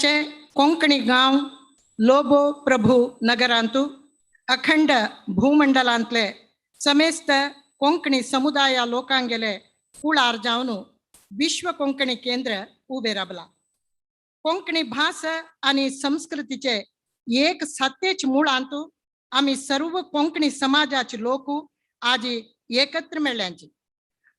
आमचे कोंकणी गांव लोबो प्रभू नगरांतू अखंड भूमंडलांतले समेस्त कोंकणी समुदाय लोकांगेले कुळार जावन विश्व कोंकणी केंद्र उबे राबला. कोंकणी भास आणि संस्कृतीचे एक सातेच मुळांतू आम्ही सर्व कोंकणी समाजाचे लोक आज एकत्र मेळ्ळ्यांची.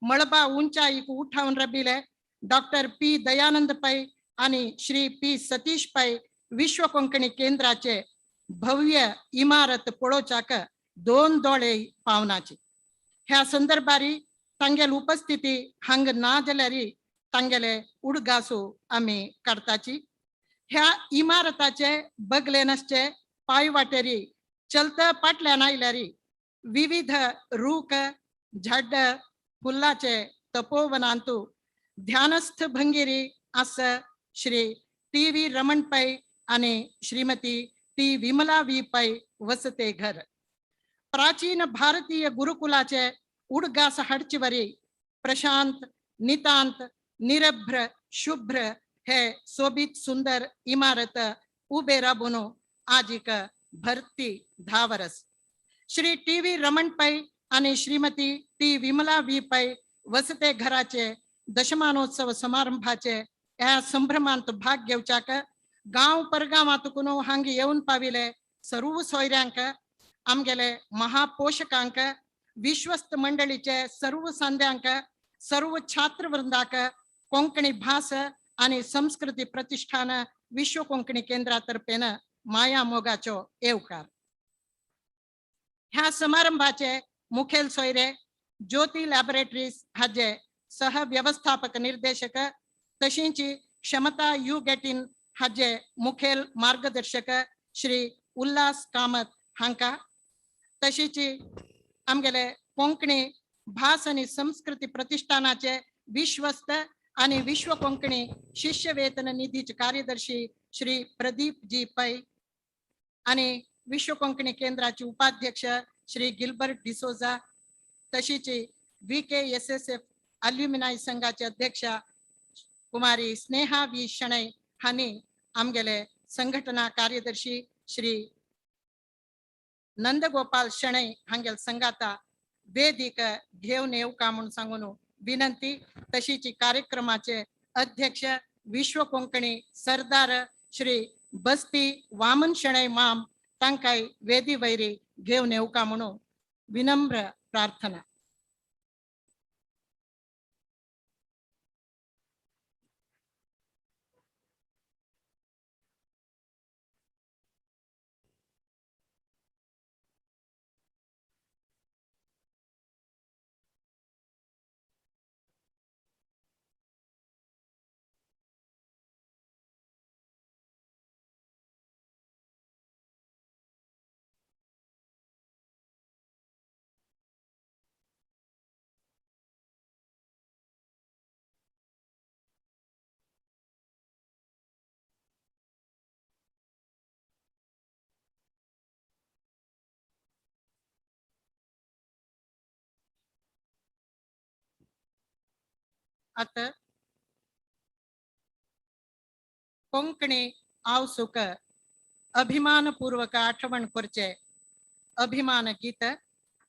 मळबा उंचाईक उठावन रबिले डॉक्टर पी दयानंद पै आणि श्री पी सतीश पै विश्व कोंकणी केंद्राचे भव्य इमारत पळोवच्याक 2 दोळे पावनाची. ह्या संदर्भारी तांगेल उपस्थिती हांग ना जाल्यारी तांगेले उडगासू आम्ही काडताची. ह्या इमारताचे बगलेनसचे पायवाटेरी चलत पाटल्यान आयल्यारी विविध रूख झाड फुलाचे तपोवनांतू ध्यानस्थ भंगिरी आस श्री टी व्ही रमण पै आणि श्रीमती टी विमला वी पै वसते घर. प्राचीन भारतीय गुरुकुलाचे उडगास हाडचीवरी प्रशांत नितांत निरभ्र शुभ्र हे सोबीत सुंदर इमारत उबे राबून आजिक भरती 10 वर्ष. श्री टी व्ही रमण पै आणि श्रीमती टी विमला वी पै वसते घराचे दशमानोत्सव समारंभाचे ह्या संभ्रमांत भाग घेवच्याक गांव परगांवांतून हांग येवन पाविले सर्व सोयऱ्यांक, आमगेले महापोषकांक, विश्वस्त मंडळीचे सर्व सांद्यांक, सर्व छात्र वृंदाक कोंकणी भास आणि संस्कृती प्रतिष्ठान विश्व कोंकणी केंद्रातर्फेन माया मोगाचो येवकार. ह्या समारंभाचे मुखेल सोयरे ज्योती लॅबोरेटरीज हाजे सह व्यवस्थापक निर्देशक तशीच क्षमता यू गेटिन हाजे मुखेल मार्गदर्शक श्री उल्हास कामत हांका, तशीच आमगेले कोंकणी भास आणि संस्कृती प्रतिष्ठानाचे विश्वस्त आणि विश्व कोंकणी शिष्य वेतन निधीचे कार्यदर्शी श्री प्रदीप जी पै आणि विश्व कोंकणी केंद्राचे उपाध्यक्ष श्री गिल्बर्ट डिसोजा, तशीच VKSSF अल्युमिनाय संघाचे अध्यक्ष कुमारी स्नेहा वी शणै हानी आमगेले संघटना कार्यदर्शी श्री नंदगोपाल शणै हांगेल संघाता वेदिक घेवन येवका म्हणून सांगून विनंती. तशीच कार्यक्रमाचे अध्यक्ष विश्व कोंकणी सरदार श्री बस्ती वामन शणै माम तांकाय वेदी वैरी घेवन येवका म्हणून विनम्र प्रार्थना. आता कोंकणी आव सुख अभिमानपूर्वक आठवण करचे अभिमान गीत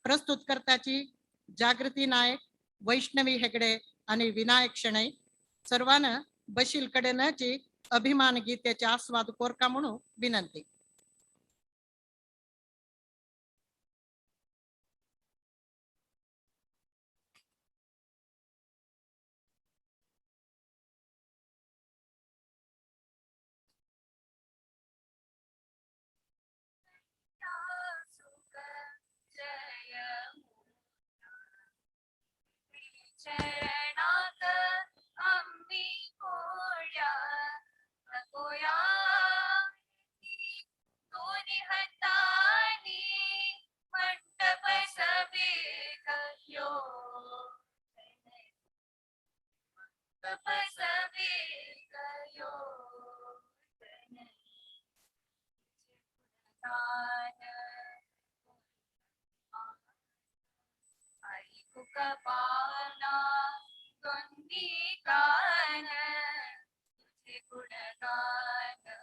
प्रस्तुत करताची जागृती नायक, वैष्णवी हेगडे आणि विनायक शणै सर्वांना बशील कडेनची अभिमान गीतेचे आस्वाद कोरका म्हणून विनंती. चरणात आम्ही पोळ्या नकोया दोन्ही हातांनी मंडप सभे कयो मंडप सभे कयो कपाना गंगी कान तुझे गुणगान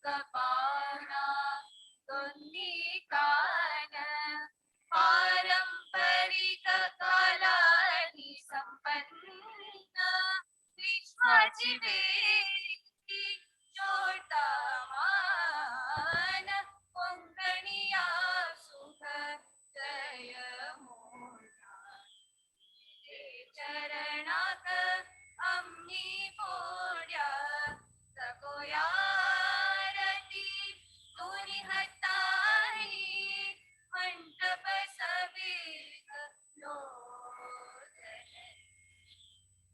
कपाळा दोन्ही कान पारंपरिक कलांनी संपन्न विश्वाची वेदी जोडता मान कोंकणीया सुख जय मोठा चरणात आम्ही पोड्या सगोया रती दोन्ही हातांनी मंडप सवेक लोचन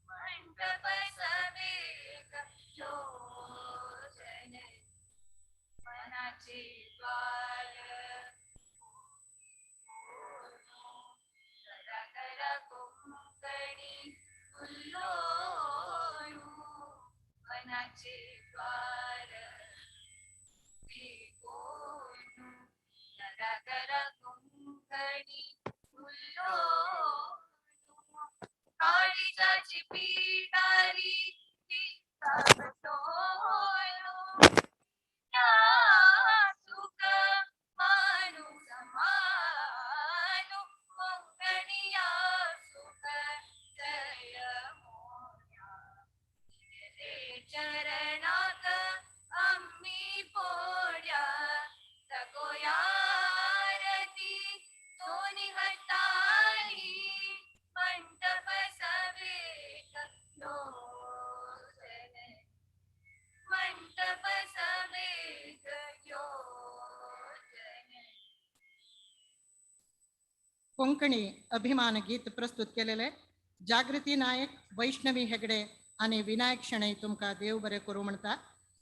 मंडप सवेक लोचन मनाचे द्वार करा करा कोंकणी फुल्लोळू मनाचे द्वार कोणू करा करा कोंकणी फुल्लोळू काळीजाची पिटारी ती तोळू सुख मानू समानू कोंकणीया सुख जय मोया रे चरणात आम्ही पोड्या सगोया रती दोन्ही हातांनी मंडप सवेक लोचन मंडप सवेक योजन कोंकणी अभिमान गीत प्रस्तुत केलेले जागृती नायक, वैष्णवी हेगडे आणि विनायक शणै तुमका देव बरे करू म्हणता.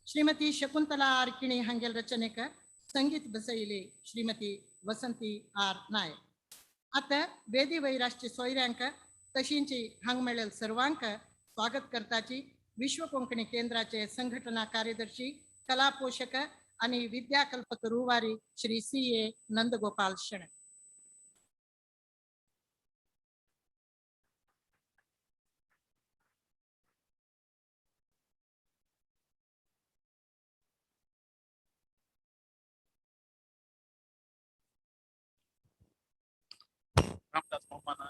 श्रीमती शकुंतला आरकिणी हांगेल रचनेकर, संगीत बसयली श्रीमती वसंती आर नायक. आता वेदी वैराश्ची सोयऱ्यांक तशींची हांग मेळेल सर्वांक स्वागत करताची विश्व कोंकणी केंद्राचे संघटना कार्यदर्शी, कला पोषक आणि विद्याकल्पक रुवारी श्री CA नंदगोपाल शणै. रामदास मोहम्मद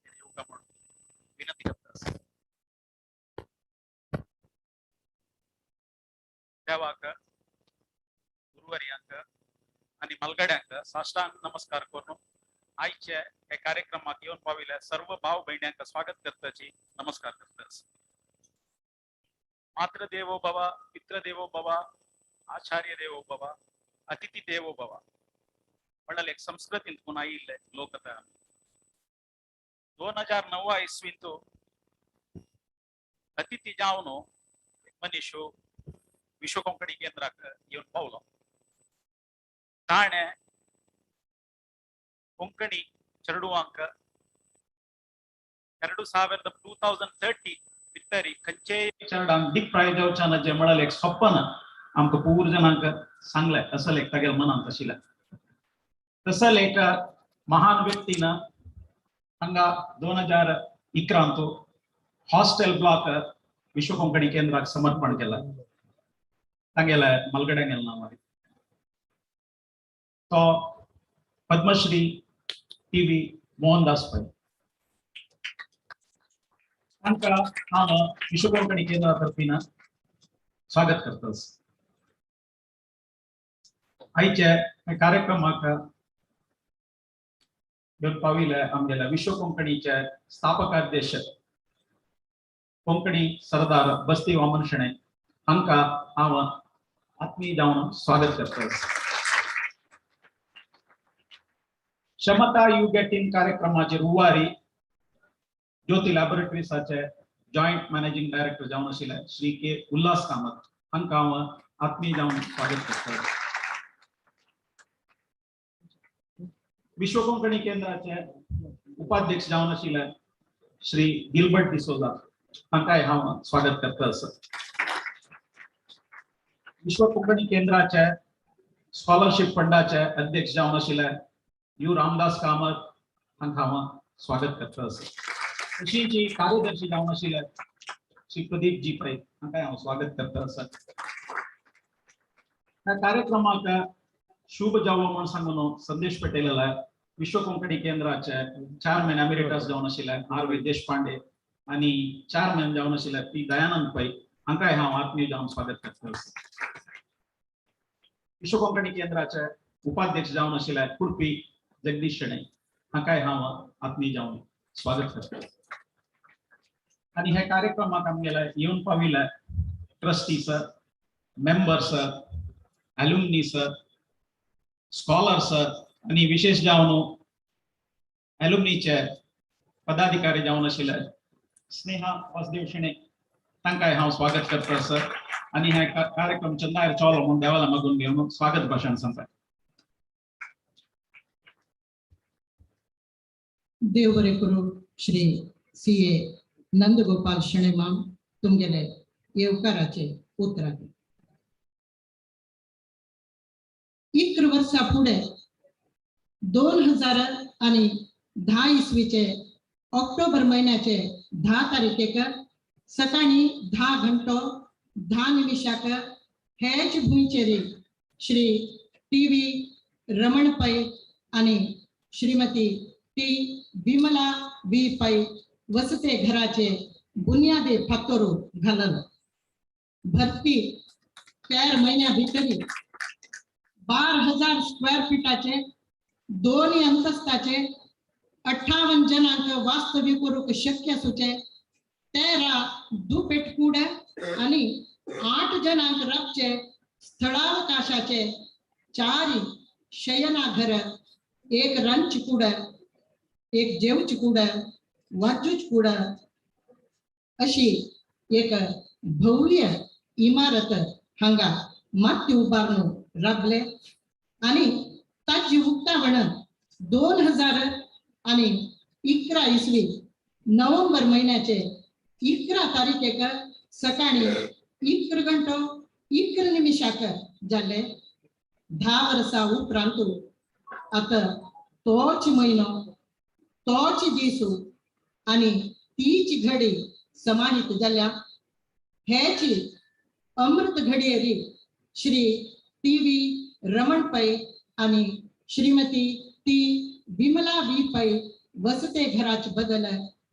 येऊका म्हणून विनंती करतात. देवाक गुरुवर्यांक आणि मलगड्यांक साष्टांग नमस्कार करून आयच्या हे कार्यक्रमाक येऊन पाविल्या सर्व भाव बहिण्यांक स्वागत करताची नमस्कार करतात. मातृ देवो भव, पितृ देवो भव, आचार्य देवो भव, अतिथी देवो भव म्हणलं एक संस्कृतीत पुन्हा येईल लोकता. 2009 इस्वींतू अतिथी जावन मनीषो विश्व कोंकणी केंद्राक येऊन पावलो. ताणे कोंकणी चेडुवांक 2030 भितरी खंयचे चेडवांक दीक प्राय देवच्यान जे म्हणलं एक स्वप्न आमकां पूर जणांक सांगले असं एक तागेल मनांत आशिल्लें. तसल एक महान व्यक्तीनं हांगा 2011 हॉस्टेल ब्लॉक विश्व कोंकणी केंद्राक समर्पण केलं. तांगेले मलगड्यां गेल नांव तो पद्मश्री TV मोहनदास पै. तांकां हांव विश्व कोंकणी केंद्रा तर्फीन स्वागत करतस. आयचे कार्यक्रमाक येवन पाविले आमगेल्या विश्व कोंकणीचे स्थापक अध्यक्ष कोंकणी सरदार बस्ती वामन शणै हांकां हांव आत्मीय जावन स्वागत करतस. क्षमता यू गेट इन कार्यक्रमाचे रुवारी ज्योती लॅबोरेटरीसाचे जॉइंट मॅनेजिंग डायरेक्टर जावन आशिल्ले श्री के उल्हास कामत हांकां हांव आत्मीय जावन स्वागत करतस. विश्व कोंकणी केंद्राचे उपाध्यक्ष जावन आशिल्ले श्री गिलबर्ट डिसोजा हांकांय हांव स्वागत करतस. विश्व कोंकणी केंद्राचे स्कॉलरशिप फंडाचे अध्यक्ष जावन आशिल्ले यू रामदास कामत हांकां हांव स्वागत करतस. तशींची कार्यदर्शी जावन आशिल्ले श्री प्रदीप जी पै हांकांय हांव स्वागत करतस. ह्या कार्यक्रमाक शुभ जावं म्हणून सांगून संदेश पेटयलेला विश्व कोंकणी केंद्राचे चेअरमॅन एमिरेटस जावन आशिल्ले आर.व्ही. देशपांडे आणि चेअरमॅन जावन आशिल्ले पी. दयानंद पै हांकाय हांव आत्मीय जावन स्वागत करता. विश्व कोंकणी केंद्राचे उपाध्यक्ष जावन आशिल्ले कुडपी जगदीश शेणै हांकाय हांव आत्मीय जावन स्वागत करता. आणि हे कार्यक्रमाक आमगेले येवन पाविल्ले trustee sir, member sir, alumni sir, scholar sir आणि विशेष जावन एल्युमनीचे पदाधिकारी जावन आशिल्ले स्नेहा वासुदेव शेणै तांकाय हांव स्वागत करता सर. आणि हे कार्यक्रम चंदायर चलो म्हणून देवाला मागून घेवन स्वागत भाषण सांगता. देव बरे करू. श्री सी.ए. नंदगोपाल शेणे माम तुमगेले येवकाराचे उतरात. इकर वर्सा पुढे 2010 इसवीचे ऑक्टोबर महिन्याचे 10 तारखेक सकाळी 10:10 हेच भुंयचेरी श्री टी.व्ही. रमण पै आणि श्रीमती टी. विमला वी पै वसते घराचे बुनियादी फातोरो घालल. भरती 4 महिन्या भितरी 12,000 स्क्वेअर फीटाचे 2 अंतस्ताचे 58 जणांक वास्तव्य करूक शक्य असूचे 13 दुपेटकूड आणि 8 जणांक रावचे स्थळावकाशाचे 4 शयनाघर, 1 रंच कूड, 1 जेवच कूड, वाचूच कूड अशी एक भव्य इमारत हांगा माती उबारणू राबले. आणि ताची उक्तावण 2011 इसवी नोव्हेंबर महिन्याचे 11 तारखेक सकाळी 1:11 जाले. 10 वर्सां उपरांत आता तोच महिनो, तोच दीस आणि तीच घडी समाहित जाल्या. हेची अमृत घडयेरी श्री टी.व्ही. रमण पै आणि श्रीमती टी. विमला वी पै वसते घराचे बदल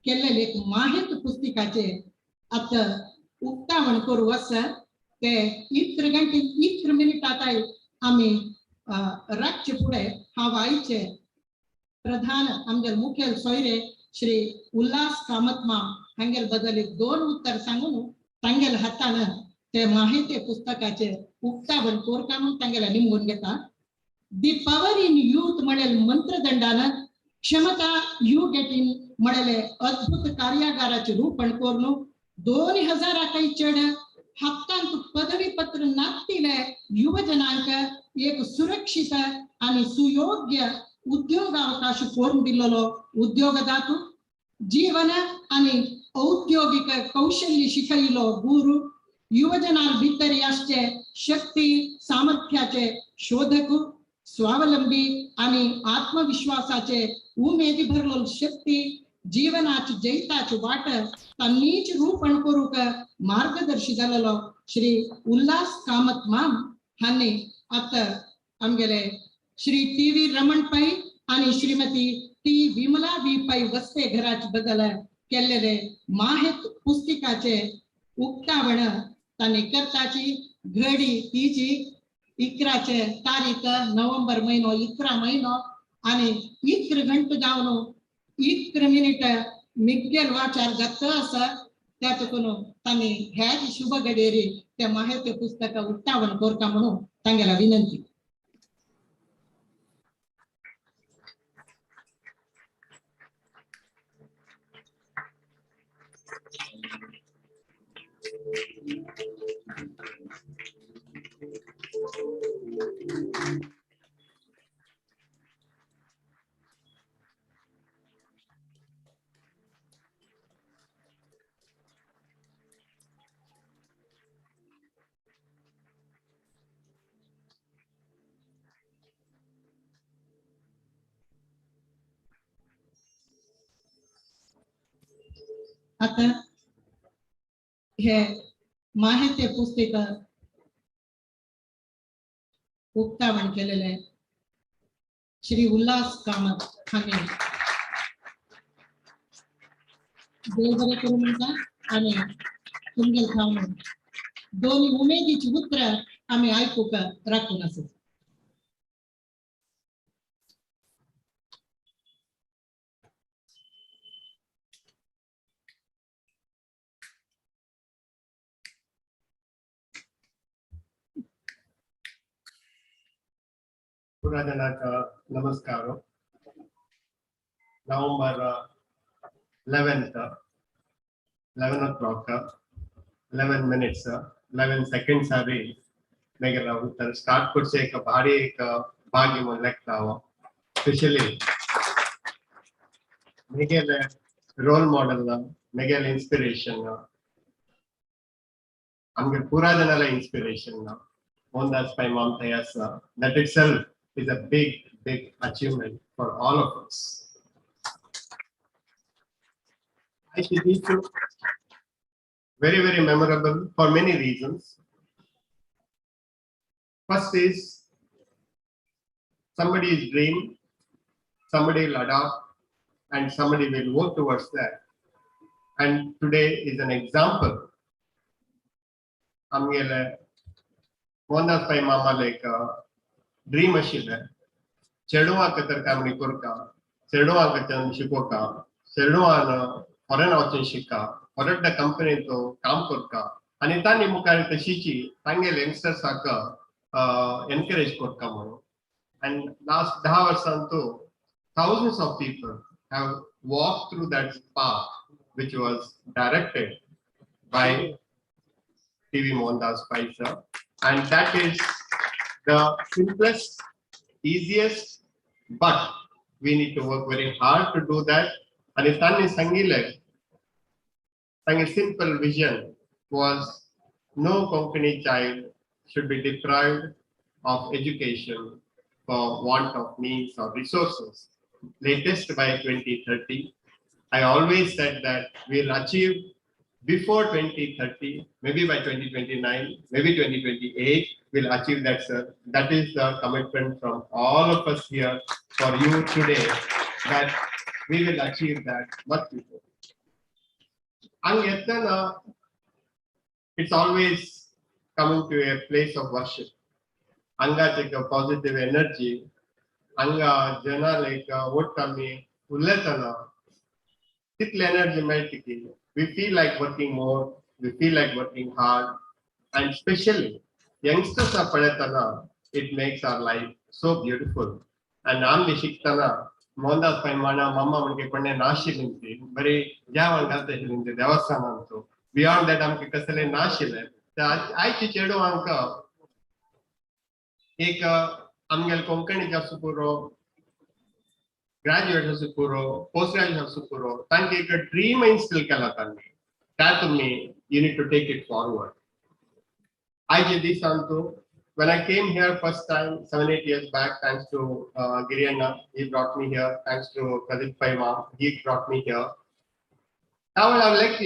केलेले एक माहित पुस्तिकाचे आता उक्तावण करू आसा. ते 1 मिनिटात आम्ही रातचे पुढे हांव आयचे प्रधान आमगे मुखेल सोयरे श्री उल्हास कामतमा हांगेल बदल 2 उत्तर सांगून तांगेल हातान ते माहिती पुस्तकाचे उक्तावण कोरता म्हणून तांगेला निमगून घेता. दी पॉवर इन यूथ म्हणेल मंत्रदंडान क्षमता यू गेट इन म्हणले अद्भुत कार्यागाराचे रूपण करून 2000 चढ हप्तांत पदवी पत्र नागतिले युवजनांक एक सुरक्षित आणि सुयोग्य उद्योगावकाश करून दिलेलो उद्योगदातो, जीवन आणि औद्योगिक कौशल्य शिकयलो गुरु, युवजनां भितरी आसचे शक्ती सामर्थ्याचे शोधक, स्वावलंबी आणि आत्मविश्वासाचे उमेदी भरलो शक्ती, जीवनाची जैताची वाट तांनीच रूपण करूक मार्गदर्शी जालेलो श्री उल्हास कामत माम हांनी आता आमगेले श्री टी.व्ही. रमण पै आणि श्रीमती टी. विमला वी पै वसते घराचे बदल केलेले माहित पुस्तिकाचे उक्तावण तांणी करताची घडी तीची 11 तारीख नोव्हेंबर महिनो 11 महिनो आणि 1 जावन 1 मिनिट मिगेल वाचार जात आसा. त्यातून तांणी ह्याच शुभ घडयेरी त्या माहिती पुस्तक उक्तावण करता म्हणून तांगेला विनंती. आता हे माहिती पुस्तिका उक्तावण केलेले श्री उल्हास कामत हांणी देव बरें करूं म्हणटा आनी तुमगेल खावन दोन उमेदीची उतरां आमी आयकूंक राखून आसात. पूरा जना का नमस्कार. नवंबर 11th 11 o'clock 11 minutes 11 seconds अभी मेरे उत्तर स्टार्ट कर से एक भारी एक भाग्य में लगता हो. स्पेशली मेरे रोल मॉडल मेरे इंस्पिरेशन हमके पूरा जना ला inspiration Mohandas Pai Mam Thayasa. That itself is a big achievement for all of us. I think it is very memorable for many reasons. First is somebody's dream, somebody will adopt, and somebody will work towards that. And today is an example. Mohandas Pai Mama like dream आशिल्ले चेडवाक तर कामणी करता चेडवाक तर शिकोवता चेडवान foreign वचून शिका foreign कंपनीचो काम करता आनी तांणी मुखार तशीची तांगेले यंगस्टर्साक एनकरेज करता म्हणून. And last 10 वर्सां तो thousands of people have walked through that path which was directed by TV Mohandas Pai sir. And that is the simplest, easiest, but we need to work very hard to do that. And if Tani Sangile, Sangi simple vision was no Konkani child should be deprived of education for want of means or resources. Latest by 2030. I always said that we'll achieve before 2030, maybe by 2029, maybe 2028, we'll achieve that, sir. That is the commitment from all of us here for you today, that we will achieve that much before. And it's always coming to a place of worship. Anga take a positive energy. Anga jana like what kami ulletana. Title energy meltiki. We feel like working more, we feel like working hard, and especially youngsters are padatana, it makes our life so beautiful. And I'm the Shiktana, Mohandas Pai Mana, Mama Manke Pane Nashilinti, very Javangata Hilinti, Devasananto. Beyond that, I'm Kasale Nashile. I Chichedo Anka Eka Amgel Konkani Jasupuro. Graduate Hasupuro, postgraduate Hasupuro, thank you. A dream instill Kalatani. That to me, you need to take it forward. I did this Santo. When I came here first time, 7-8 years back, thanks to Girianna, he brought me here. Thanks to Pradeep Pai Mam, he brought me here. Now I like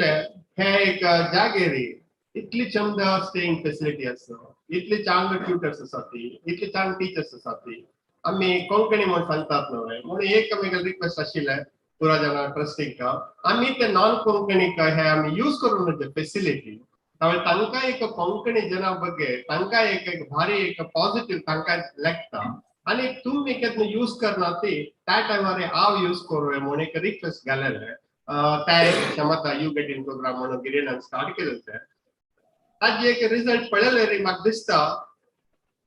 hey Jageri, itli chanda staying facility also. Itli chanda tutors society, itli chanda teachers society. आम्ही कोंकणी म्हणून सांगतात नव्हे म्हणून एक आमगेल request आशिल्ले पुरा जना ट्रस्टीक आम्ही ते नॉन कोंकणीक हे आम्ही यूज करून जे फॅसिलिटी त्यामुळे तांकां एक कोंकणी जना बगे तांकां एक भारी एक पॉझिटिव्ह तांकां लागता आनी तुमी केन्ना यूज करना ती त्या टायमार हांव यूज करूं म्हणून एक रिक्वेस्ट घालेले त्या क्षमता यू गेट इन प्रोग्राम म्हणून गिरियनान स्टार्ट केले ताजे एक रिजल्ट पळयले रे म्हाका दिसता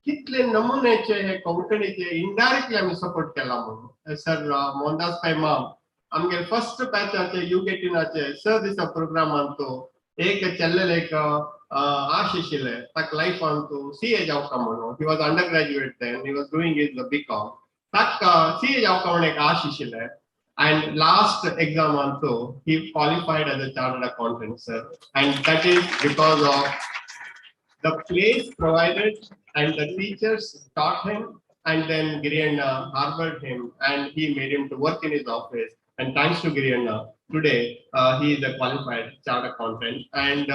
कितले नमुनेचे हे कोंकणीचे इनडायरेक्टली आम्ही सपोर्ट केला म्हणून सर मोहनदास पाय माम आमगे फर्स्ट बॅचाचे यू गेट इनाचे स दिसा प्रोग्रामान तो एक चल्लेले एक आशिशिले ताक लायफान तो सीए जावका म्हणून he was undergraduate then he was doing his BCom ताक सीए जावका म्हणून एक आशिशिले and last exam also he qualified as a chartered accountant sir and that is because of the place provided and the teachers taught him and then Girianna harbored him and he made him to work in his office and thanks to Girianna today he is a qualified chartered accountant and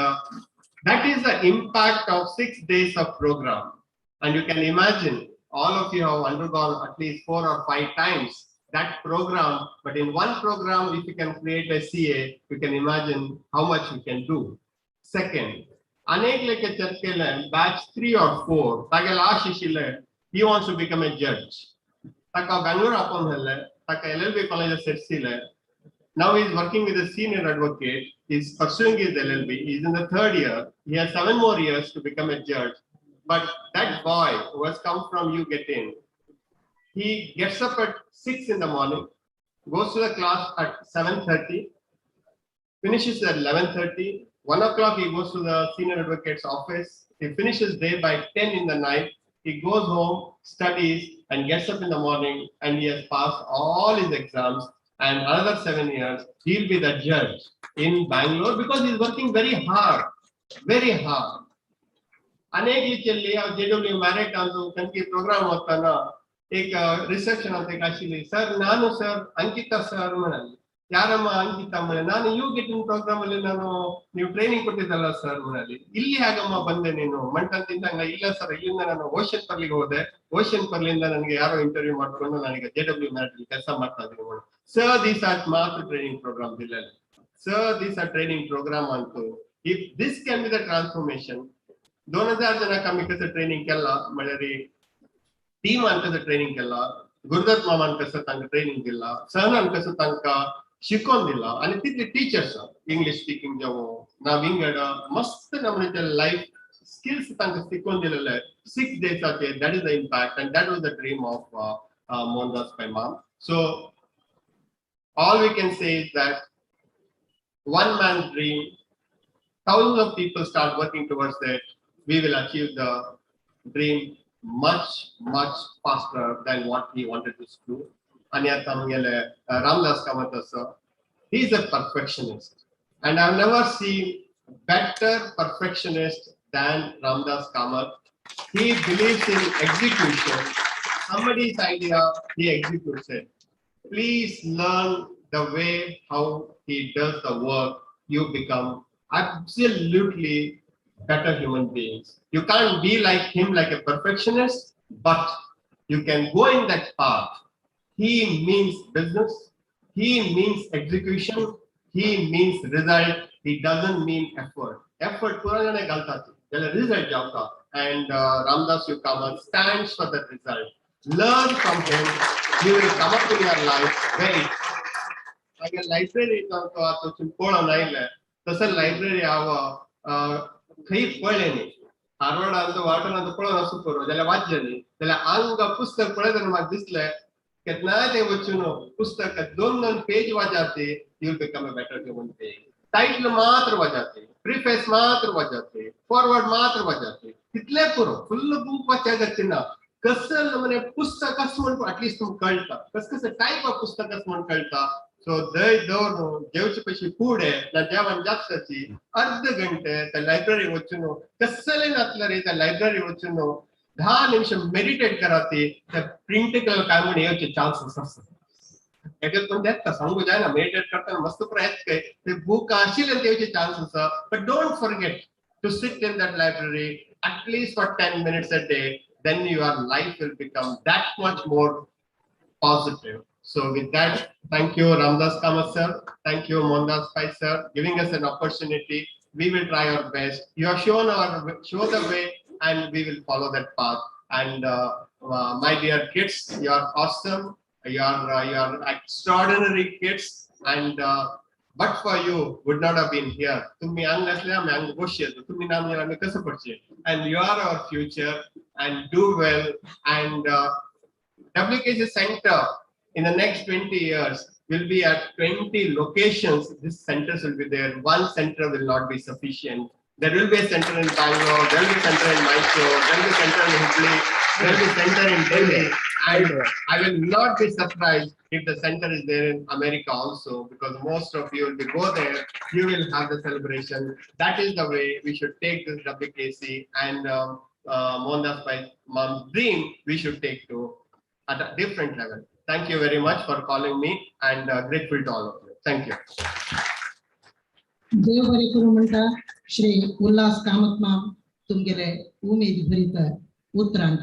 that is the impact of 6 days of program and you can imagine all of you have undergone at least 4 or 5 times that program, but in one program, if you can create a CA, you can imagine how much you can do. Second, अनेक लेके चल batch 3 or 4, ताकि last शिशिले, he wants to become a judge. ताकि Bangalore upon हल्ले, ताकि LLB college से now he is working with a senior advocate. He is pursuing his LLB. He is in the 3rd year. He has 7 more years to become a judge. But that boy who has come from UGETIN, he gets up at 6 in the morning, goes to the class at 7:30, finishes at 11:30. 1 o'clock he goes to the senior advocate's office. He finishes day by 10 in the night. He goes home, studies, and gets up in the morning, and he has passed all his exams. And another 7 years, he'll be the judge in Bangalore because he's working very hard, very hard. अनेक चलली JW Marriott अंतु कंकी programme होता ना एक reception अंते काशिली sir नानु sir Ankita sir Manali यारम्मा Ankita मने नानु UGETIN programme ಅಲ್ಲಿ ನಾನು ನೀವು ಟ್ರೈನಿಂಗ್ ಕೊಟ್ಟಿದ್ದಲ್ಲ ಸರ್ ಮನಾಲಿ ಇಲ್ಲಿ ಹಾಗಮ್ಮ ಬಂದೆ ನೀನು ಮಂಟಂತಿಂದ ಇಲ್ಲ ಸರ್ ಇಲ್ಲಿಂದ ನಾನು ಓಷನ್ ಪರ್ಲಿಗೆ ಹೋದೆ ಓಷನ್ ಪರ್ಲಿಂದ ನನಗೆ ಯಾರೋ ಇಂಟರ್ವ್ಯೂ ಮಾಡ್ಕೊಂಡು ನನಗೆ JW Marriott ಕೆಲಸ ಮಾಡ್ತಾ ಇದ್ದೀನಿ sir these are smart training program dillali sir these are training program antu if this can be the transformation 2000 jana kami kasa training kella malari team ankasa training kella Gurudat mama ankasa tanka training dilla sir ankasa tanka shikondilla and the teachers English speaking jawo na wingada mast namne life skills tanka shikondilla 6 days ate that is the impact and that was the dream of Mohandas Pai mom. So all we can say is that one man's dream, thousands of people start working towards that, we will achieve the dream much, much faster than what he wanted to do. Ramdas Kamath sir, he is a perfectionist. And I've never seen better perfectionist than Ramdas Kamath. He believes in execution. Somebody's idea, he executes it. Please learn the way how he does the work. You become absolutely better human beings. You can't be like him, like a perfectionist, but you can go in that path. He means business. He means execution. He means result. He doesn't mean effort. Effort, purana galtati. There result jauta. And Ramdas Kamath stands for that result. Learn from him. He will come up in your life. Wait. Like a library तो चिंपोळा नाहीले तसं library आवा काही पळले नाही Harvard अंत वाटन अंत पळो असो करो जाल्या वाचले जाल्या अंग पुस्तक पळयतना म्हाका दिसले केतना ते वचून पुस्तक 2-2 पेज वाचाते you will become a better human being title मात्र वाचाते प्रीफेस मात्र वाचाते फॉरवर्ड मात्र वाचाते तितले पुरो फुल बुक वाचायचना कसं म्हणजे पुस्तक असं म्हणून ॲटलीस्ट तुम कळता कसं टाइप ऑफ पुस्तक असं म्हणून कळता सो दय दोन जेवचे पैसे फुडे ना जेवण जास्तची अर्ध घंटे त्या लायब्ररी वचून कसले नातले रे त्या लायब्ररी वचून 10 निमिष मेडिटेट कराती त्या प्रिंटिकल काय म्हणून येवचे चान्सेस असतात याच्यात पण त्यात सांगू जाय ना मेडिटेट करताना मस्त प्रयत्न काय ते बुक आशिले तेवचे chances but don't forget to sit in that library at least for 10 minutes a day, then your life will become that much more positive. So with that, thank you Ramdas Kamath sir, thank you Mohandas Pai sir, giving us an opportunity. We will try our best. You have show the way and we will follow that path. And my dear kids, you are awesome, you are extraordinary kids, and but for you would not have been here. Tummi ang nasle ame ang goshyeto tummi nam ame kaso padche, and you are our future, and do well. And WKC Center in the next 20 years will be at 20 locations. These centers will be there. One center will not be sufficient. There will be a center in Bangalore, there will be a center in Mysore, there will be a center in Hubli, there will be a center in Delhi. And I will not be surprised if the center is there in America also, because most of you will be go there, you will have the celebration. That is the way we should take this WKC, and Mohandas Pai mom's dream we should take to at a different level. Thank you very much for calling me, and grateful to all of you. Thank you. देव बरे करू म्हणटा श्री उल्हास कामत माम तुमगेले उमेद भरीत उतरांक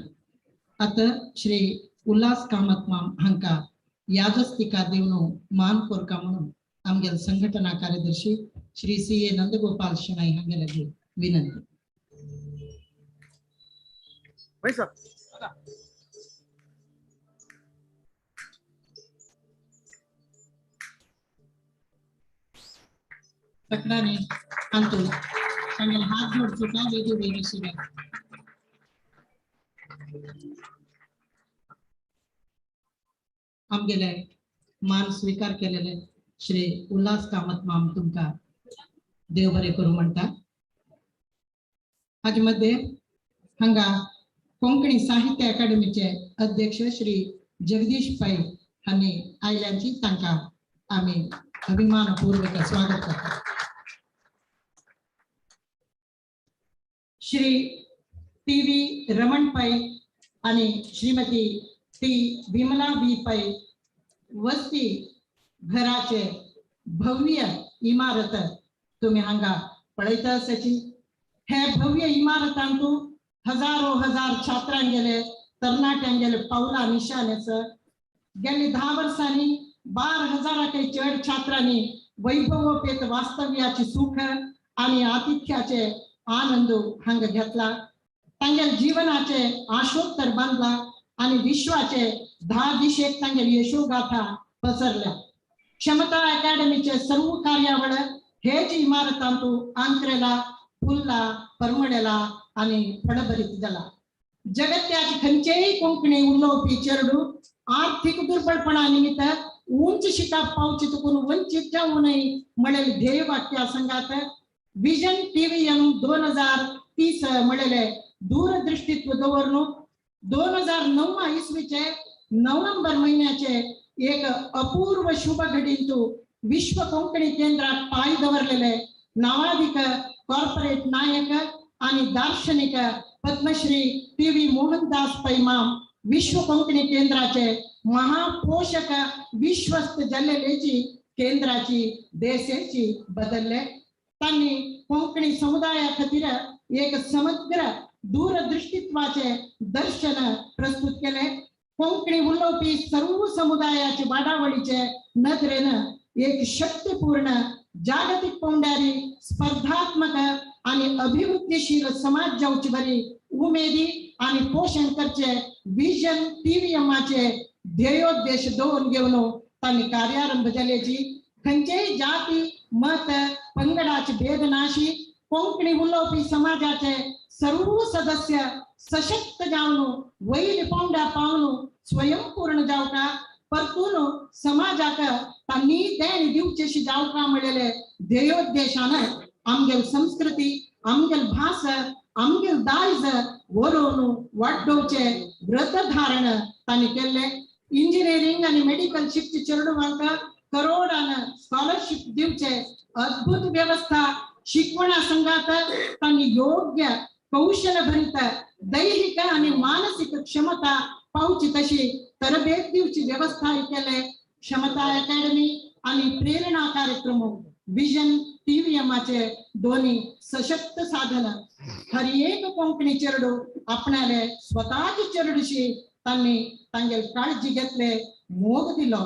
आता श्री उल्हास कामत माम हांका यादस्तिका देवनो मान कोरका म्हणून आमगेल संघटना कार्यदर्शी श्री सी ए नंदगोपाल शनाई हांगेलागे विनंती. तक्रारी अंतु संगल हाथ जोड़ चुका वेदो वेरसिगा आमगेले मान स्वीकार केलेले श्री उल्हास कामत माम तुमका देव बरे करू म्हणता. आज मध्ये हांगा कोंकणी साहित्य अकादमीचे अध्यक्ष श्री जगदीश पै हांणी आयल्यांची तांका आम्ही अभिमानपूर्वक स्वागत करता. श्री टी व्ही रमण पै आणि श्रीमती टी विमला बी पै वस्ती घराचे भव्य इमारत तुम्ही हांगा पळयता आसाची. हे भव्य इमारतांतू हजारो हजार छात्रांगेले तरणाट्यांगेले पावला निशान आसा. गेली 10 वर्सांनी 12,000 चढ छात्रांनी वैभवोपेत वास्तव्याचे सुख आणि आतिथ्याचे आनंद हांगा घेतला. तांगेल जीवनाचे आशोत्तर बांधला आणि विश्वाचे 10 दिशेक तांगेल यशोगाथा पसरल्या. क्षमता अकादमीचे सर्व कार्यावळ हेच इमारतांतू आंतरेला फुलला परमडेला आणि फळभरीत जाला. जगत्याची खंयचेय कोंकणी उलोवपी चेडू आर्थिक दुर्बळपणा निमित्त उंच शिकाप पावची चुकून वंचित जाऊ नये म्हणेल ध्येय वाक्या संघात विजन टीव्ही 2030 म्हणेले दूरदृष्टित्व दवरून 2009 इसवीचे नोव्हेंबर महिन्याचे एक अपूर्व शुभ घडींतू विश्व कोंकणी केंद्रात पाय दवरलेले नावाधिक कॉर्पोरेट नायक आणि दार्शनिक पद्मश्री टीव्ही मोहनदास पै माम विश्व कोंकणी केंद्राचे महापोषक विश्वस्त जल्लेलेची केंद्राची देशेची बदलले. त्यांनी कोंकणी समुदाया खातीर एक समग्र दूरदृष्टित्वाचे दर्शन प्रस्तुत केले. कोंकणी उलोवपी सर्व समुदायाचे वाडावडीचे नदरेन एक शक्तीपूर्ण जागतिक पोंड्यारी स्पर्धात्मक आणि अभिवृद्धीशील समाज जावची बरी उमेदी आणि पोषण करचे विजन टीव्हीएमाचे ध्येयोद्देश दोन घेऊन त्यांनी कार्यारंभ केल्याची. खंयचेय जाती मत पंगडाचे भेदनाशी कोंकणी उलोवपी समाजाचे सर्व सदस्य सशक्त जावन वैल पोंड्या पावन स्वयंपूर्ण जावका परतून समाजाक तांणी देण दिवचेशी जावका म्हणलेले ध्येयोद्देशान आमगेल संस्कृती आमगेल भास आमगेल दायज वरून वाडोवचे व्रत धारण तांणी केले. इंजिनियरिंग आणि मेडिकल शिकचे चेडवांक करोडान स्कॉलरशिप दिवचे अद्भुत व्यवस्था शिकवणा संघात तांणी योग्य कौशल भरित दैहिक आणि मानसिक क्षमता पावची तशी तरबेत दिवची व्यवस्था केले. क्षमता अकॅडमी आणि प्रेरणा कार्यक्रम विजन टीव्हीएमाचे दोन्ही सशक्त साधन हर एक कोंकणी चेडू आपणाले स्वतःची चेडूशी त्यांनी तांगेल काळजी घेतले मोग दिलो.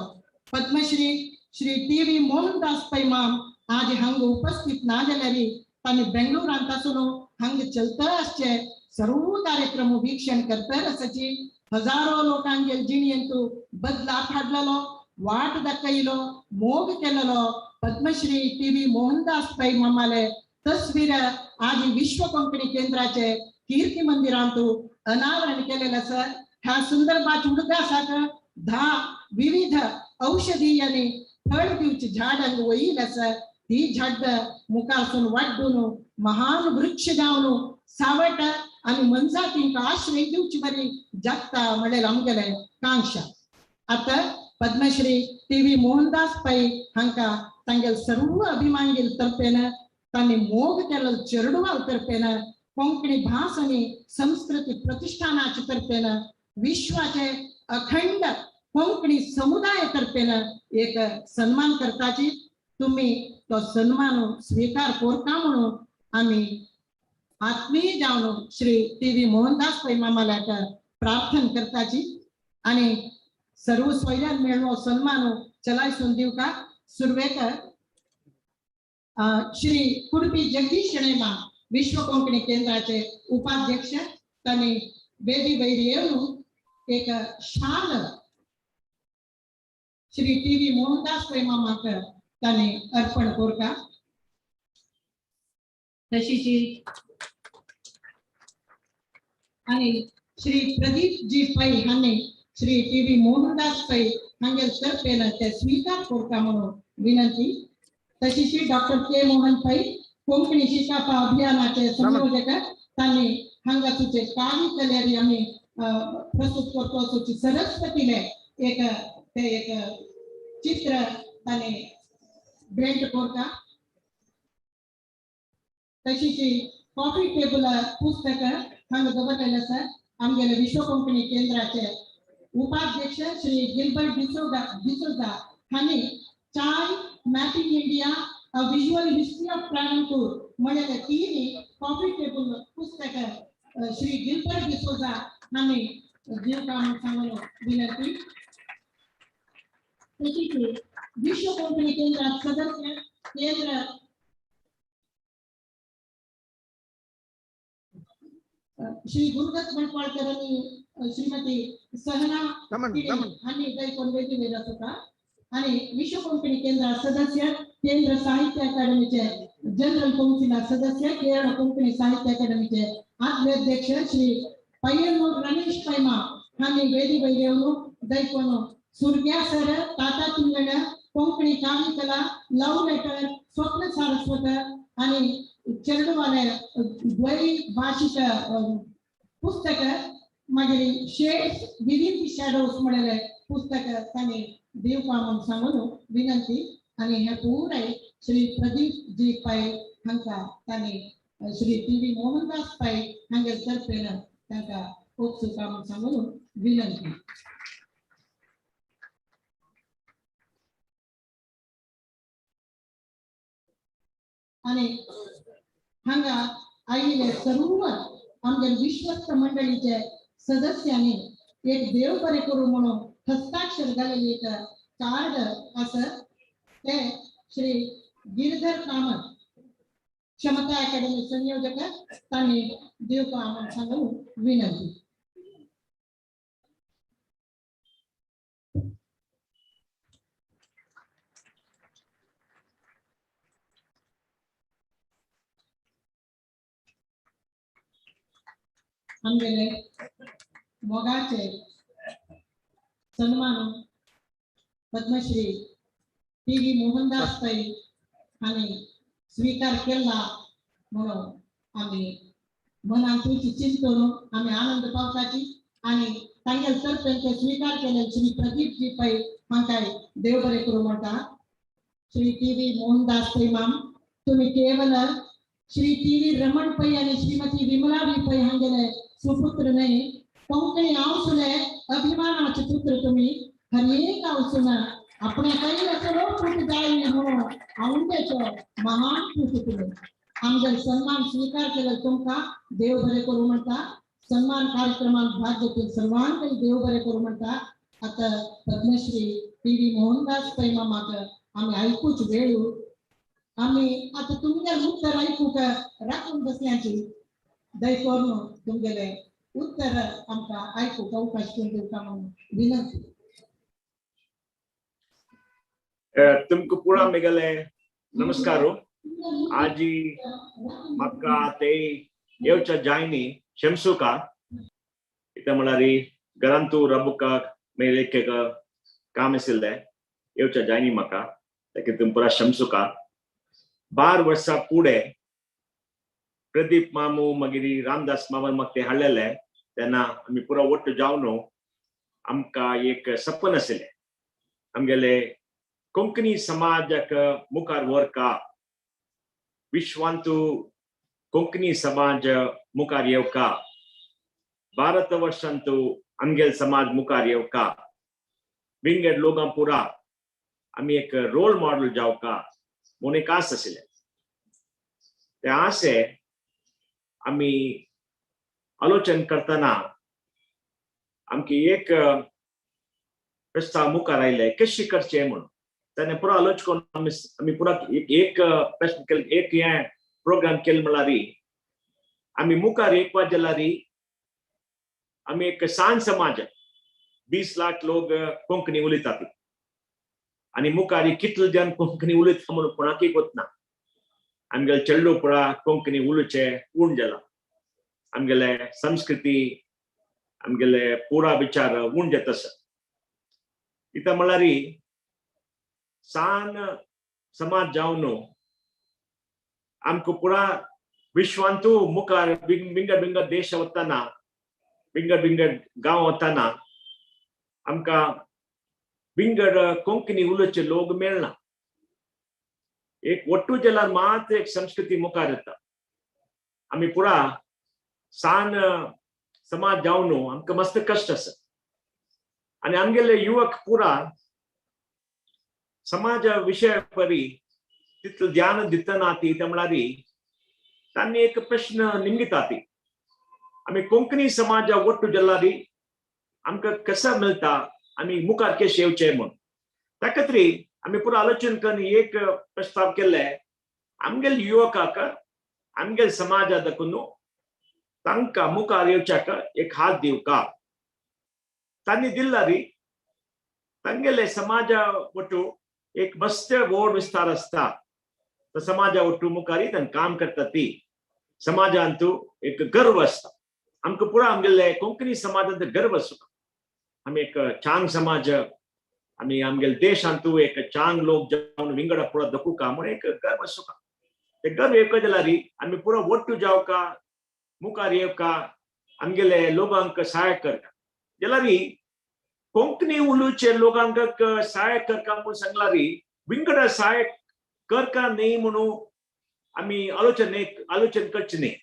पद्मश्री श्री टीव्ही मोहनदास पै माम आज हांग उपस्थित ना जाल्यारी तांणी बेंगळुरांत आसून हांग चलता आसचे सर्व कार्यक्रम वीक्षण करता आसाची. हजारो लोकांगेल जिणेंतू बदलाव हाडलेलो वाट दाखयलो मोग केलेलो पद्मश्री टीव्ही मोहनदास पै मामाले तस्वीर आज विश्व कोंकणी केंद्राचे कीर्ती मंदिरांतू अनावरण केलेले आसा. ह्या सुंदरबाच उडगासाक 10 विविध औषधी आणि फळ दिवची झाडांक वईल आसा. ही झाड मुखारसून वाडून महान वृक्ष जावन सावट आणि मनजातींक आश्रय दिवची बरी जगता म्हणेल आमगेले कांक्षा. आता पद्मश्री टीव्ही मोहनदास पै हांका तांगेल सर्व अभिमानगेल तर्फेन तांणी मोग केलेल चेडवाल तर्फेन कोंकणी भास आणि संस्कृती प्रतिष्ठानाच्या तर्फेन विश्वाचे अखंड कोंकणी समुदाय तर्फेन एक सन्मान करताची. तुम्ही तो सन्मान स्वीकार करता म्हणून आम्ही आत्मीय जावन श्री टीव्ही मोहनदास पै मामाल्याक प्रार्थना करताची आणि सर्व सोयल्यान मेळो सन्मानो चलायसून दिवका सुरवेक श्री कुडपी जगदीश शेणेमा विश्व कोंकणी केंद्राचे उपाध्यक्ष तांणी बेदी वैर येवन एक शाल श्री टीवी मोहनदास पै मामाक तांणी अर्पण कोरता तशीच आणि श्री प्रदीप जी पै हांणी श्री टीवी मोहनदास पै हांगेल तर्फेन ते स्वीकार कोरता म्हणून विनंती तशीच डॉक्टर के मोहन पै कोंकणी शिकापा अभियानाचे संयोजक तांणी हांगा तुझे कार्य केल्यारी आम्ही प्रस्तुत करतो तुझी सरस्वतीले एक चित्र तांणी भेट कोरता तशीच कॉफी टेबल पुस्तक हांगा दवरलेले आसा आमगेले विश्व कोंकणी केंद्राचे उपाध्यक्ष श्री गिल्बर्ट डिसोजा हांणी चाय mapping India A visual history of Travancore म्हणले तीन कॉफी टेबल पुस्तक श्री गिल्बर्ट डिसोजा हांणी दिवका म्हणून सांगून विनंती तशीच विश्व कोंकणी केंद्रात सदस्य केंद्र श्री गुरुदत्त बनपाळकर आणि श्रीमती सहना हांणी दैकोन वेगवेगळे होता आणि विश्व कोंकणी केंद्र सदस्य केंद्र साहित्य अकादमीचे जनरल कौन्सिल सदस्य केरळ कोंकणी साहित्य अकादमीचे आदले अध्यक्ष श्री पय्यनूर रमेश पैमा हांणी वेदी वैरेवणूक दैकोन सुरग्या सर ताता तिंगड कोंकणी काव्यकला लव लेटर स्वप्न सारस्वत आणि चेरडवाले द्वैभाषिक पुस्तक मागीर शेड्स विदिन द शॅडोज म्हणले पुस्तक तांणी दिवपा म्हणून सांगून विनंती आणि हे पुराय श्री प्रदीप जी पै हांका तांणी श्री टीवी मोहनदास पै हांगे तर्फेन तांकां खूब सुखा म्हणून सांगून विनंती आणि हांगा आयिल्ले सर्व आमगे विश्वस्त मंडळीचे सदस्यांनी एक देव बरें करूं म्हणून हस्ताक्षर घालेली एक कार्ड आसा ते श्री गिरधर कामत क्षमता अकादमी संयोजक तांणी दिवपा म्हणून सांगून विनंती आमगेले मोगाचे सन्मान पद्मश्री टीवी मोहनदास पै हांणी स्वीकार केला म्हणून आम्ही मनान तुमची चिंतून आम्ही आनंद पावताची आणि तांगेल तर्फेन ते स्वीकार केले श्री प्रदीप जी पै हांकाय देव बरें करूं म्हणटा श्री टीवी मोहनदास पै माम तुम्ही केवल श्री टीवी रमण पै आणि श्रीमती विमला बी पै हांगेले सुपुत्र न्हय कोंकणी हांवसुले अभिमानाचे पुत्र तुम्ही हर एक हांवसुना आपणे काही असलो पुट जाय म्हणून आवंदेचो महान पुट तुम्ही आमगे सन्मान स्वीकार केले तुमकां देव बरें करूं म्हणटा सन्मान कार्यक्रमात भाग घेतले सर्वांक देव बरें करूं म्हणटा आता पद्मश्री टीवी मोहनदास पै मामाक आम्ही आयकूच वेळू आम्ही आता तुमगे उत्तर आयकूक राखून बसल्याची दैकोन तुमगेले उत्तर आमकां आयकूक अवकाश करून दिवका म्हणून विनंती तुमको पूरा मेगले नमस्कारो आज म्हाका ते येवच्या जायनी शमसुका इता म्हळ्यार घरांतू रबुका मेलेक काम आशिल्लें येवच्या जायनी म्हाका ताका तुम पुरा शमसुका 12 वर्सां फुडें प्रदीप मामू मागीर रामदास मामा म्हाका ते हाडलेले तेन्ना आमी पुरो वट्ट जावन आमकां एक सपन आशिल्लें आमगेले कोंकणी समाजाक मुखार व्हरका विश्वांतू कोंकणी समाज मुखार येवका भारत वर्षांतू आमगेल समाज मुखार येवका विंगड लोकां पुरा आमी एक रोल मॉडेल जावका म्हणून एक आस आशिल्लें ते आसे आमी आलोचन करतना आमकी एक प्रस्ताव मुखार आयले कशी करचे म्हणून ताणे पुरो आलोचन आमी पुरा एक प्रश्न केले एक हे प्रोग्राम केले म्हळ्यार आमी मुखार एक वाजलारी आमी एक सांज समाज 20 लाख लोक कोंकणी उलयतात आणि मुखार कितले जन कोंकणी उलयता म्हणून कोणाकय गोतना आमगेले चेडू पुरा कोंकणी उलोवचे उण जाला आमगेले संस्कृती आमगेले पुरा विचार उण जाता इता म्हळ्यार सान समाज जावन आमकां पुरा विश्वांतू मुखार बिंगड बिंगड देश वतना बिंगड बिंगड गांव वतना आमकां बिंगड कोंकणी उलोवचे लोक मेळना एक ಒಟ್ಟು जाल्यार मात्र एक संस्कृती मुखार येता आमी पुरा सान समाज जावन आमकां मस्त कश्ट आसा आनी आमगेले युवक पुरा समाज विशय परी तितलें ध्यान दितना ती म्हळ्यार तांणी एक प्रश्न निमगिता ती आमी कोंकणी समाज ಒಟ್ಟು जाल्यार आमकां कसं मेळटा आमी मुखार कशें येवचें म्हूण ताका तरी आमी पुरो आलोचन करून एक प्रस्ताव केले आमगेल युवकाक आमगेल समाज दाखून तांकां मुखार येवच्याक एक हात दिवका तांणी दिल्यार तांगेले समाजा वटू एक मस्त व्हड विस्तार आसता तो समाजा वटू मुखार तांणी काम करता ती समाजांतू एक गर्व आसता आमकां पुरो आमगेले कोंकणी समाजांत गर्व आसता आमी एक चांग समाज आमी आमगेले देशांतू एक चांग लोक जावन विंगडा पुरो दखुका म्हूण एक गर्व आसता ते गर्व येवका जाल्यार आमी पुरो ಒಟ್ಟು जावका मुखार येवका आमगेले लोकांक सहाय करता जाल्यार कोंकणी उलोवचे लोकांक सहाय करता म्हूण सांगल्यार विंगडा सहाय करका न्ही म्हणून आमी आलोचन करचें न्ही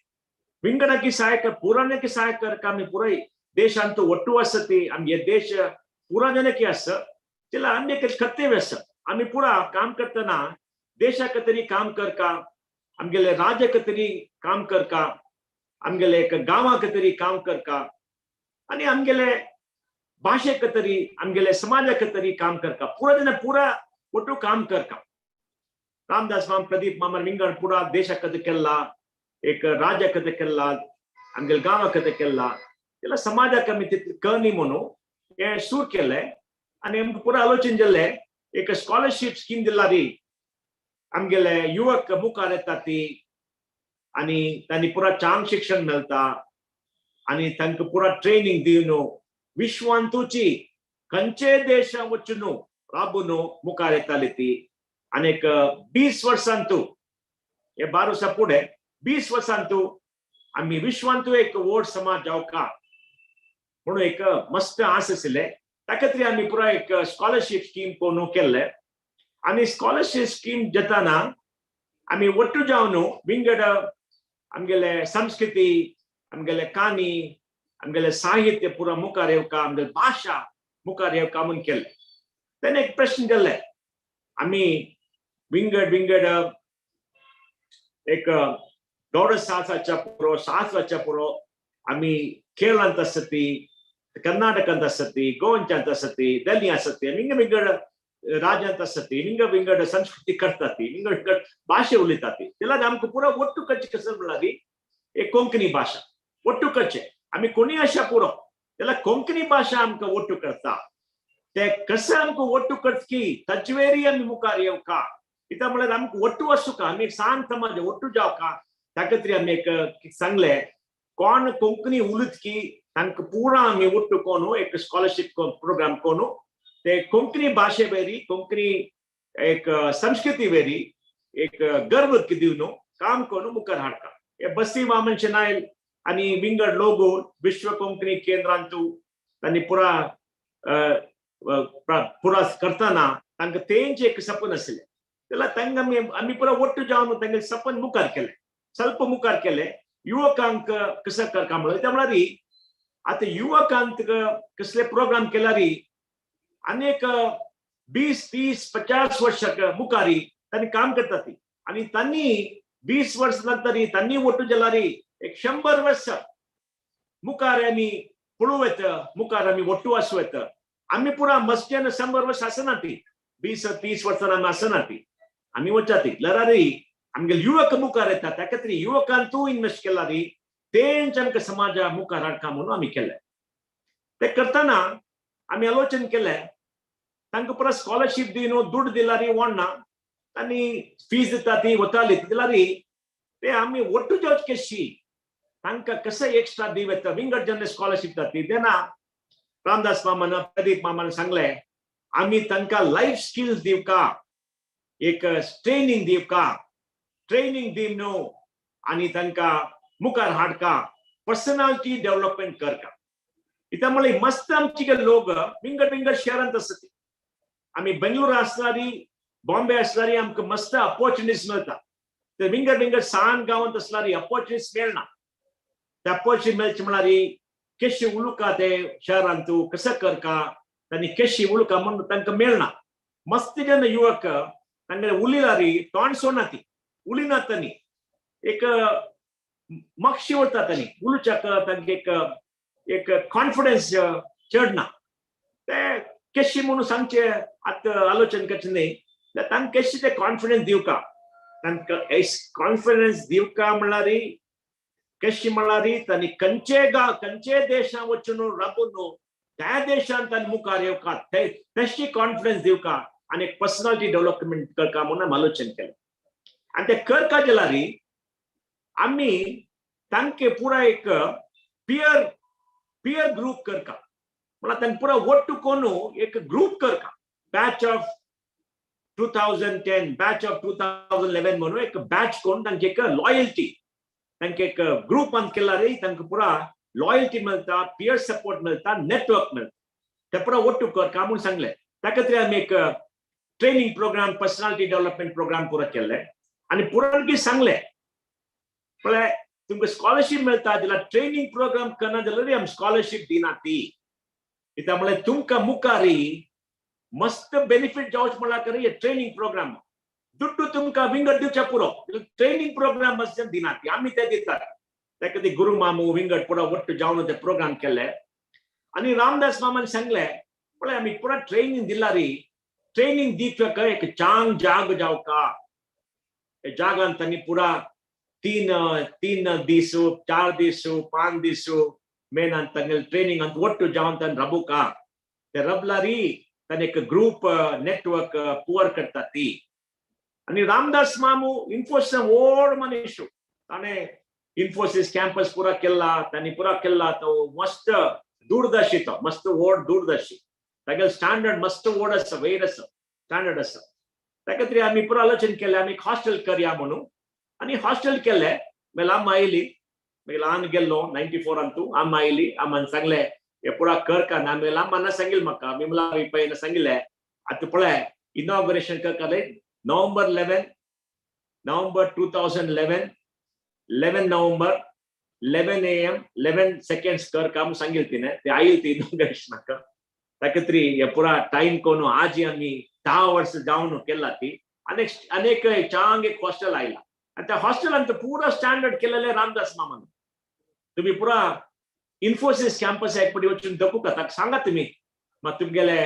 विंगडा की सहाय कर पुराने की सहाय करका आमी पुराय देशांतू ಒಟ್ಟು आसा ती आमगे देश पुरा जनಕ್ಕೆ आसा जाल्यार आमी एक कर्तव्य आसा आमी पुरा काम करतना देशाक तरी काम करका आमगेले राज्याक तरी काम करका आमगेले एक गांवाक तरी काम करका आनी आमगेले भाषेक तरी आमगेले समाजाक तरी काम करका पुरा जन पुरा ಒಟ್ಟು काम करका रामदास माम प्रदीप मामा विंगड पुरा देशाक केला एक राज्याक केला आमगेले गांवाक केला जाल्यार समाजाक आमी तितलें करनी म्हणून हे सूर केले आनी आमकां पुरो आलोचन जाल्ले एक स्कॉलरशीप स्कीम दिल्यार आमगेले युवक मुखार येता ती आनी तांणी पुरा चांग शिक्षण मेळटा आनी तांकां पुरा ट्रेनिंग दिवन विश्वांतूची खंयचे देश वचून राबून मुखार येताली ती आनी एक 20 वर्सांतू हे 12 वर्सां फुडें 20 वर्सांतू आमी विश्वांतू एक व्हड समाज जावका म्हणून एक मस्त आस आशिल्ले ताका तरी आमी पुरो एक स्कॉलरशीप स्कीम कोण केल्ले आनी स्कॉलरशीप स्कीम जाताना आमी ಒಟ್ಟು जावन विंगड आमगेले संस्कृती आमगेले काणी आमगेले साहित्य पुरा मुखार येवका आमगेले भाषा मुखार येवका म्हूण केले ताणें एक प्रश्न केल्ले आमी विंगड विंगड एक गौड शास्त्राच्या पुरो शास्त्राच्या पुरो आमी केरळांत आसा ती कर्नाटकांत आसा ती गोंयांत आसा ती दिल्ली आसा ती विंगड विंगड राज्यांत आसा ती विंगड विंगड संस्कृती करता ती विंगड विंगड भाशा उलयता ती जाल्यार आमकां पुरो ಒಟ್ಟು करचें कसं म्हळ्यार एक कोंकणी भाशा ಒಟ್ಟು करचें आमी कोणी आसा पुरो जाल्यार कोंकणी भाशा आमकां ಒಟ್ಟು करता ते कसं आमकां ಒಟ್ಟು करची तजवेरी आमी मुखार येवका कित्याक म्हळ्यार आमकां ಒಟ್ಟು आसूका आमी सांग समाज ಒಟ್ಟು जावका ताका तरी आमी एक सांगले कोण कोंकणी उलयतकी तांकां पुरा आमी ಒಟ್ಟು कोण एक स्कॉलरशीप प्रोग्राम कोण ते कोंकणी भाषे वेरी कोंकणी एक संस्कृती वेरी एक गर्व दिवन काम करून मुखार हाडटा हे बसी वामन शेनायल आनी विंगड लोगो विश्व कोंकणी केंद्रांतू तांणी पुरा पुरा करतना तांकां तेंचे एक सपन आशिल्लें जाल्यार तांकां आमी पुरा ಒಟ್ಟು जावन तांगे सपन मुखार केलें ಸ್ವಲ್ಪ मुखार केलें युवकांक कसं करता म्हणून त्या म्हळ्यार आतां युवकांक कसले प्रोग्राम केल्यार अनेक 20, 30, 50 वर्षाक मुखारी तांणी काम करता ती आनी तांणी 20 वर्स नंतर तांणी ಒಟ್ಟು जाल्यार एक 100 वर्स मुखार आमी पळोवं येता मुखार आमी वट्टू आसूं येता आमी पुरा मस्त्यान 100 वर्स आसना ती 20-30 वर्सां आमी आसना ती आमी वच्चा ती लरारी आमगे युवक मुखार येता ताका तरी युवकान तूं इन्वेस्ट केला री तेंच आमकां समाजा मुखार हाडका म्हणून आमी केलें ते करतना आमी आलोचन केलें तांकां पुरा स्कॉलरशीप दी न्हू दुड्ड दिला री वणना आनी फीज दिता ती वताली दिला री ते आमी वट्टू जेवच केशी तांकां कसं एक्स्ट्रा दिव येता विंगड जेन्ना स्कॉलरशीप दिता ती तेन्ना रामदास मामान प्रदीप मामान सांगलें आमी तांकां लायफ स्किल्स दिवका एक ट्रेनिंग दिवका ट्रेनिंग दिव न्हू आनी तांकां मुखार हाडका पर्सनालिटी डेव्हलपमेंट करका इता म्हळ्यार मस्त आमचे लोक विंगड विंगड शहरांत आसता आमी बेंगळूर आसणारी बॉम्बे आसणारी आमकां मस्त ऑपॉर्च्युनिटीज मेळटा ते विंगड विंगड सान गांवांत आसणारी ऑपॉर्च्युनिटीज मेळना ते ऑपॉर्च्युनिटी मेळचे म्हळ्यार कशी उलुका ते शहरांत तूं कसं करका तांणी कशी उलुका म्हणून तांकां मेळना मस्त जेन्ना युवक तांगेले उलिला री तोंड सोडना ती उलिना तांणी एक मक्षी उरता तांणी उलुच्याक तांकां एक कॉन्फिडन्स चडना ते कशी म्हणून सांगचे आतां आलोचन करचे न्ही तांकां कशी ते कॉन्फिडन्स दिवका तांकां कॉन्फिडन्स दिवका म्हळ्यार कशी म्हळ्यार तांणी खंयचे देशां वचून राबून त्या देशांत तांणी मुखार येवका तशी कॉन्फिडन्स दिवका आनी पर्सनालिटी डेव्हलपमेंट करका म्हणून आलोचन केलें आनी ते करका जाल्यार आमी तांके पुरा एक पियर ग्रुप करका म्हळ्यार तांकां पुरा वट्टू कोण एक group Karka batch of 2010 batch of 2011 म्हणून एक बॅच कोण तांची एक लॉयल्टी तांकां एक ग्रुप अंत केला रे तांकां पुरा लॉयल्टी मेळटा पियर सपोर्ट मेळटा नेटवर्क मेळटा ते पुरा वट्टू करका म्हणून सांगलें ताका तरी आमी एक training program personality development program पुरा केल्ले आनी पुराणकी सांगलें म्हळ्यार तुमकां स्कॉलरशीप मेळटा जाल्यार ट्रेनिंग प्रोग्राम करना जाल्यार आमी स्कॉलरशीप दिना ती कित्याक म्हळ्यार तुमकां मुखारी मस्त बेनिफीट जावचे म्हळ्यार हे ट्रेनिंग प्रोग्राम दुड्डू तुमकां विंगड दिवचे पुरो ट्रेनिंग प्रोग्राम मस्त दिना ती आमी ते दितात ताका ती गुरू मामू विंगड पुरा वट्टू जावन ते प्रोग्राम केले आनी रामदास मामान सांगलें म्हळ्यार आमी पुरा ट्रेनिंग दिला री ट्रेनिंग दिवपाक एक चांग जाग जावका जागान तांणी पुरा 3 दीस 4 दीस 5 दीस मेनान तांगेले ट्रेनिंगांत वट्टू जावन तांणी रबुका ते रबला री तांणी एक ग्रुप नेटवर्क पुअर करता ती आनी रामदास मामू इन्फोसिस व्हड मनीस ताणें इन्फोसिस कॅम्पस पुरा केला तांणी पुरा केला तो मस्त दूरदर्शी तो मस्त व्हड दूरदर्शी तागेले स्टँडर्ड मस्त व्हड आसा वयर आसा स्टँडर्ड आसा ताका तरी आमी पुरा आलोचन केलें आमी हॉस्टेल करया म्हणून आनी हॉस्टेल केलें मागीर आम आयली मागीर ल्हान गेल्लो 94 तूं आम आयली आमान सांगलें हे पुरा करका ना मागीर आम्हाला सांगिल्लें म्हाका आमी म्हळ्यार पळय सांगिल्लें आतां पळय इनॉग्रेशन करता नोव्हेंबर 11 2011 11 नोव्हेंबर 11 AM 11 seconds करका म्हणून सांगिल्लें तिणें ते आयिल्ली ती इनॉग्रेशनाक ताका तरी हे पुरा टायम कोण आज आमी 10 वर्स जावन केला ती अनेक चांग एक हॉस्टेल आयला आनी त्या हॉस्टेलांत पुरा स्टँडर्ड केलेले रामदास मामान तुम्ही पुरा इन्फोसिस कॅम्पस एक पटी वचून दखूका ताका सांगा तुमी मात तुमगेले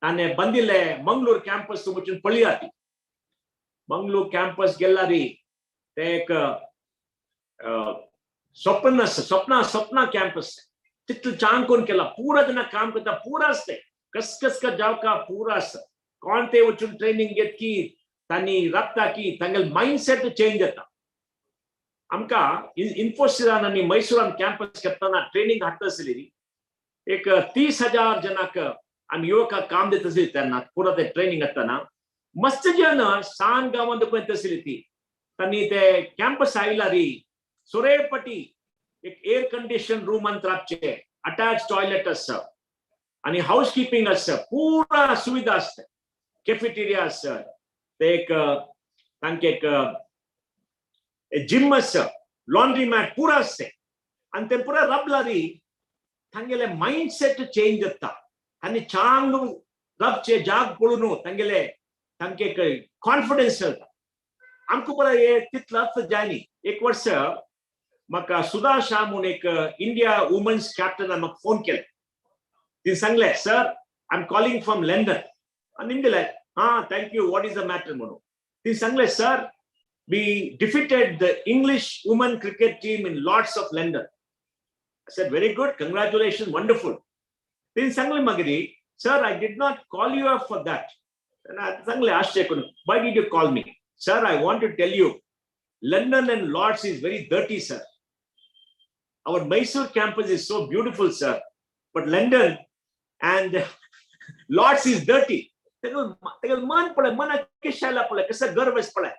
ताणें बंदिल्ले मंगळूर कॅम्पस तूं वचून पळया ती मंगळूर कॅम्पस गेला री ते एक सपना कॅम्पस तितलो चांग कोण केला पूरा जना काम करता पूरा आसते कस का जावका पूरा आसता कोण ते वचून ट्रेनिंग घेत की तांणी राबता की तांगेले मायंडसेट चेंज जाता आमकां इन्फोसिसान आनी मैसूरान कॅम्पस करतना ट्रेनिंग हाडटा आसली एक 30,000 जनाक आमी युवकांक काम दिता आसली तेन्ना पुरा ते ट्रेनिंग आसतना मस्त जन सान गांवांत पळयत आसली ती तांणी ते कॅम्पस आयला री सोरेपटी एक एअर कंडिशन रूमांत रावचे अटॅच टॉयलेट आसा आनी हाऊस कीपिंग आसा पुरा सुविधा आसता कॅफेटेरिया आसा ते एक तांचे एक जिम आसा लॉन्ड्री मॅट पुरा आसता आनी ते पुरा रबला री तांगेले मायंडसेट चेंज जाता आनी चांग रबचे जाग पळोवन तांगेले तांके कॉन्फिडन्स जाता आमकां पुरा हे तितलो अर्थ जाय न्ही एक वर्स म्हाका सुधा शाह म्हणून एक इंडिया वुमन्स कॅप्टन म्हाका फोन केले. ती सांगले sir I am calling from London. आनी निमगे लायक हा thank you what is the matter म्हणून. ती सांगले sir we defeated the English women cricket team in Lords of London. I said, very good, congratulations, wonderful. Then Sangle Magadi, sir, I did not call you up for that. And I Sangle asked, why did you call me? Sir, I want to tell you, London and Lords is very dirty, sir. Our Mysore campus is so beautiful, sir. But London and Lords is dirty. Man pala, man kishala pala, kasa garvas pala.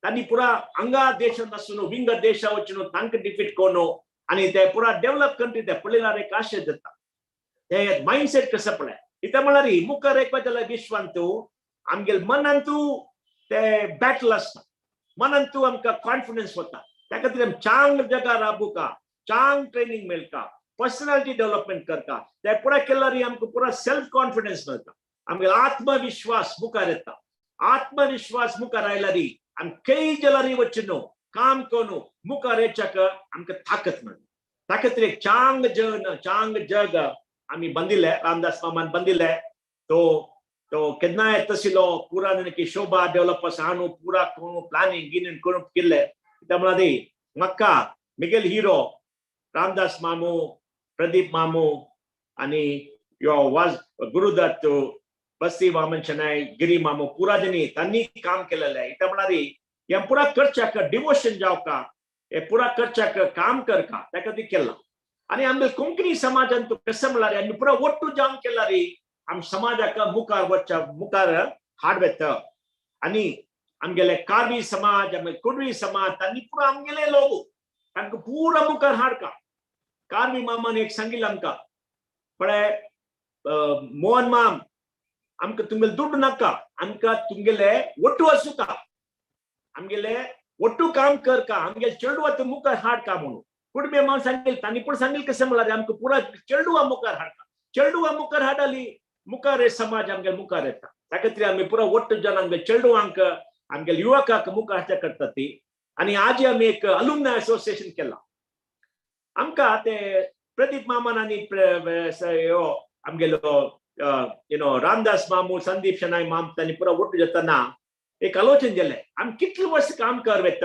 त्यांनी पुरा अंगा देश नसून wing देश वचून तांक defeat कोनो आणि ते पुरा डेव्हलप कंट्री ते पडलेला रे काशे देता ते माइंडसेट कसं पडे इथे म्हणारी मुखार एक बदल विश्वांतू आमगेल मनंतू ते बॅटल असता मनंतू आमका कॉन्फिडन्स होता त्या खातीर आम चांग जगा राबूका चांग ट्रेनिंग मेळका पर्सनॅलिटी डेव्हलपमेंट करता ते पुरा केल्यारी आमका पुरा सेल्फ कॉन्फिडन्स मेळता आमगेल आत्मविश्वास मुखार येता आत्मविश्वास मुखार आयल्यारी आम कई जलारी वचनो काम कोनो मुखार येचक आमका ताकत मेळटा ताकत एक चांग जग आमी बंदिले रामदास मामान बंदिले तो केन्नाय तसिलो पुरा की शोभा डेव्हलपर्स हाणू पुरा कोण प्लॅनिंग गिनिंग करून केल्ले त्यामुळे म्हाका मिगेल हिरो रामदास मामू प्रदीप मामू आणि यो वाज गुरुदत्त बस्ती वामन शनाय गिरी मामू पुरा जनी त्यांनी काम केलेलं आहे त्यामुळे या पुरा खर्चाक डिवोशन जाव का हे पुरा खर्चाक काम कर का त्या कधी केला आणि आमगे कोंकणी समाजांतू कसं म्हळ्यार आम्ही पुरा ಒಟ್ಟು जाम केल्यारी आम समाजाक मुखार हाडवेत आणि आमगेले कार्बी समाज आमगे कुडवी समाज त्यांनी पुरा आमगेले लोक तांकां पुरा मुखार हाडका कार्बी मामान एक सांगिल्लें आमकां पळय मोहन माम आमकां तुमगेले दुड्ड नाका आमकां तुमगेले ಒಟ್ಟು आसूं आमगेले ಒಟ್ಟು काम कर का आमगेले चेडवा मुखार हाडका म्हणून कुडबे माम सांगिल्लें तांणी पूण सांगिल्लें कशें म्हळ्यार आमकां पुरा चेडवा मुखार हाडका चेडवा मुखार हाडली मुखार हे समाज आमगेले मुखार येता त्या खातीर आमी पुरा ಒಟ್ಟು जन आमगे चेडवांक आमगेले युवकांक मुखार हाडच्या करता ती आनी आज आमी एक अलुमनाय असोसिएशन केला आमकां ते प्रदीप मामान आनी आमगेलो रामदास मामू संदीप शनाय माम तांणी पुरा ಒಟ್ಟು जातना एक आलोचन केलें आमी कितले वर्स काम करवेत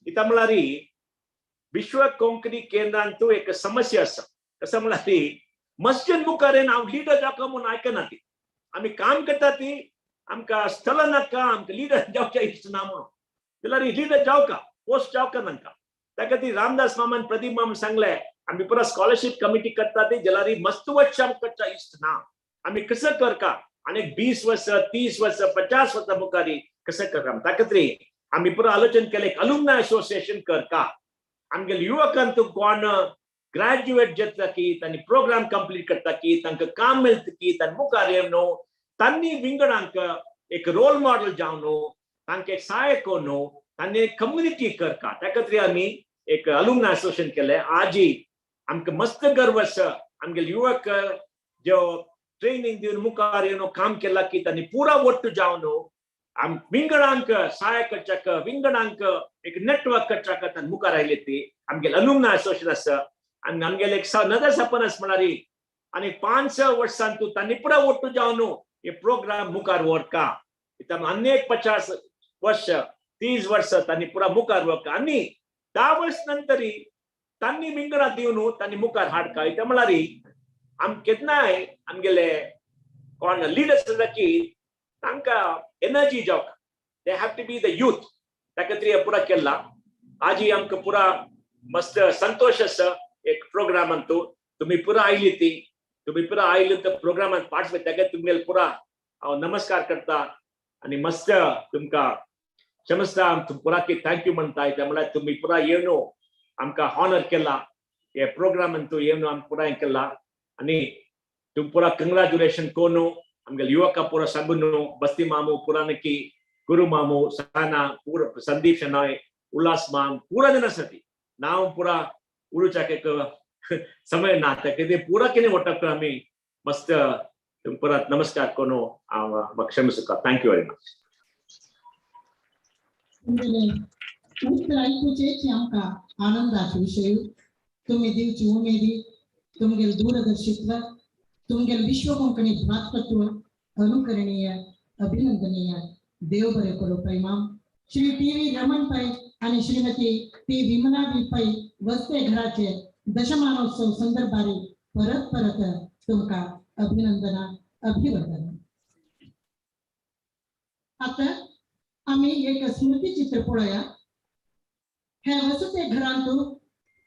इता म्हळ्यार विश्व कोंकणी केंद्रांतू एक समस्या आसा कसं म्हळ्यार मस्जिद मुखार हांव लिडर जावका म्हणून आयकना ती आमी काम करता ती आमकां स्थळ नाका आमकां लिडर जावचें इश्ट ना म्हणून जाल्यार लिडर जावका पोस्ट जावका नाका त्या खातीर रामदास मामान प्रदीप माम सांगले आमी पुरा स्कॉलरशिप कमिटी करता ती जाल्यार मस्त वर्ष आमकां इश्ट ना आमी कसं करका आनी 20 वर्स 30 वर्स 50 वर्स मुखारी कसं करता त्या खातीर आमी पुरा आलोचन केलें एक अलुमनाय असोसिएशन करका आमगेले युवकांतू कोण ग्रॅज्युएट जाता की तांणी प्रोग्राम कंप्लीट करता की तांकां काम मेळटा की तांणी मुखार येवनो तांणी विंगडांक एक रोल मॉडेल जावन तांकां एक सहाय्य करून तांणी कम्युनिटी करता त्या खातीर आमी एक अलुमनाय असोसिएशन केलें आजी आमकां मस्त गर्व आसा आमगेले युवक जो ट्रेनिंग दिवन मुखार येवन काम केला की तांणी पुरा ಒಟ್ಟು जावन आम विंगडांक सहाय्य करच्याक विंगडांक एक नेटवर्क करच्याक तांणी मुखार आयले ती आमगेले अलुमनाय असोसिएशन आसा आनी आमगेले एक नदर सपन आसा म्हळ्यार आनी 5-6 वर्सांतू तांणी पुरा ಒಟ್ಟು जावन हे प्रोग्राम मुखार व्हरका अनेक 50 वर्ष 30 वर्ष तांणी पुरा मुखार व्हरका आनी 10 वर्स नंतर तांणी विंगडां दिवन तांणी मुखार हाडका इता म्हळ्यार आम केन्नाय आमगेले कोण लिडर्स आसा की तांकां एनर्जी जावका they have to be the youth त्या खातीर पुरा केला आजी आमकां पुरा मस्त संतोष आसा एक प्रोग्रामांतू तुमी पुरा आयली ती तुमी पुरा आयली त्या प्रोग्रामांत पार्टिसिपेट त्या खातीर तुमगेले पुरा हांव नमस्कार करता आनी मस्त तुमकां क्षमस्ता पुरा की थँक्यू म्हणटा त्या म्हळ्यार तुमी पुरा येवन आमकां हॉनर केला हे प्रोग्रामांतू येवन आमकां पुरा हें केला आनी तुम पुरा कंग्रॅच्युलेशन कोनू आमगेले युवकां पुरा सांगून बस्ती मामू पुरा नक्की गुरु मामू साना पुरा संदीप शनाय उल्हास माम पुरा जन आसा ती नांव पुरा उलोवच्याक एक समय ना ते पुरा कितें वटप आमी मस्त तुम पुरा नमस्कार कोनू हांव म्हाका क्षमस्ता थँक्यू वेरी मच उत्तर आयकुचेची आमकां आनंदाचो विशय तुमी दिवची उमेदी तुमगेल दूरदर्शित्व तुमगेल विश्व कोंकणी भ्रातृत्व अनुकरणीय अभिनंदनीय देव बरें करो पैमाम श्री टी.व्ही. रमण पै आणि श्रीमती पी. विमला पै वस्ते घराचे दशमानोत्सव संदर्भारी परत परत तुमका अभिनंदना अभिवंदना. आता आम्ही एक स्मृती चित्र पळोवया. हे वसते घरांतू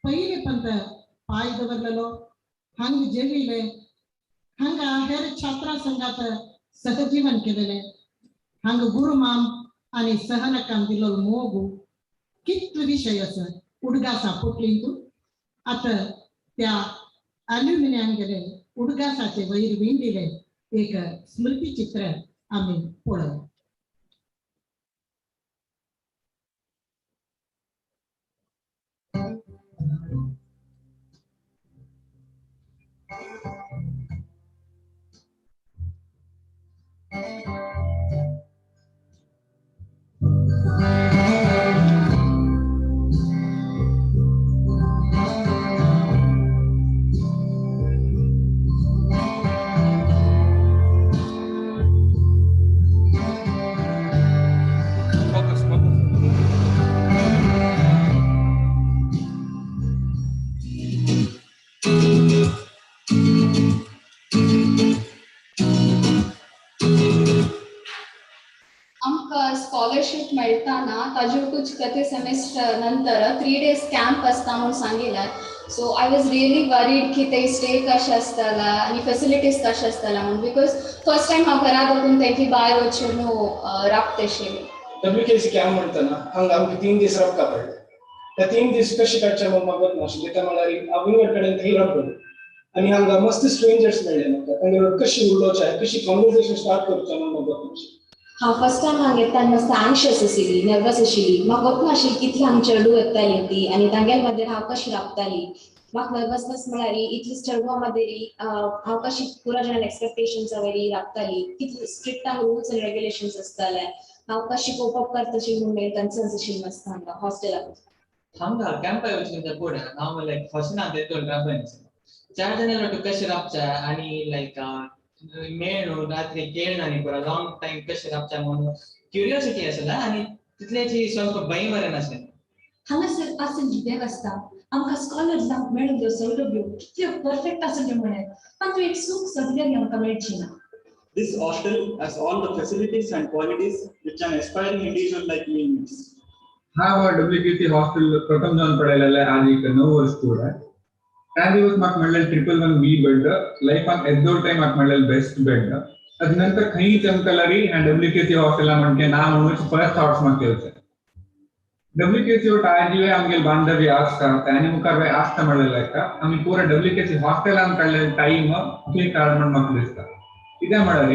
पयले पंत पाय दवरलेलो हांग जेविले हांगा हेर छात्रा संघात सहजीवन केलेले हांग गुरुमाम आणि सहनकाम दिलो मोगू कितलो विषय आसा उडगासा पोटलींतू. आता त्या अल्युमिनियम गेले उडगासाचे वयर विंडिले एक स्मृती चित्र आम्ही पळोवया. आमकां स्कॉलरशिप मेळटाना ताजेरूच प्रति सेमेस्टर नंतर 3 days कॅम्प आसता म्हणून सांगिल्लें. सो आय वॉज रियली वरीड की ते स्टे कशें आसतला आनी फेसिलिटीज कशें आसतला म्हणून बिकॉज फर्स्ट टायम हांव घरा बघून तेंकी भायर वचून राबता आशिल्ली. WKC कॅम्प म्हणटना हांगा आमकां 3 दीस रावपाक पडलें. त्या 3 दीस कशें काडचे म्हाका खबर नाशिल्लें. त्या म्हळ्यार हांव विंगड कडेन थंय रावलो आनी हांगा मस्त स्ट्रेंजर्स मेळ्ळे म्हाका. तांचे बरोबर कशी उलोवचें कशी कन्वर्सेशन स्टार्ट करचें म्हणून म्हाका खबर नाशिल्लें. हांव फर्स्ट टायम हांगा येता मस्त एंग्शियस आशिल्ली नर्वस आशिल्ली. म्हाका खबर नाशिल्ली कितली हांगा चेडूं येताली ती आनी तांगेल मदेर हांव कशी राबताली. म्हाका नर्वसनेस म्हळ्यार इतली चेडवां मदेर हांव कशी पुरा जाणां एक्सपेक्टेशन्स वरी राबताली कितले स्ट्रिक्ट रुल्स आनी रेग्युलेशन्स आसताले हांव कशी कोप अप करताशी म्हणून मेन कन्सर्न्स आशिल्ली मस्त हांगा हॉस्टेलांत. हांगा कॅम्पाय वचून फुडें हांव लायक फर्स्ट ना ते तोल राबन 4 जाणां लोक कशें राबचा आनी लायक मेळ न्हू रात्री खेळना न्ही पुरा लॉंग टायम कशें राबचा म्हणून क्युरियोसिटी आसला आनी तितलेची स्वल्प भंय बरें नासलें. हांगासर आसली वेवस्था आमकां स्कॉलर्सांक मेळिल्ल्यो सवलत्यो कितल्यो परफेक्ट आसल्यो म्हळ्यार पण तूं एक सूख सगळ्यांनी आमकां मेळची ना. This hostel has all the facilities and qualities which an aspiring individual like me needs. हाँ WKC हॉस्टेल प्रथम जावन पळयलेले आज एक 9 वर्स पुरा. त्या दिवस म्हाका मेळ्ळें 111B बेड लायफाक येदोळ टायम म्हाका मेळ्ळें बेस्ट बेड. ताजे नंतर खंयी चमकलारी आनी WKC हॉस्टेला म्हणचे ना म्हणून फर्स्ट थॉट्स म्हाका येवचे. WKC आजीवे आमगेल बांधव्य आसता आनी मुखार आसता म्हणलें आमी पुरा WKC हॉस्टेलान काडलेले टायम ठीक कारण म्हणून म्हाका दिसता. कित्याक म्हळ्यार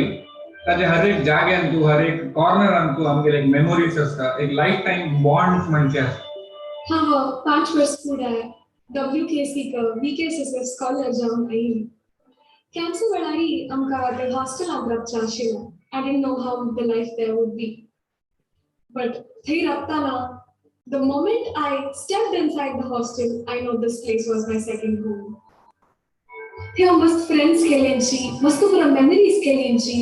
ताजे हर एक जाग्यान तूं हर एक कॉर्नरान तूं आमगेले एक मेमोरीज आसता एक लायफ टायम बॉन्ड्स म्हणचे आसता. हांव 5 वर्स फुडें WKC VKC स्कॉलर जावन आयिल्ली. कॅम्पच्या वेळारी आमकां ते हॉस्टेलांत रावचें आशिल्लें. I didn't know how the life there would be. But थंय राबतना the moment I stepped inside the hostel, I know this place was my second home. Here must friends kelenchi, must pura memories kelenchi.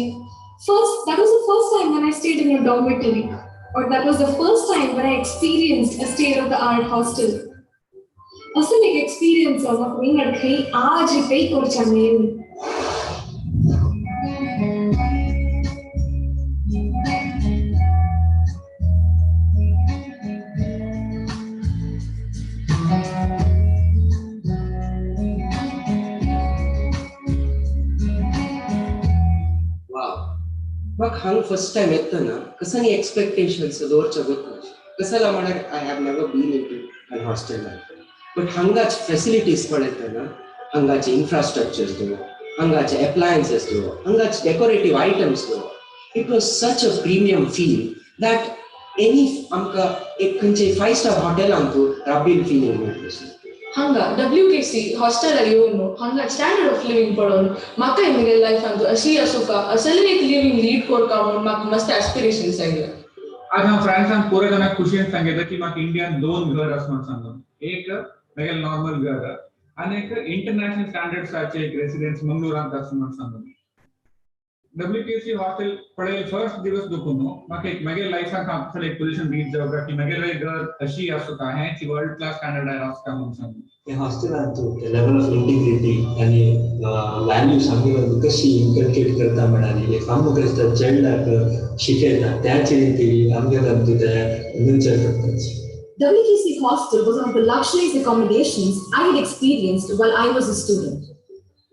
First, that was the first time when I stayed in a dormitory, or that was the first time when I experienced a state-of-the-art hostel. Asal ek experience of mingar khai aaj pay korcha main. म्हाका हांगा first time येतना कसानी expectations दवरचे वता कसाला म्हळ्यार I have never been into an hostel life. But हांगाचे facilities पळयतना हांगाचे इन्फ्रास्ट्रक्चर्स दो हांगाचे एप्लायन्सेस दो हांगाचे डेकोरेटीव आयटम्स दो it was such a premium feel that any आमकां एक खंयचे 5 स्टार हॉटेलांत तूं राबिन फिलींग मेळटा. हांगा WKC हॉस्टेलार येवन हांगा स्टँडर्ड ऑफ लिव्हिंग पळोवन म्हाकाय म्हगे लायफान अशी आसूं का असलें एक लिव्हिंग लीड करता म्हणून म्हाका मस्त एस्पिरेशन्स आयले. आज हांव फ्रांसान पुरो जाणांक खुशयेन सांगता की म्हाका इंडियान 2 घर आसा म्हण सांगून. एक वेगळे नॉर्मल घर आनी एक इंटरनॅशनल स्टँडर्ड्साचे एक रेसिडेंस मंगळुरांत आसा म्हण सांगून. WKC हॉस्टेल पळय फर्स्ट दिवस दुखून म्हाका एक मगे लायफाक हांव एक पोजिशन रीच जावं की मगे घर अशी आसता हेच वर्ल्ड क्लास स्टँडर्डार आसता म्हण सांगून. हे हॉस्टेलांतू लेवल ऑफ इंटिग्रिटी आनी व्हॅल्यूज आमी कशी इनकल्केट करता म्हणाली एक आमकां कसं चेडणाक शिकयता त्याचे रितीन आमगे आमचे ते नर्चर करतात. WKC hostel was one of the luxurious accommodations I had experienced while I was a student.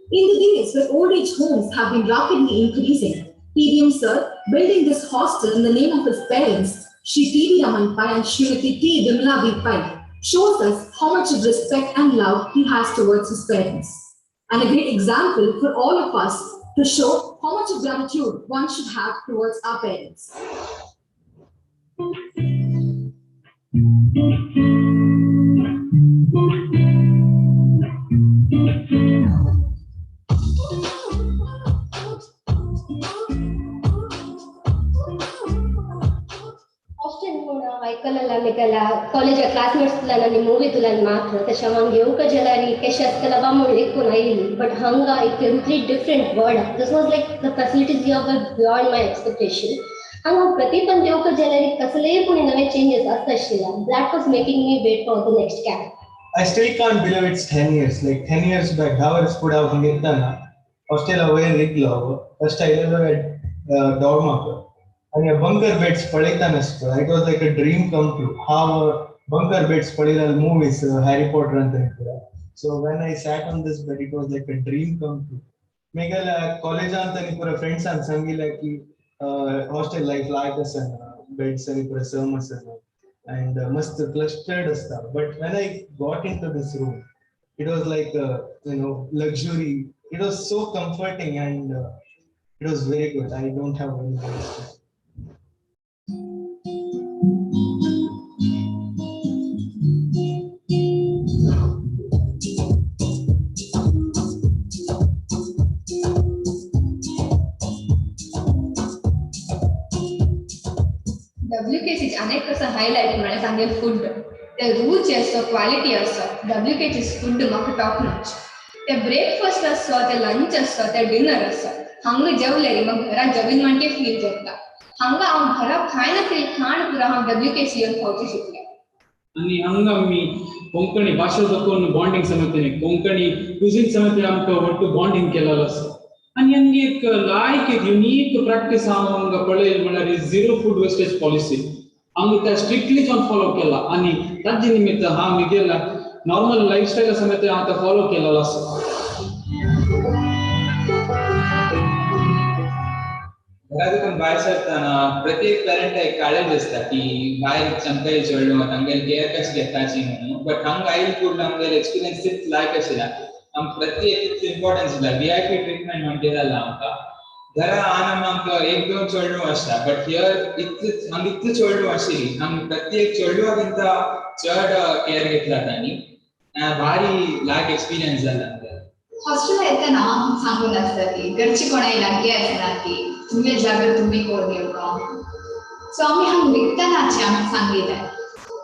In the days where old age homes have been rapidly increasing, PDM Sir, building this hostel in the name of his parents, Shri T.V. Raman Pai and Srimati T. Vimla B. Pai, shows us how much of respect and love he has towards his parents. And a great example for all of us to show how much of gratitude one should have towards our parents. कॉलेजा classmates movie तुलान मात्र तशें हांव येवंक जाल्यार कशें आसतलें बा म्हूण देखून आयिल्ली बट हांगा एक complete different world this was like the facilities you were beyond my expectation. हांगा प्रतिपन येवंक जाल्यार कसलेय पूण नवे चेंजेस आसता आशिल्ला that was making me wait for the next camp. I still can't believe it's 10 years. Like 10 years back, how else could have hangitana? Hostel away riglo. First I never had dorm and a bunker beds paditana. It was like a dream come true. How bunker beds padilal movies Harry Potter and things. So when I sat on this bed, it was like a dream come true. Megala college antani pura friends and sangila ki hostel life like us and beds and pura summers and must clustered stuff. But when I got into this room, it was like luxury. It was so comforting and it was very good. I don't have any words. WKC's अनेक कसं highlight म्हळ्यार तांगे food ते रूच आसता quality आसता WKC's food म्हाका top notch. ते ब्रेकफास्ट आसता ते लंच आसता ते डिनर आसता हांगा जेवल्यार म्हाका घरा जेवण म्हणटे फील जाता. हांगा हांव घरा खायना तरी खाण पुरा हांव WKC खावची शिकले. आणि हांगा मी कोंकणी भाषा दाखोवन बॉन्डिंग समितीने कोंकणी क्युझिन समितीने आमकां ಒಟ್ಟು बॉन्डिंग केलेलो आसा. आणि हंगी एक लायक एक युनिक प्रॅक्टिस हांगा पळयली म्हळ्यार झिरो फूड वेस्टेज पॉलिसी हांगा त्या स्ट्रिक्टली जावन फॉलो केला आणि ताजे निमित्त हांव म्हगेल्या नॉर्मल लायफस्टायल समेत हांव ते फॉलो केलेलो आसा. घरातून भायर सरतना प्रत्येक पेरंट एक काळजी आसता की भायर चमकाय चेडूं तांगेर केअर कशी घेवपाची म्हणून बट हांगा आयिल्ले पूण आमगेलो एक्सपिरियन्स तितलो लायक आशिल्ला. प्रत्येक इम्पॉर्टन्स दिला VIP ट्रीटमेंट म्हणटे जाल्यार आमकां घरा आन आमकां एक दोन चेडूं आसता बट हियर इतले चेडूं आशिल्ली आमी प्रत्येक चेडूआंत चड केअर घेतला तांणी भारी लायक एक्सपिरियन्स जाला. हॉस्टेल येतना सांगून आसता की घरची कोणाय लागीं आसना की तुमगे जागर तुम्ही कोण येवका. सो आमी हांगा विकतानाचे आमकां सांगिल्लें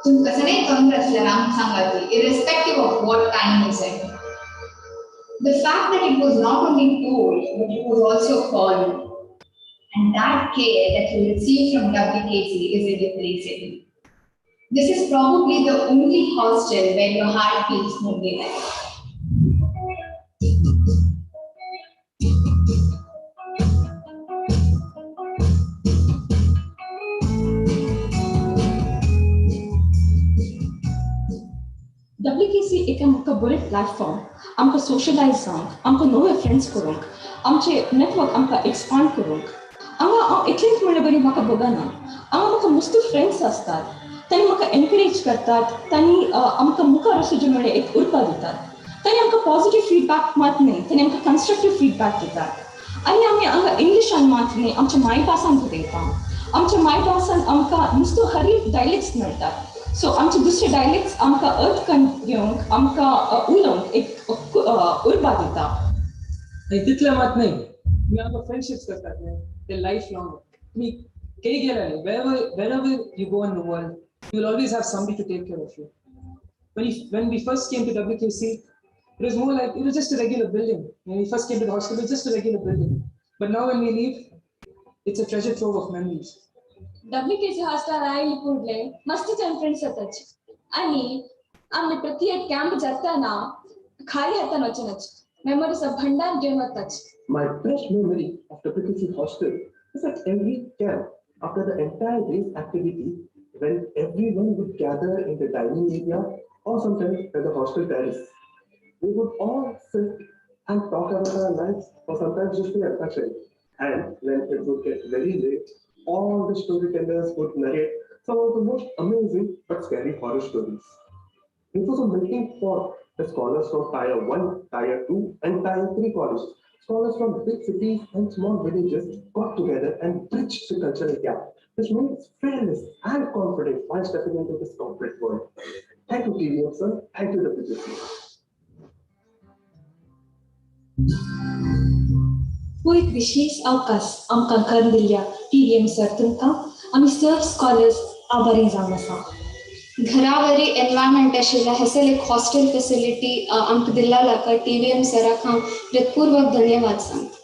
तुमकां कसलेय तोंदर आसल्यार आमकां सांगात irrespective of what time is it. The fact that it was not only told, but it was also called, and that care that you receive from WKC is irreplaceable. This is probably the only hostel where your heart feels moving like. WKC एक आमकां बरें platform आमकां सोशलायज जावंक आमकां नवे friends करूंक आमचे network आमकां एक्सपांड करूंक. हांगा हांव इतलेंच म्हणल्यार बरी म्हाका बघना हांगा म्हाका मस्त फ्रेंड्स आसतात तांणी म्हाका एनकरेज करतात तांणी आमकां मुखार वचचें म्हणल्यार एक उर्बा दितात. तांणी आमकां पॉझिटीव फीडबॅक मात न्ही तांणी आमकां कन्स्ट्रक्टीव फीडबॅक दितात आनी आमी हांगा इंग्लिशान मात न्ही आमच्या मायभासान उलयता. आमच्या मायभासान आमकां नुसतो हरीफ डायलेक्ट्स मेळटात. सो आमचे दुसरे डायलेक्ट्स आमकां अर्थ करून घेवंक आमकां उलोवंक एक उर्बा दिता. आनी तितले मात न्ही आमी आमकां फ्रेंडशिप्स करतात न्ही ते life long. Me Wherever you go in the world, you will always have somebody to take care of you. When we first came to WKC, it was more like, it was just a regular building. When we first came to the hospital, it was just a regular building. But now when we leave, it's a treasure trove of memories. WKC hostel आयले पुढले मस्तीच्या friends येतात आणि आम्ही प्रति एक camp जाताना खाली येताना वचनच memories भंडार घेऊन येतात. My best memory of WKC hostel is at every camp after the entire day's activity, when everyone would gather in the dining area or sometimes at the hostel terrace. We would all sit and talk about our lives or sometimes just be affectionate. And when it would get very late, all the storytellers would narrate some of the most amazing but scary horror stories. It was a melting pot. The scholars from Tier 1, Tier 2, and Tier 3 colleges, scholars from big cities and small villages got together and bridged the cultural gap, which made us fearless and confident while stepping into this corporate world. Thank you, TVM sir. Thank you, WKC. हो एक विशेष अवकाश आमकां करून दिल्या TVM sir तुमकां आमी सर्व scholars आभारी जावन आसा. घरावरी एनवायरमेंट आशिल्ल्या हेसल एक हॉस्टेल फॅसिलिटी आमकां दिल्ल्या लाका TVM सराक हांव हृदयपूर्वक धन्यवाद सांगता.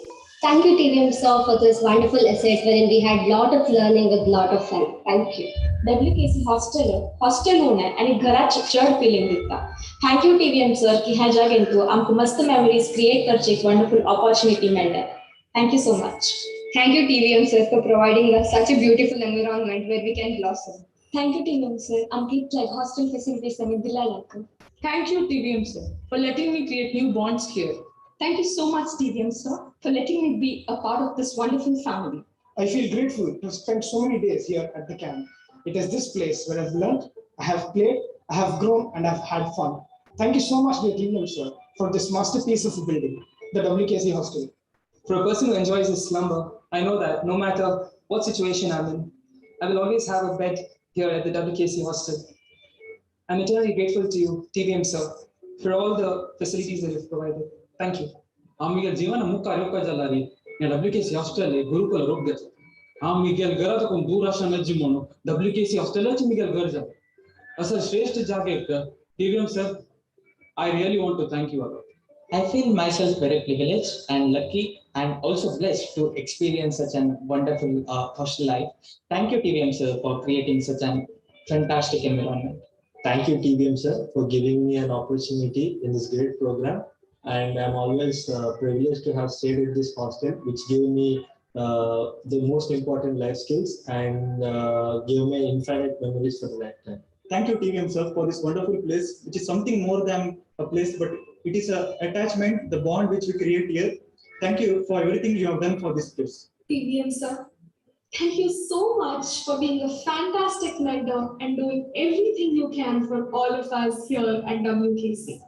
Thank you, TVM sir, for this wonderful asset wherein we had lot of learning with lot of fun. Thank you. WKC hostel होणार आणि घरात चड फिलिंग दिता. थँक यू TVM सर की ह्या जागेन तूं आमकां मस्त मेमरीज क्रिएट करची एक वंडरफुल ऑपॉर्च्युनिटी मेळ्ळ्या. Thank you so much. Thank you, TVM sir, for providing us such a beautiful environment where we can blossom. Thank you TVM sir. आमकां इतल्या हॉस्टेल फॅसिलिटीज आमी दिल्या Laka. Thank you, TVM sir, for letting me create new bonds here. Thank you so much TVM sir for letting me be a part of this wonderful family. I feel grateful to spend so many days here at the camp. It is this place where I've learned, I have played, I have grown, and I've had fun. Thank you so much, dear TVM sir, for this masterpiece of a building, the WKC hostel. For a person who enjoys his slumber, I know that no matter what situation I'm in, I will always have a bed here at the WKC hostel. I'm eternally grateful to you, TVM sir, for all the facilities that you've provided. Thank you. आमगे जीवन मुख्य रोका जाला री या WKC hostel Gurukul रोक देतो. आम मिगेल घरा तो दूर आशा नजी म्हणून WKC हॉस्टेल ची मिगेल घर जा. असं श्रेष्ठ जागेक TVM sir, I really want to thank you a lot. I feel myself very privileged and lucky and also blessed to experience such a wonderful hostel life. Thank you, TVM sir, for creating such a fantastic environment. Thank you, TVM sir, for giving me an opportunity in this great program. And I'm always privileged to have stayed at this hostel, which gave me the most important life skills and gave me infinite memories for the lifetime. Thank you, TVM sir, for this wonderful place, which is something more than a place, but it is an attachment, the bond which we create here. Thank you for everything you have done for this place. TVM sir, thank you so much for being a fantastic mentor and doing everything you can for all of us here at WKC.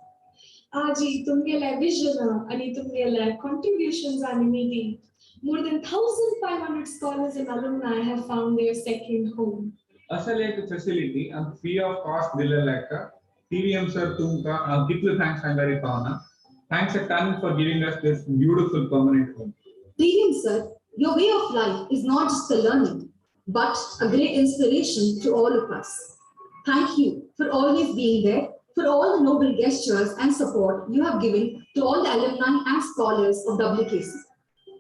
Aji, tumgele vision and tumgele contributions and meeting. More than 1,500 scholars and alumni have found their second home. असल एक facility हम free of cost दिले लायका TVM sir तुमका कितले thanks सांगारी पावना. Thanks a ton for giving us this beautiful permanent home. TVM sir, your way of life is not just a learning, but a great inspiration to all of us. Thank you for always being there, for all the noble gestures and support you have given to all the alumni and scholars of WKC.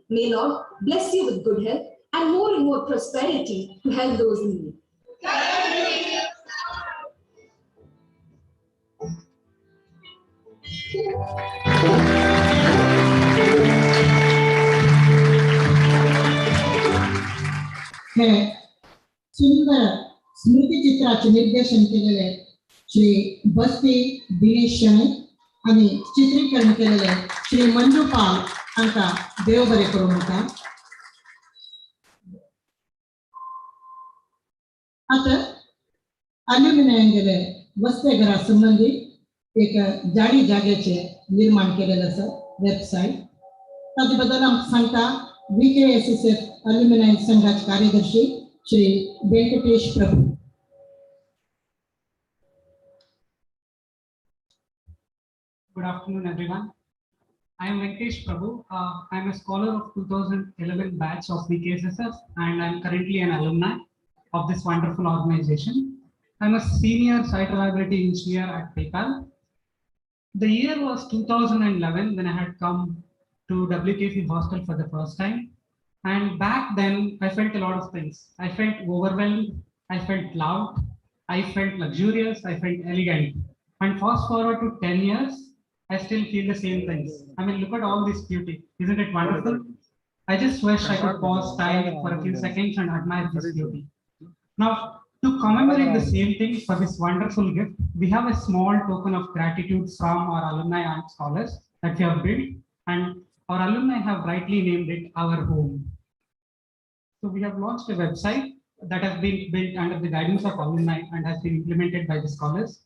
May Lord bless you with good health and more prosperity to help those in need. हे सुंदर स्मृतिचित्राचे निर्देशन केलेले श्री बस्ती दिनेश शणे आणि चित्रीकरण केलेले श्री मंजू पाल हांका देव बरे करूं म्हणटा. आता अल्युमिनियमगेले वसते घरा संबंधी एक जाडी जागेचे निर्माण केलेले आसा वेबसायट. ताजे बद्दल आमकां सांगता VKSSF अल्युमिनाय संघाचे कार्यदर्शी श्री वेंकटेश प्रभू. Good afternoon, everyone. I am Venkatesh Prabhu. I am a scholar of 2011 batch of VKSSF and I am currently an alumni of this wonderful organization. I am a senior site reliability engineer at PayPal. The year was 2011 when I had come to WKC hostel for the first time. And back then, I felt a lot of things. I felt overwhelmed, I felt loved, I felt luxurious, I felt elegant. And fast forward to 10 years, I still feel the same things. I mean, look at all this beauty. Isn't it wonderful? I just wish I could pause time for a few seconds and admire this beauty. Now, to commemorate the same thing for this wonderful gift, we have a small token of gratitude from our alumni and scholars that we have built, and our alumni have rightly named it Our Home. So we have launched a website that has been built under the guidance of alumni and has been implemented by the scholars.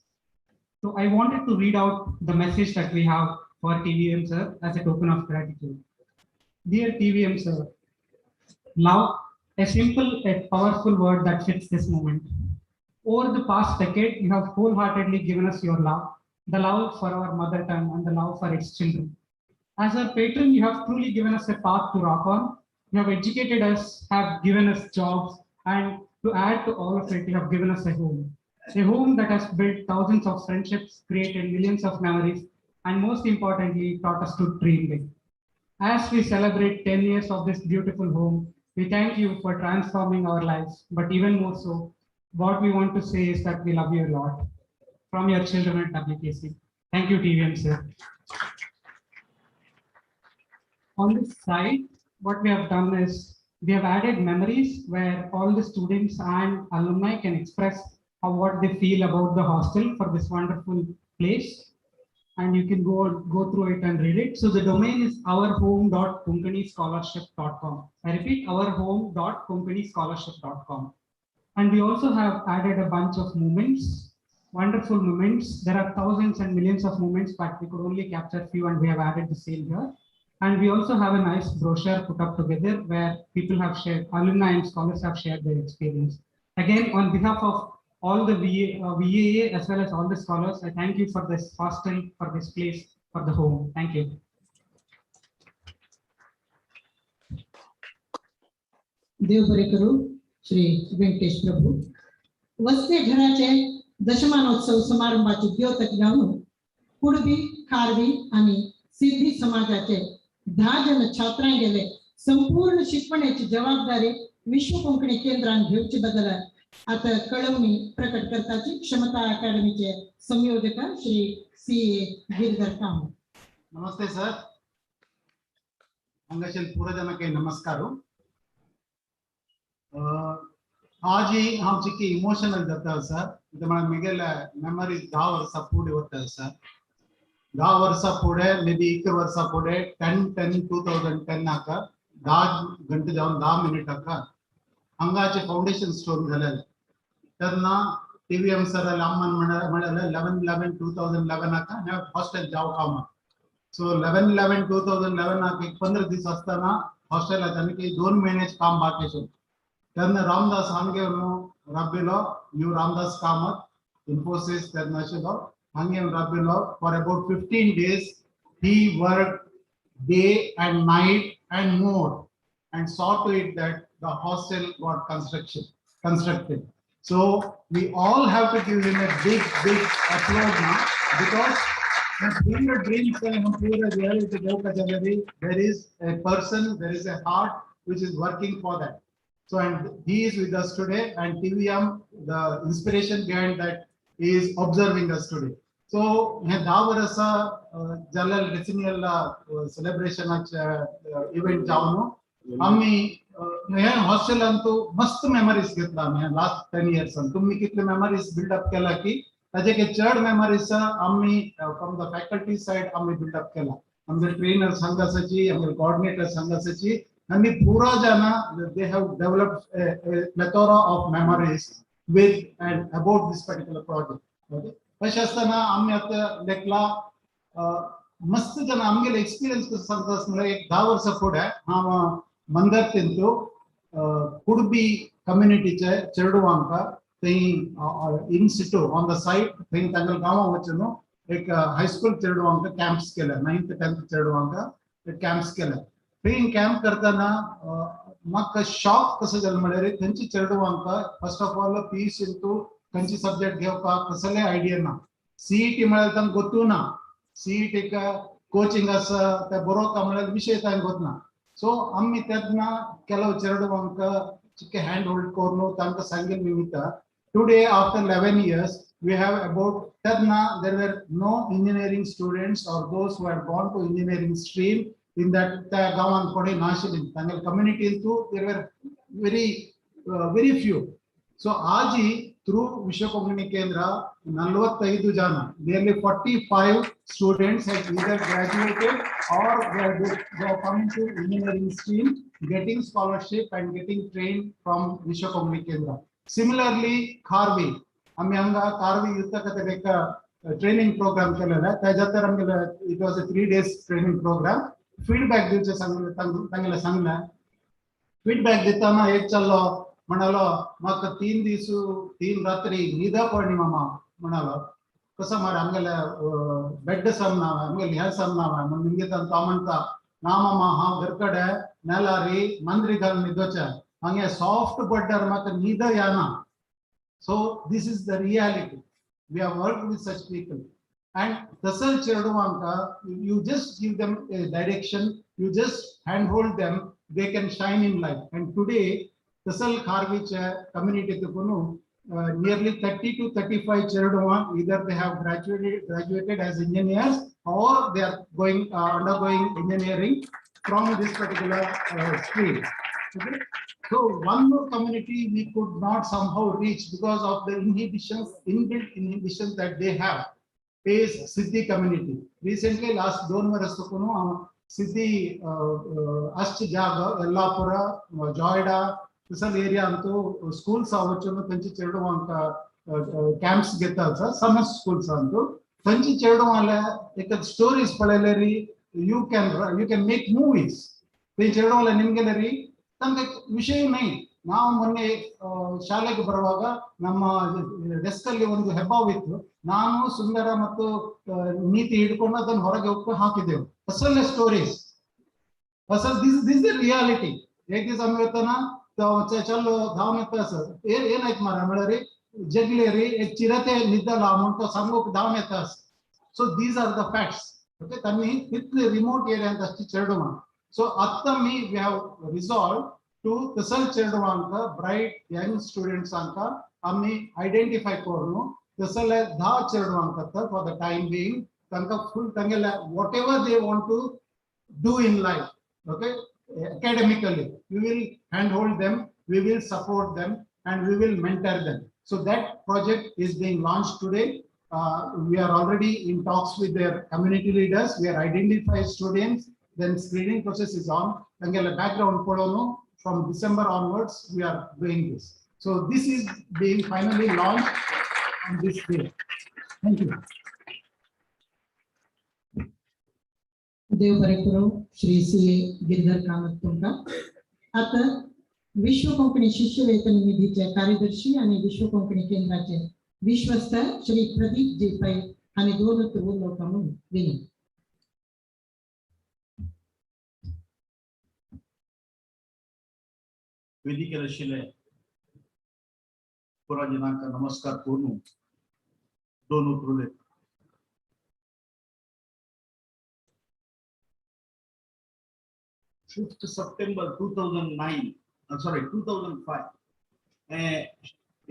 So I wanted to read out the message that we have for TVM sir as a token of gratitude. Dear TVM sir, love, a simple yet powerful word that fits this moment. Over the past decade, you have wholeheartedly given us your love, the love for our mother tongue and the love for its children. As our patron, you have truly given us a path to rock on. You have educated us, have given us jobs, and to add to all of it, you have given us a home. A home that has built thousands of friendships, created millions of memories, and most importantly, taught us to dream big. As we celebrate 10 years of this beautiful home, we thank you for transforming our lives, but even more so, what we want to say is that we love you a lot. From your children at WKC. Thank you, TVM sir. On this side, what we have done is we have added memories where all the students and alumni can express what they feel about the hostel for this wonderful place. And you can go through it and read it. So the domain is ourhome.konkanischolarship.com. I repeat, ourhome.konkanischolarship.com. And we also have added a bunch of moments, wonderful moments. There are thousands and millions of moments, but we could only capture a few, and we have added the same here. And we also have a nice brochure put up together where people have shared, alumni and scholars have shared their experience. Again, on behalf of all the VAA as well as all the scholars, I thank you for this hostel, for this place, for the home. Thank you. देवबरेकरू Shri Venkatesh प्रभू वसते घराचे दशमानोत्सव समारंभाची द्योतक घेऊन कुडबी खारवी आणि सिद्धी समाजाचे 10 जण छात्रां गेले संपूर्ण शिकवण्याची जबाबदारी विश्व कोंकणी केंद्रान घेवची बद्दल आता कळवणी प्रकट करताची क्षमता अकादमीचे संयोजक श्री CA गिरधर कामत. नमस्ते सर. हंगाशील पूरा जनके नमस्कार. आज ही हम चिक्की इमोशनल जाता है सर. इधर मला मिगेल मेमोरीज 10 वर्ष पूरे होता है सर. 10 वर्ष पुढे मे बी 1 वर्ष पुढे 10/10/2010 नाका 10 घंटे जाऊन 10 मिनिट नाका हंगाचे फाउंडेशन स्टोन झाले तेन्ना TVM सर आम्हाला म्हणाले 11/11/2011 नाका हे हॉस्टेल जाव कामा. सो 11/11/2011 नाका 15 दिवस असताना हॉस्टेलात आनी 2 महिन्याचे काम बाकी आशिल्लें. तेन्ना रामदास हांगे राबिलो न्यू रामदास कामत इन्फोसिस तेन्ना आशिल्लो. Hanging Rabilo for about 15 days, he worked day and night and more and saw to it that the hostel got constructed. So we all have to give him a big applause now, because in the dreams there is a person, there is a heart which is working for that. So and he is with us today, and TVM, the inspiration behind that, is observing us today. So हे 10 वर्ष जलल डेसिनियल celebration event जाऊन आम्ही हे hostel Antu मस्त memories घेतला आम्ही last 10 years. तुम्ही कितले memories buildup केला की ताजे के चड मेमरीज आम्ही फ्रॉम द फॅकल्टी साइड आम्ही बिल्डअप केला. आमचे ट्रेनर संघासाची, आमचे कोऑर्डिनेटर संघासाची, आणि पूरा जाना they have developed a plethora of memories with and about this particular project. Okay. अशें आसतना आमी आतां लेखला मस्त जन आमगेले एक्सपिरियन्स कसो सांगता म्हळ्यार एक 10 वर्ष फुडें हांव मंदर तेंतू कुडबी कम्युनिटीचे चेडवांका थंय इन सिटू ऑन द साइट थंय तांगेले गांवां वचून एक हायस्कूल चेडवांक कॅम्प्स केल्या 9th 10th चेडवांक कॅम्प्स केल्या थंय कॅम्प करताना म्हाका शॉक कसो जालो म्हळ्यार थंयची चेडवांक first of all piece into खंयची सब्जेक्ट घेवपाक कसले आयडिया ना सीईटी म्हळ्यार तांकां गोतू ना सीईटीक कोचिंग आसा ते बरोवता म्हळ्यार विशय तांकां गोतना सो आमी तेन्ना केलो चेडवांक चिक्के हँड होल्ड करून तांकां सांगिल्लें निमित्ता today after 11 years we have about Tadna, there were no engineering students or those who had gone to engineering stream in that Gawan Kode Nashilin. Tangal community too, there were very few. So Aji through Vishwa Konkani Kendra, 45 jana, nearly 45 students have either graduated or they are coming to engineering stream, getting scholarship and getting trained from Vishwa Konkani Kendra. Similarly, Kharvi. आम्ही हांगा कारवी युद्ध खातीर एक training programme केलेलो त्याच्यातर आमगेले it was a 3 days training program feedback दिवचे तांगेले सांगले फीडबॅक दिताना एक चल्लो म्हणालो म्हाका 3 दीस 3 रात्री न्हिदा पडली मामा म्हणालो कसो मार आमगेले बेड समना आमगेले हे समना म्हण निमगेतान तो म्हणटा ना मामा हांव घरकडे नेलारी मंद्री घालून न्हिदोचे हांगे सॉफ्ट पड्ड्यार म्हाका न्हिद येना. So this is the reality. We have worked with such people, and tasal chedwanka, you just give them a direction, you just handhold them, they can shine in life. And today, tasal Kharvich community tukunu nearly 30 to 35 chedwan, either they have graduated as engineers or they are undergoing engineering from this particular stream. Okay? So one more community we could not somehow reach because of the inbuilt inhibitions that they have is Siddhi community. Recently last 2 years ago Siddhi Ashch Jaga, Yellapura, Joyda, this area antu schools avachunu tanchi cheduvanka camps getta summer schools antu tanchi cheduvala ek stories padaleri you can make movies tanchi cheduvala nimgeleri ತಮಗೆ ವಿಷಯ ನೈ ನಾವು ಮೊನ್ನೆ ಶಾಲೆಗೆ ಬರುವಾಗ ನಮ್ಮ desk ಅಲ್ಲಿ ಒಂದು ಹೆಬ್ಬಾವಿತ್ತು ನಾನು ಸುಂದರ ಮತ್ತು ನೀತಿ ಹಿಡ್ಕೊಂಡು ಅದನ್ನು ಹೊರಗೆ ಹೋಗಿ ಹಾಕಿದ್ದೆವು ಅಸಲ್ ಸ್ಟೋರೀಸ್ ಅಸಲ್ ದಿಸ್ ದ ರಿಯಾಲಿಟಿ ಹೇಗೆ ಸಂವೇತನ ಚಲೋ ಧಾವನ ಸರ್ ಏನಾಯ್ತು ಮಾರ ಮೇಳರಿ ಜಗ್ಲೇರಿ ಚಿರತೆ ನಿದ್ದಲ್ಲ ಅಮೌಂಟ್ ಸಂಗೋಕ್ ಧಾವನೆ ತಾಸ್ so these are the facts okay ತನ್ನಿ ವಿತ್ ರಿಮೋಟ್ ಏರಿಯಾ ಅಂತ ಅಷ್ಟು ಚೆರಡು So Attami we have resolved to Tasal Chedwanka bright young students anka ami identify kornu Tasal dha Chedwanka for the time being tanka full tangela whatever they want to do in life, okay, academically we will handhold them, we will support them and we will mentor them. So that project is being launched today. We are already in talks with their community leaders. We are identifying students. Then screening process is on. Tangela background photo from December onwards we are doing this. So this is being finally launched on this day. Thank you. देवबरेपुरम Shri सी गिरधर कामत तुमका आता विश्व कोंकणी शिष्य वेतन निधीचे कार्यदर्शी आणि विश्व कोंकणी केंद्राचे विश्वस्त श्री प्रदीप जी पै आणि 2 लोक म्हणून विनंती. ವೇದಿಕೆಯ ಶಿಲೆ ಪುರ ಜನಾಂಗ ನಮಸ್ಕಾರ ಕೋನು दोन उतरले 5th September 2005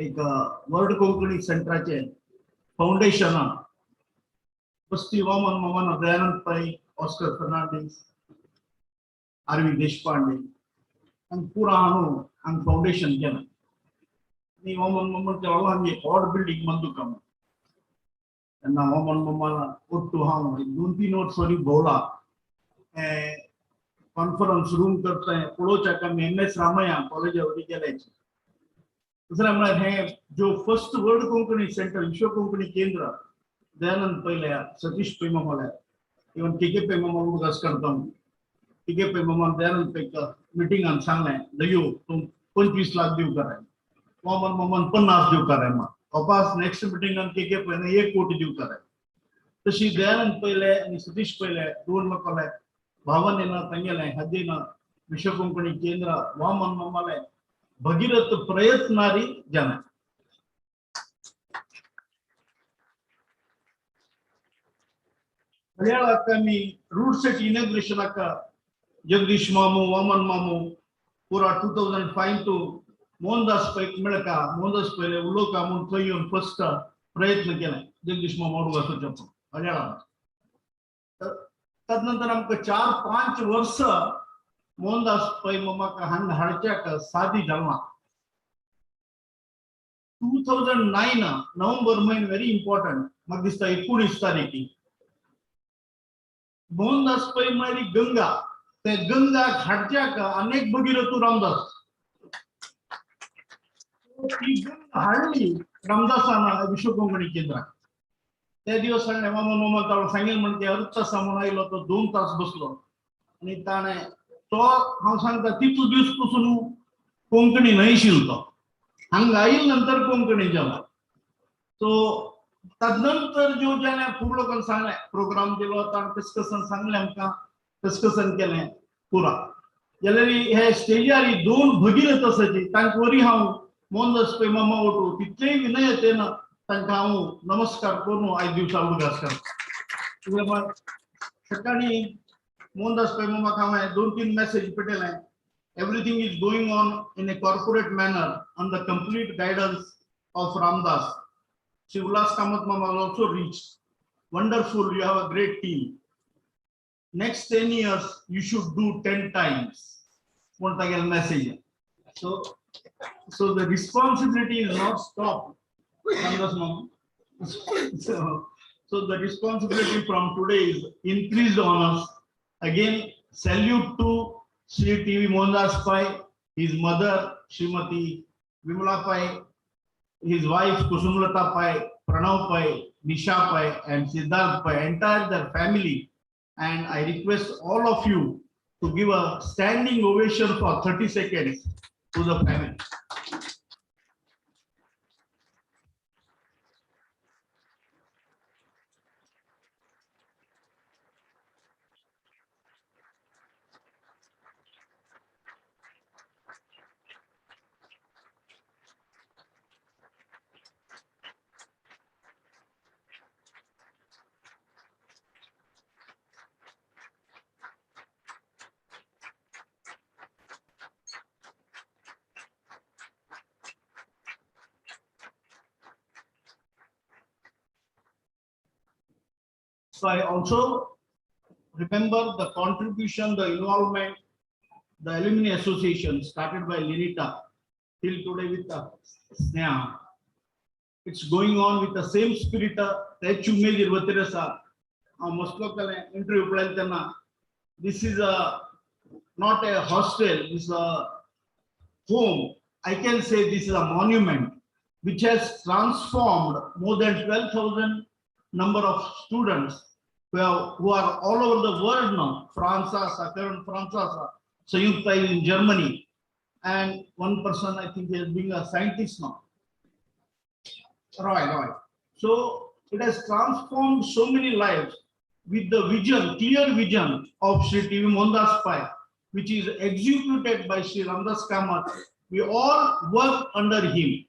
एक वर्ल्ड कोंकणी सेंटराचे फाउंडेशन पस्ती Vaman Mohan Dayanand Pai Oscar Fernandes RV Deshpande and pura ang foundation jana ni woman ke wahan ye odd building mandu kam na woman ottu ha 2-3 note sorry bola conference room करते हैं पड़ोचा का MS रामैया कॉलेज अवधि के लिए दूसरा हमारा है जो फर्स्ट वर्ल्ड कोंकणी सेंटर विश्व कोंकणी केंद्र दयानंद पहले सतीश पेमा वाला इवन के पेमा वालों को दस करता हूँ के पेमा वाला दयानंद पे का मीटिंग आम सांगले दयो तुम 25 लाख देव कर रहे मोमन 50 देव कर रहे और पास नेक्स्ट मीटिंग आम के पे 1 कोटी देव कर रहे तो तशी दयानंद पहिले आणि सतीश पहिले दोन लोकांना भावनेनं तंगेले हद्दीनं विश्व कोंकणी केंद्र वामन मम्माले भगीरथ प्रयत्नारी जन मी रूट सेट इनॉग्रेशन जगदीश मामू वामन मामू पूरा 2005 टू मोहनदास पै मिळका मोहनदास पहिले उलोका म्हणून थंय येऊन फर्स्ट प्रयत्न केलाय जगदीश मामा उडगासोच्या हरियाणा तदनंतर आमकां 4-5 वर्ष मोहनदास पै मामाका हांगा हाडच्याक सादी जालना 2009 नोव्हेंबर म्हयनो व्हेरी इम्पॉर्टंट म्हाका दिसता 19 तारीख मोहनदास पै मारी गंगा ते गंगा हाडच्याक अनेक भगीरथ रामदास हाडली रामदासान विश्व कोंकणी केंद्राक त्या दिवस हाडले मामा मामा तावळ सांगेल म्हणते अर्ध तासा म्हणून आयलो तो 2 तास बसलो आणि ताणे तो हांव सांगता तितू दिवस पासून कोंकणी न्हयशिल तो हांगा आयिल नंतर कोंकणी जाला तो तदनंतर जो ज्याने खूब लोकांनी सांगले प्रोग्राम दिलो ताण डिस्कशन सांगले आमकां डिस्कशन केलें पुरा जाल्यार हे स्टेजार 2 भगीरथ आसाची तांकां वरी हांव मोहनदास पै मामा वटू तितलेय विनयतेन तांकां हांव नमस्कार करून आयज दिवसा उदगास करता सकाळी मोहनदास पै मामाक हांवें 2-3 मेसेज पठयलें everything is going on in a corporate manner on the complete guidance of Ramdas Shivlas Kamat mama will also reach wonderful you have a great team next 10 years you should do 10 times what I get message so the responsibility is not stopped Ramdas mama so the responsibility from today is increased on us again salute to Sri TV Mohandas Pai his mother Srimati Vimala Pai his wife Kusumlata Pai, Pranav Pai, Nisha Pai and Siddharth Pai, entire their family, and I request all of you to give a standing ovation for 30 seconds to the family. So I also remember the contribution, the involvement, the alumni association started by Lenita till today with Sneha. It's going on with the same spirit. This is not a hostel, this is a home. I can say this is a monument which has transformed more than 12,000 number of students who are all over the world now. Fransa, Karen Fransa, Sayukta is in Germany, and one person I think is being a scientist now. Roy. So it has transformed so many lives with the vision, clear vision of Sri TV Mohandas Pai, which is executed by Sri Ramdas Kamath. We all work under him.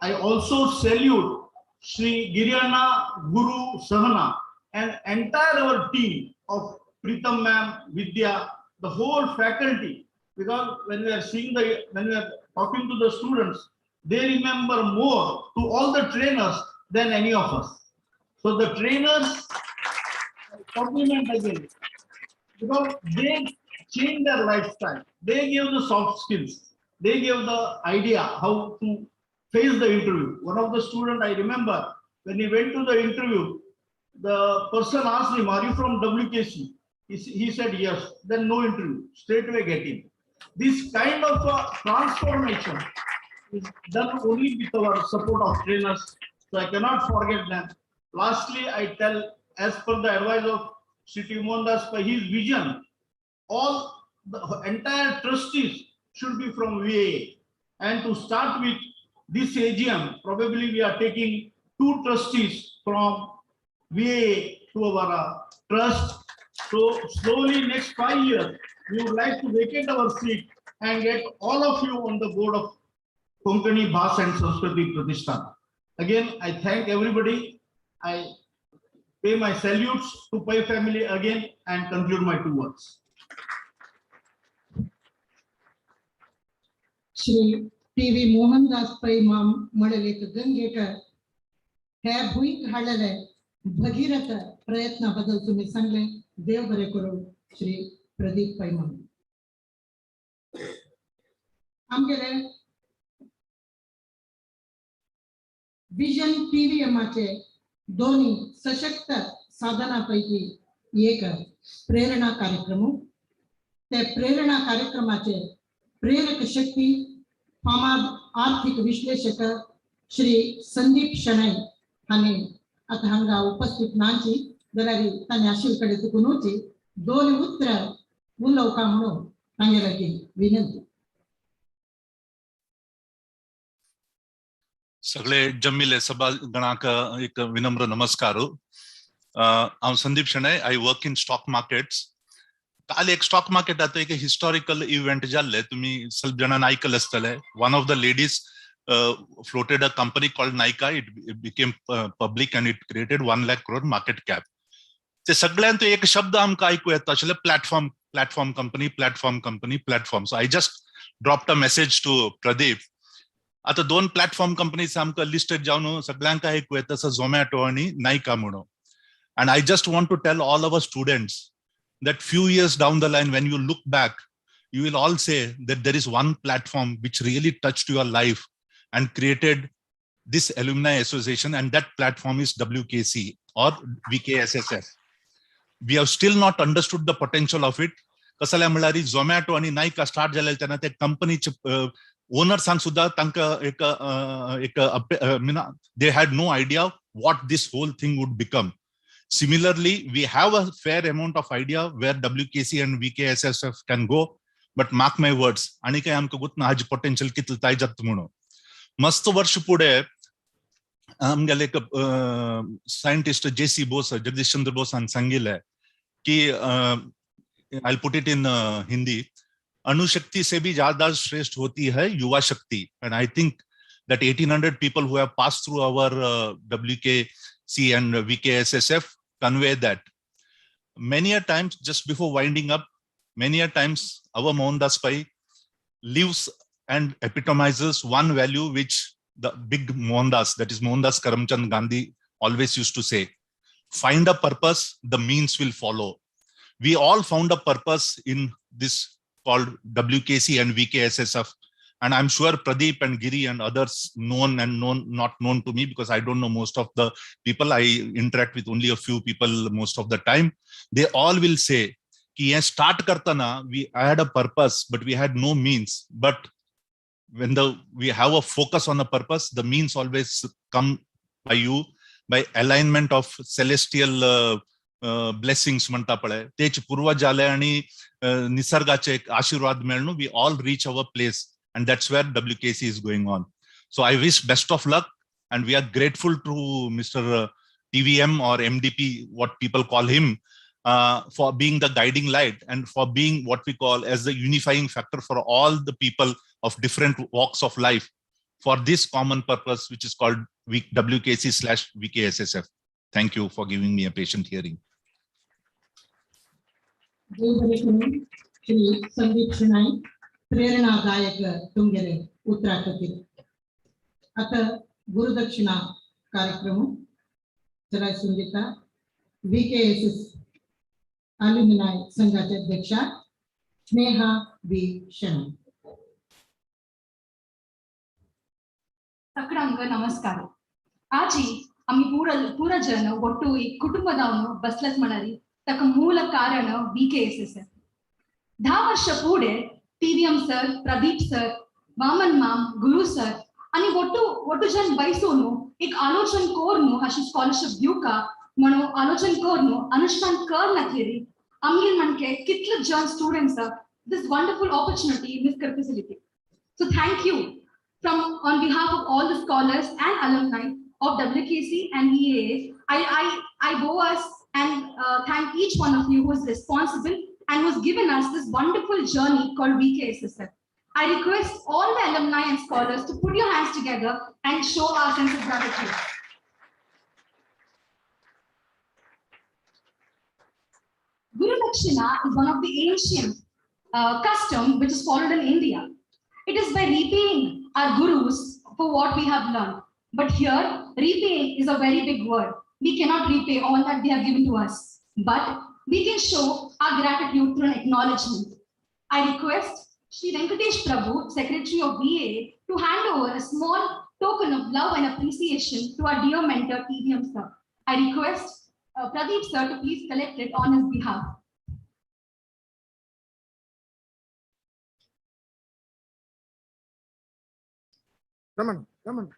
I also salute Sri Giryana, Guru, Sahana, and entire our team of Pritam ma'am, Vidya, the whole faculty, because when we are talking to the students, they remember more to all the trainers than any of us. So the trainers compliment again, because they changed their lifestyle. They gave the soft skills. They gave the idea how to face the interview. One of the students, I remember, when he went to the interview, the person asked him, "Are you from WKC?" He said yes. Then no interview, straight away get in. This kind of transformation is done only with our support of trainers. So I cannot forget them. Lastly, I tell, as per the advice of Sri TV Mohandas Pai, his vision, all the entire trustees should be from VA. And to start with this AGM, probably we are taking 2 trustees from VA to our trust. So slowly next 5 years, we would like to vacate our seat and get all of you on the board of Konkani Bhasha and Sanskriti Pratishthan. Again, I thank everybody. I pay my salutes to Pai family again and conclude my 2 words. Shri TV. Mohandas पै मळलेत गंगेकर हे भुईक हाडलेले भगीरथ प्रयत्ना बद्दल तुम्ही सांगले. देव बरे करू. श्री प्रदीप पै आमगेले vision टीव्हीएमाचे दोन्ही सशक्त साधनापैकी एक प्रेरणा कार्यक्रम. ते प्रेरणा कार्यक्रमाचे प्रेरक शक्ती फामाद आर्थिक विश्लेषक श्री संदीप शणै हांणी आता हांगा उपस्थित नांची जाल्यार तांणी आशिल्ले कडेन चुकूनच 2 उतरां उलोवका म्हणून तांगे लागीं विनंती. सगळे जमिले सभा गणाक एक विनम्र नमस्कार. हांव Sandeep Shenoy. I work in stock markets. काल एक स्टॉक मार्केटात एक हिस्टॉरिकल इव्हेंट जाल्ले. तुम्ही ಸ್ವಲ್ಪ जणांनी आयकले आसतले. One of the ladies floated a company called Nykaa. It became public and it created 1 lakh crore market cap. ते सगळ्यांत एक शब्द आमकां आयकूं येता आशिल्ले platform company. So I just dropped a message to Pradeep. आता 2 प्लॅटफॉर्म कंपनीज आमकां लिस्टेड जावन सगळ्यांक आयकूं येता झोमॅटो आणि नायका म्हणून. And I just want to tell all our students that few years down the line, when you look back, you will all say that there is one platform which really touched your life and created this alumni association, and that platform is WKC or VKSSF. We have still not understood the potential of it. कसले म्हळ्यार झोमॅटो आणि Nykaa start जाले तेन्ना ते कंपनीचे ओनर्सांक सुद्दां तांकां एक they had no idea what this whole thing would become. Similarly, we have a fair amount of idea where WKC and VKSSF can go, but mark my words, आणि काय आमकां गुतना हाजी पोटेंशियल कितले ताय जाता म्हणून. मस्त वर्ष पुढे आमगेले एक सायंटिस्ट JC बोस, जगदीश चंद्र बोस हांणी सांगिल्लें की I'll put it in Hindi, Anushakti से भी ज्यादा श्रेष्ठ होती है युवा शक्ति. And I think that 1800 people who have passed through our WKC and VKSSF convey that. Many a times, just before winding up, many a times our Mohandas Pai lives and epitomizes one value which the big Mohandas, that is Mohandas Karamchand Gandhi, always used to say: find a purpose, the means will follow. We all found a purpose in this called WKC and VKSSF. And I'm sure Pradeep and Giri and others known and not known to me, because I don't know most of the people. I interact with only a few people most of the time. They all will say, ki ye start karta na, we had a purpose, but we had no means. But when we have a focus on a purpose, the means always come by you, by alignment of celestial blessings म्हणता पळय तेच पूर्वजाले आणि निसर्गाचे एक आशीर्वाद मेळून we all reach our place, and that's where WKC is going on. So I wish best of luck, and we are grateful to Mr. TVM or MDP, what people call him, for being the guiding light and for being what we call as the unifying factor for all the people of different walks of life for this common purpose, which is called WKC/VKSSF. Thank you for giving me a patient hearing. Shri Sandeep Shenoi प्रेरणादायक तुमगेले उतरा खातीर. आता गुरुदक्षिणा कार्यक्रम चलायसून दिता VKSS अल्युमिनाय संघाचे अध्यक्षा Sneha B Shenoi. ಸಕಳಂಗ ನಮಸ್ಕಾರ. ಆಜಿ ಆಮಿ ಪೂರ ಜನ ಒಟ್ಟು ಈ ಕುಟುಂಬದವನು ಬಸ್ಲತ್ ಮಾಡಾರಿ ತಕ್ಕ ಮೂಲ ಕಾರಣ VKSSF. 10 वर्ष पुढे TVM sir, Pradeep sir, Vaman ma'am, Guru sir आणि ಒಟ್ಟು जन बैसून एक आलोचन कोरनु अशी स्कॉलरशिप घेऊ का म्हणून आलोचन कोरनु अनुष्ठान कर नाखेरी आमगे मनके कितले जन students this wonderful opportunity miss करते सिलिटी. So thank you on behalf of all the scholars and alumni of WKC and VAA. I bow us and thank each one of you who is responsible and who's given us this wonderful journey called VKSSF. I request all the alumni and scholars to put your hands together and show our sense of gratitude. Guru Dakshina is one of the ancient custom which is followed in India. It is by repaying our gurus for what we have learned. But here, repaying is a very big word. We cannot repay all that they have given to us, but we can show our gratitude through an acknowledgement. I request Shri Venkatesh Prabhu, Secretary of VA, to hand over a small token of love and appreciation to our dear mentor, TVM sir. I request Pradeep sir to please collect it on his behalf. Come on, come on.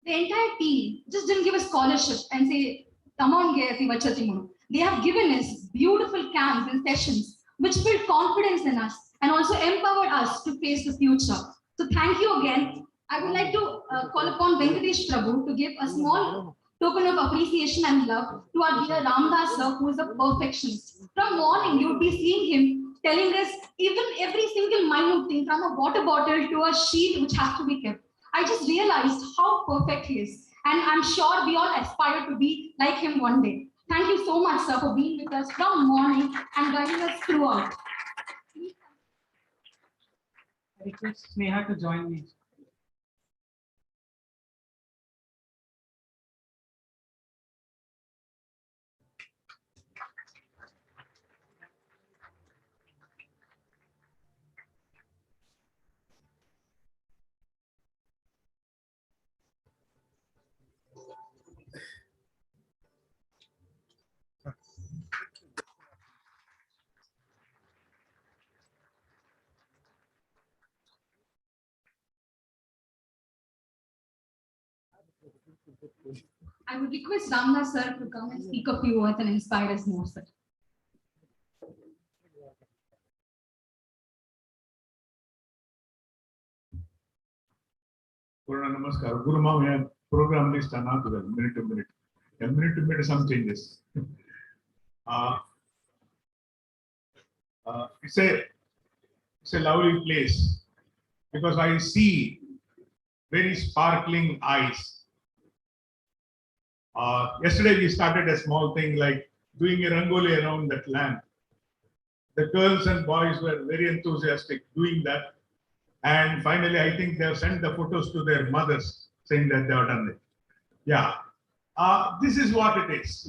The entire team just didn't give a scholarship and say, come on, they have given us beautiful camps and sessions which build confidence in us and also empowered us to face the future. So thank you again. I would like to call upon Venkatesh Prabhu to give a small token of appreciation and love to our dear Ramdas sir, who is a perfectionist. From morning, you would be seeing him telling us even every single minute thing, from a water bottle to a sheet which has to be kept. I just realized how perfect he is. And I'm sure we all aspire to be like him one day. Thank you so much, sir, for being with us from morning and guiding us throughout. I request Sneha to join me. I would request Ramdas sir to come and speak a few words and inspire us more, sir. Purna Namaskar. Guru Mom, we have program list and not minute to minute. And minute to minute, some changes. It's a lovely place because I see very sparkling eyes. Yesterday we started a small thing like doing a rangoli around that lamp. The girls and boys were very enthusiastic doing that. And finally, I think they have sent the photos to their mothers saying that they have done it. Yeah, this is what it is.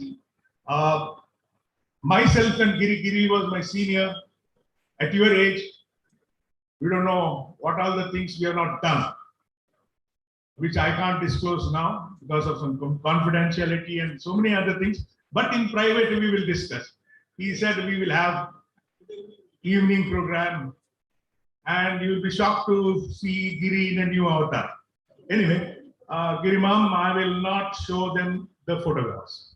Myself and Giri was my senior. At your age, we don't know what all the things we have not done, which I can't disclose now because of some confidentiality and so many other things. But in private, we will discuss. He said we will have evening program, and you will be shocked to see Giri in a new avatar. Anyway, Giri Mom, I will not show them the photographs.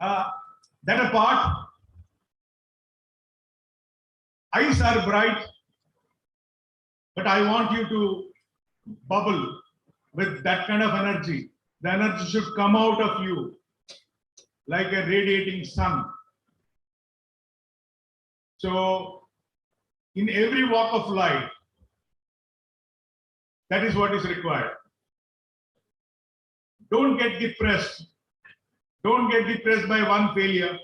That apart, eyes are bright, but I want you to bubble with that kind of energy. The energy should come out of you like a radiating sun. So, in every walk of life, that is what is required. Don't get depressed. Don't get depressed by one failure.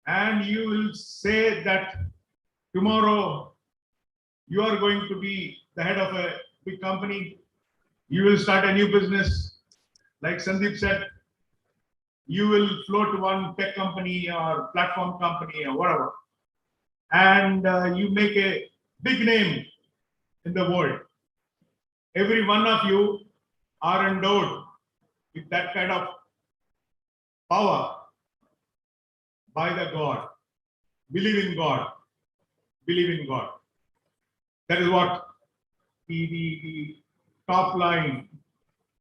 And you will say that tomorrow you are going to be the head of a big company. You will start a new business. Like Sandeep said, you will float one tech company or platform company or whatever. And you make a big name in the world. Every one of you are endowed with that kind of power by the God. Believe in God. Believe in God. That is what the top line,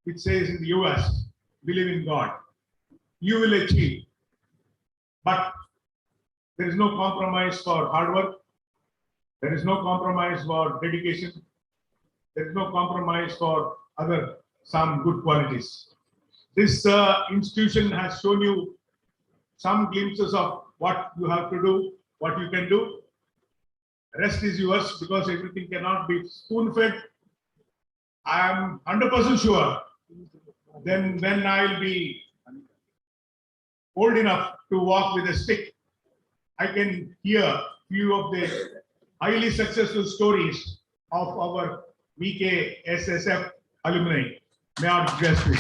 which says in the US, believe in God. You will achieve. But there is no compromise for hard work. There is no compromise for dedication. There is no compromise for some good qualities. This institution has shown you some glimpses of what you have to do, what you can do. Rest is yours, because everything cannot be spoon-fed. I am 100% sure then when I will be old enough to walk with a stick, I can hear few of the highly successful stories of our VKSSF alumni. May I address you?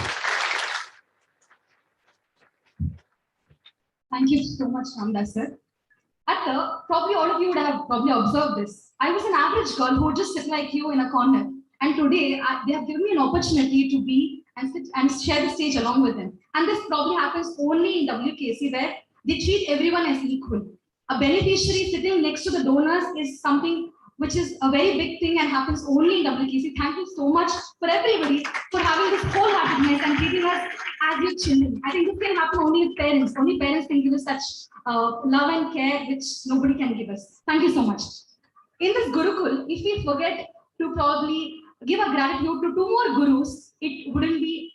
Thank you so much, Ramdas sir. Probably all of you would have probably observed this. I was an average girl who would just sit like you in a corner. And today they have given me an opportunity to be and sit and share the stage along with them. And this probably happens only in WKC, where they treat everyone as equal. A beneficiary sitting next to the donors is something which is a very big thing and happens only in WKC. Thank you so much for everybody for having this wholeheartedness and treating us as your children. I think this can happen only with parents. Only parents can give us such love and care which nobody can give us. Thank you so much. In this Gurukul, if we forget to probably give a gratitude to 2 more gurus, it wouldn't be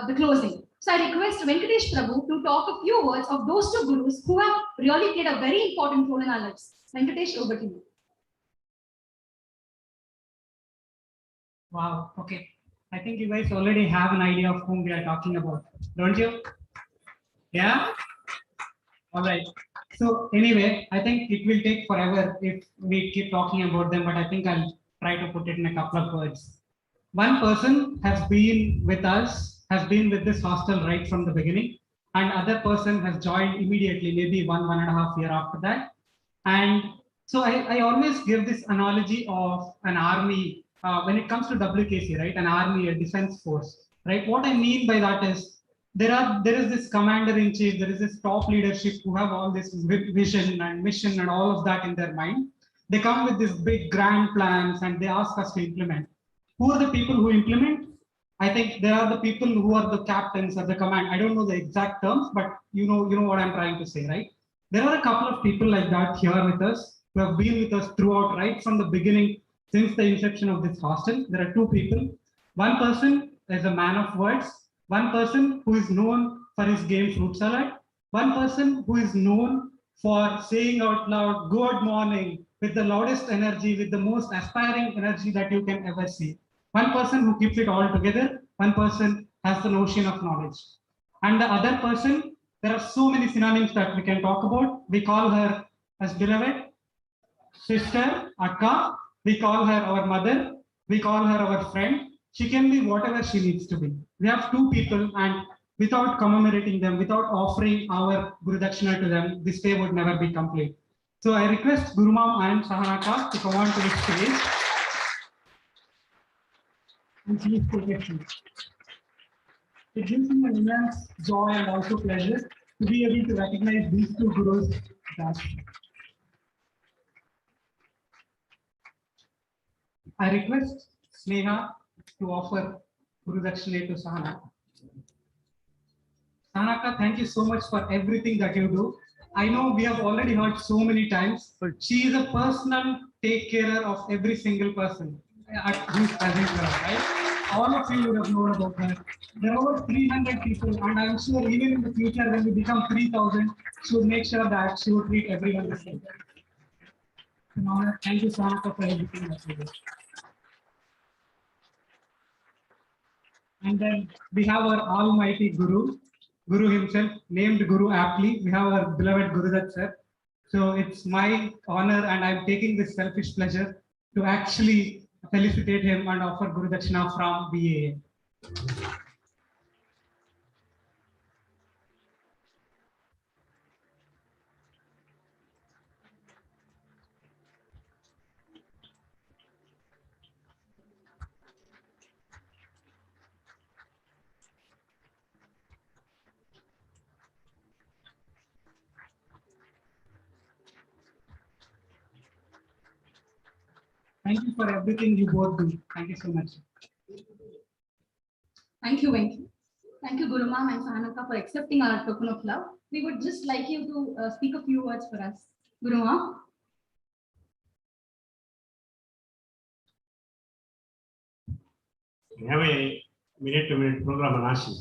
the closing. So I request Venkatesh Prabhu to talk a few words of those 2 gurus who have really played a very important role in our lives. Venkatesh, over to you. Wow, okay. I think you guys already have an idea of whom we are talking about, don't you? Yeah? All right. So anyway, I think it will take forever if we keep talking about them, but I think I'll try to put it in a couple of words. One person has been with us, has been with this hostel right from the beginning, and other person has joined immediately, maybe 1.5 years after that. And so I always give this analogy of an army when it comes to WKC, right? An army, a defense force, right? What I mean by that is there is this commander-in-chief, there is this top leadership who have all this vision and mission and all of that in their mind. They come with these big grand plans and they ask us to implement. Who are the people who implement? I think there are the people who are the captains of the command. I don't know the exact terms, but you know what I'm trying to say, right? There are a couple of people like that here with us who have been with us throughout, right from the beginning, since the inception of this hostel. There are 2 people. One person is a man of words. One person who is known for his game fruit salad. One person who is known for saying out loud, good morning, with the loudest energy, with the most aspiring energy that you can ever see. One person who keeps it all together. One person has the notion of knowledge. And the other person, there are so many synonyms that we can talk about. We call her as beloved, sister, akka. We call her our mother. We call her our friend. She can be whatever she needs to be. We have 2 people, and without commemorating them, without offering our Guru Dakshina to them, this day would never be complete. So I request Guru Mom and Sahanaka to come on to the stage. And please take a seat. It gives me an immense joy and also pleasure to be able to recognize these 2 gurus. I request Sneha to offer Guru Dakshina to Sahanaka. Sahanaka, thank you so much for everything that you do. I know we have already heard so many times, but she is a personal take care of every single person who is present here, right? All of you would have known about her. There are over 300 people, and I'm sure even in the future when we become 3,000, she would make sure that she would treat everyone the same. Thank you, Sahanaka, for everything that you do. And then we have our almighty Guru himself, named Guru aptly. We have our beloved Gurudat sir. So it's my honor, and I'm taking this selfish pleasure to actually felicitate him and offer Guru Dakshina from BAA. Thank you for everything you both do. Thank you so much. Thank you, Venki. Thank you, Guru Ma'am and Sahanaka, for accepting our token of love. We would just like you to speak a few words for us. Guru Ma'am. have a minute-to-minute program on Ashi.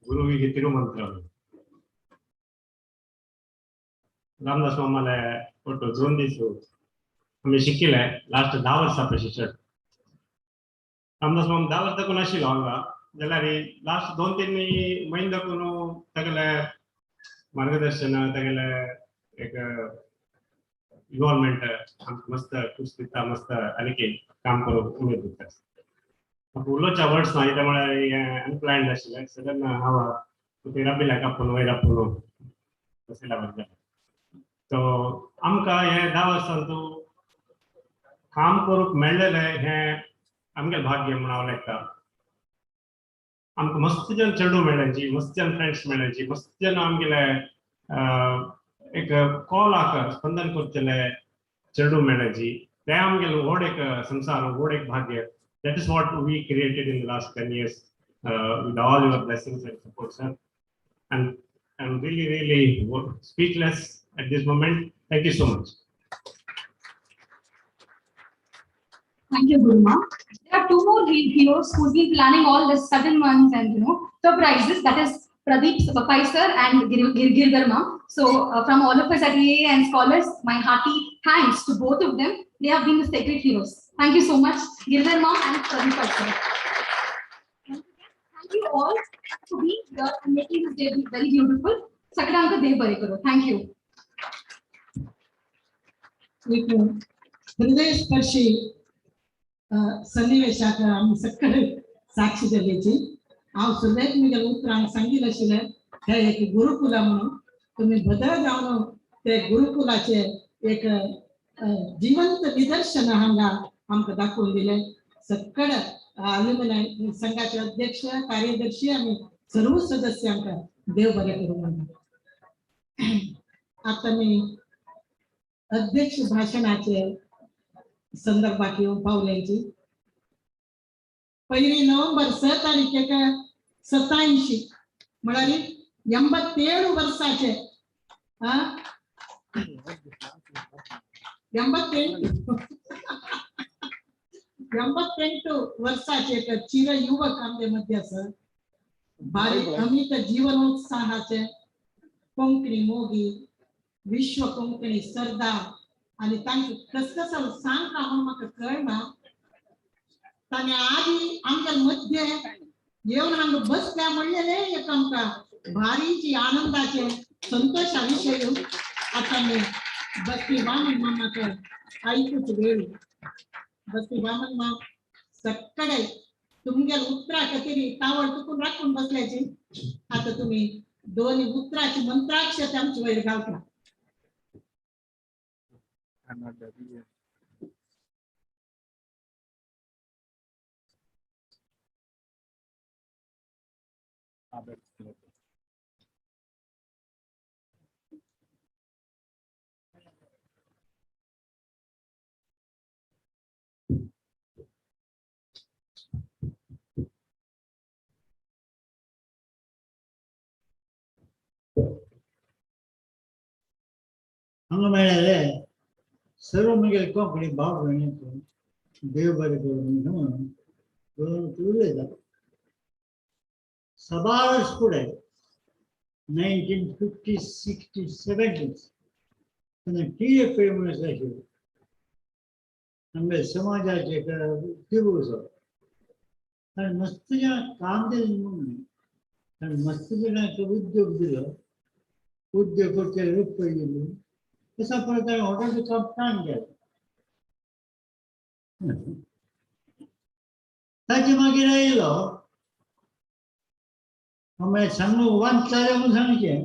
गुरुविಗೆ ತಿರುಮಂತ್ರ Ramdas मामाला photo 2 दिवस आम्ही शिकले last 10 वर्षा प्रशिक्षण रामदास मामा 10 वर्ष तक नाशिलो हांगा जाल्यार last 2-3 महिने दाखून तागेले मार्गदर्शन तागेले एक इन्वॉल्वमेंट आमकां मस्त खुश दिता मस्त आनी काम करूंक उमेद दिता उलोवच्या वर्ड्स ना त्या म्हळ्यार अनप्लॅन्ड आशिल्लें सडन हांव ते राबिला कापून वयर आपून बसयला बद्दल सो आमकां हे 10 वर्सांतू काम करूंक मेळ्ळेलें हें आमगेलें भाग्य म्हूण हांव लेखता आमकां मस्त जन चेडूं मेळ्ळ्यांची मस्त जन फ्रेंड्स मेळ्ळ्यांची मस्त जन आमगेले एक कॉलाक स्पंदन करतले चेडूं मेळ्ळ्यांची ते आमगेलें व्हड एक संसार व्हड एक भाग्य. That is what we created in the last 10 years with all your blessings and support, sir. And I'm really speechless at this moment. Thank you so much. Thank you, Guruma. There are 2 more heroes who've been planning all the 7 months and surprises. That is Pradeep Papai sir and Girdhar ma'am. So from all of us at EAA and scholars, my hearty thanks to both of them. They have been the sacred heroes. Thank you so much, Girdhar ma'am and Pradeep sir. Thank you all for being here and making this day very beautiful. Sakranka Dev Barikaro. Thank you. एक हृदयस्पर्शी सन्निवेशाक आमी सगळे साक्षी दिल्लीची हांव सुद्दां तुमगेल्या उतरांक सांगिल्लें आशिल्लें हे एक गुरुकुला म्हणून तुम्ही बदल जावन ते गुरुकुलाचे एक जिवंत निदर्शन हांगा आमकां दाखोवन दिलें सगळे अल्युमिनाय संघाचे अध्यक्ष कार्यदर्शी आनी सर्व सदस्यांक देव बरें करूं म्हणटा आता मी अध्यक्ष भाषणाचे संदर्भात येऊन पावल्यांची 1 नोव्हेंबर 6 तारखेक 87 म्हळ्यार 87 वर्साचे 88 वर्साचे एक चिरयुवक आमचे मध्ये आसा भारी अमित जीवनोत्साहाचे कोंकणी मोगी विश्व कोंकणी सरदार आणि तांकां कसं सांगता म्हणून म्हाका कळना ताणें आदी आमच्या मध्ये येवन हांगा बसल्या म्हणलेले एक आमकां भारीची आनंदाचे संतोषा विशय आता मी बस्ती वामन मामाक ऐकूच वेळ बस्ती वामन माम सगळे तुमगे उतरा खातीर तावड तुकून राखून बसल्याची आता तुम्ही 2 उतराची मंत्राक्षर आमचे वयर घालता हांगा मेळ्ळेले सर्व मुगेले कोंकणी भाव भयणीक देव बरें करूं उलयता सबाळस फुडें 1950-60-70 TFA म्हणून आशिल्लो आमगे समाजाचे तिरूस ताणें मस्त जाणांक काम दिलें म्हणून ताणें मस्त जाणांक उद्योग दिलो उद्योग करचे रुपये दिले तसा प्रकारे हॉटेल काम टाळून गेलें ताचे मागीर आयलो हांवें सांगू वाचताले म्हूण सांगचें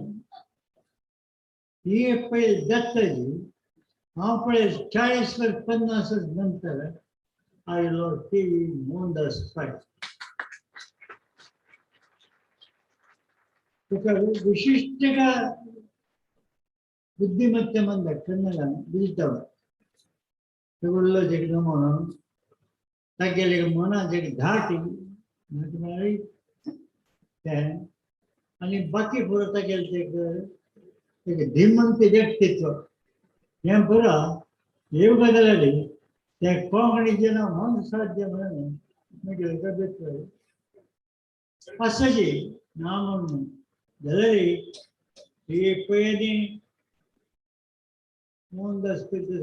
ही पळय दत्ताजी हांव पळय 40-50 नंतर आयलो TV मोहनदास पाय तुका विशिष्ट का बुद्धिमत्ता म्हणटा कन्नडान डिजिटल सगळो जें म्हणून तागेले मनाचे धाट आणि बाकी पुरो तागेले एक धीमंत व्यक्तित्व हें बरो ह्यो गजाली त्या कोंकणीचे नाव म्हणून साध्य म्हणून म्हटलं का बेतलं असाची ना म्हणून जाल्यार ही पयलीं मोहनदास करता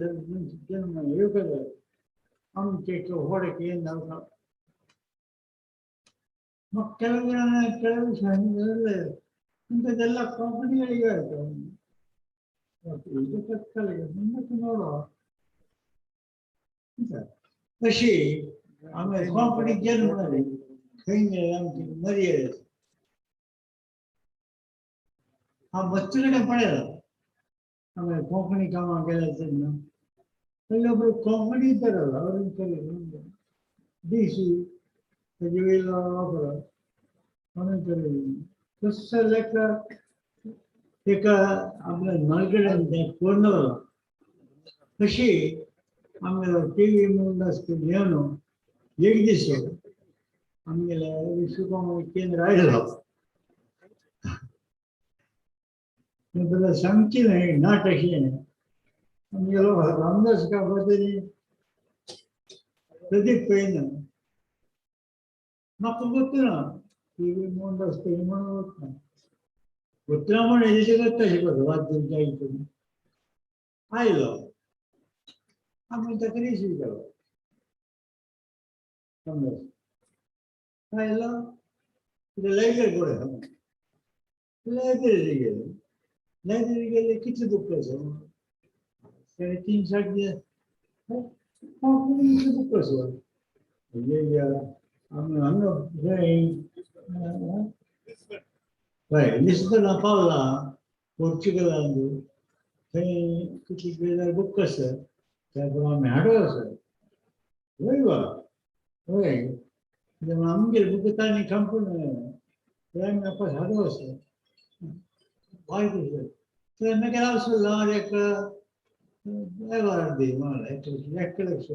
जन्म येवकला आमचे व्हडके नाव मग ಕೆಲವು ಶಾಲೆಗಳಲ್ಲಿ ಇಂಥದ್ದೆಲ್ಲ ಕಂಪನಿಗಳಿಗೆ ಆಯ್ತು ಇದು ಕತ್ಕಲಿಗೆ ನಿಮ್ಮಕ್ಕೆ ನೋಡುವ कशी आम्ही कंपनी जन्म काही आमची मर्यादा हा बच्चकडे पडेल आम्ही कोंकणी कामा गेल्याचं ना पहिले ಒಬ್ರು कोंकणी ಇದ್ದಾರಲ್ಲ ಅವ್ರನ್ನ ಕರೀರಿ ಡಿಸಿ वेळेला वापरा म्हणून करेल कसं लेख एका आपल्या नळगड्याने पूर्ण कशी आम्हाला टीव्ही म्हणून असते येऊन एक दिवस आम्हाला विश्वकर्मा केंद्र आयला त्याला सांगची नाही नाट अशी आम्हाला रामदास का बदली कधी पहिलं म्हाका ಗೊತ್ತಿಲ್ಲ टीव्ही म्हणून असते म्हणून ಗೊತ್ತಿಲ್ಲ म्हणून याचे करता शिकवतो वाद्य जायचं आयलो आम्ही तक्रार स्वीकारलो समज आयलो लायब्ररी पळय लायब्ररी गेले किती बुक आसा 350 बुक आसा आम्ही हांगा हय लिस्बना पावला पोर्चुगलान थंय कितली वेळार बुक आसा त्या प्रमाणे आमी हाडूं आसा वय वा हय आमगेर बुक तांणी कंपनी आमी वापस हाडूं आसा वायट आसा तर मागीर हांव सोदलो एक वेव्हार दी म्हणून एक लक्ष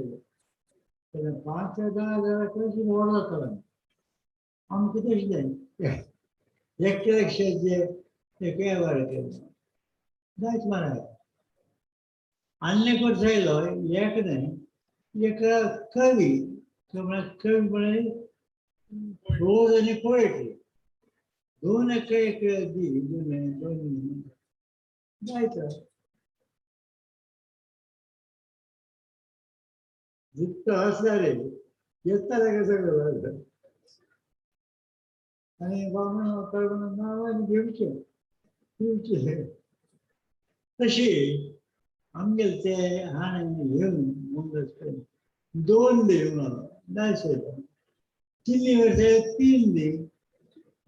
5,000 कशी मोडला करून आमचे तशी नाही एक लक्षाचे एक वेव्हार केलो जायच म्हणा अन्य कोर्स आयलो एक न्हय एक कवी कवी म्हळ्यार रोज आनी पोएट्री दोन एक दी दोन जायचं जितकं असणारे येताना कसं करायचं आणि नावाने घेऊचे तशी आमगेल ते हाणे घेऊन मुंबईत दोन दे येऊन आलो जायचं तिन्ही वर्ष 3 दे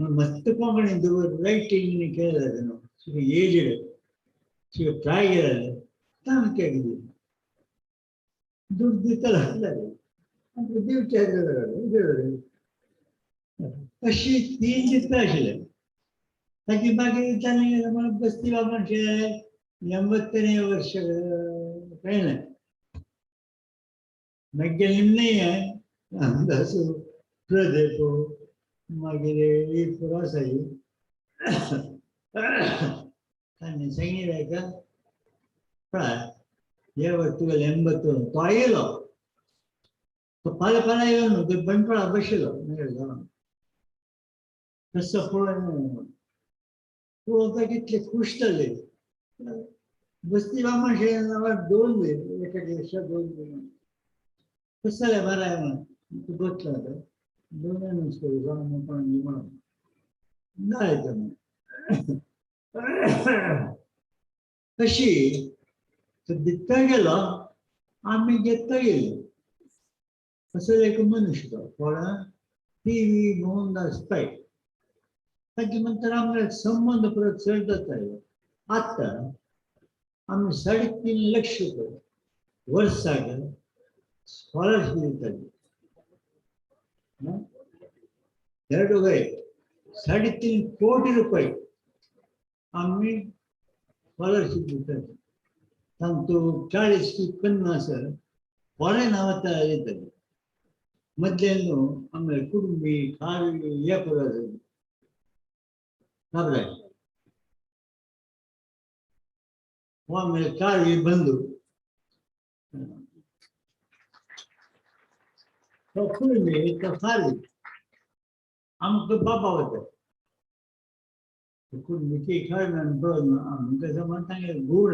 मस्त कोंकणी दवर रायटिंग केलं जातं एजड ट्राय केलं तांके कितें दूध दिता दिवचे अशी 3 चित्रां आशिल्ले ताची मागीर तांणी बस्ती बाबांचे 83 वर्ष कळ्ळें मागीर निमणे रामदास प्रदीप मागीर ही पुरासाई तांणी सांगितलें का पळय हे तुगेलें 80 तो आयलो तो फाल्यां येवन न्हू तो बनपळा बशिल्लो कसो पळोवपाक कितले खूश जाले बस्ती बामाशे 2 दे एका दिसा 2 दे कसो जालें बरें म्हणून तूं बसलो आतां 2 करू म्हणून जायचं कशी दिता गेलो आम्ही घेता गेलो असं एक मनुष्य कोणा टीव्ही मोहनदास पै ताचे नंतर आमचे संबंध परत चड जाता आता आम्ही 3.5 लाख रुपये वर्साक स्कॉलरशिप दिताली दोघे 3.5 कोटी रुपये आम्ही स्कॉलरशिप दिताली तांतू 40 की 50 फोरेन नावाचा येतली मधले न्हू आमचे कुटुंबी खावी हे करत खबर आमचे खावी बंधू तो कुळमी तो खाली आमकां बाबा वता कुळमीची खळण बन आमकां समज तांगे गुण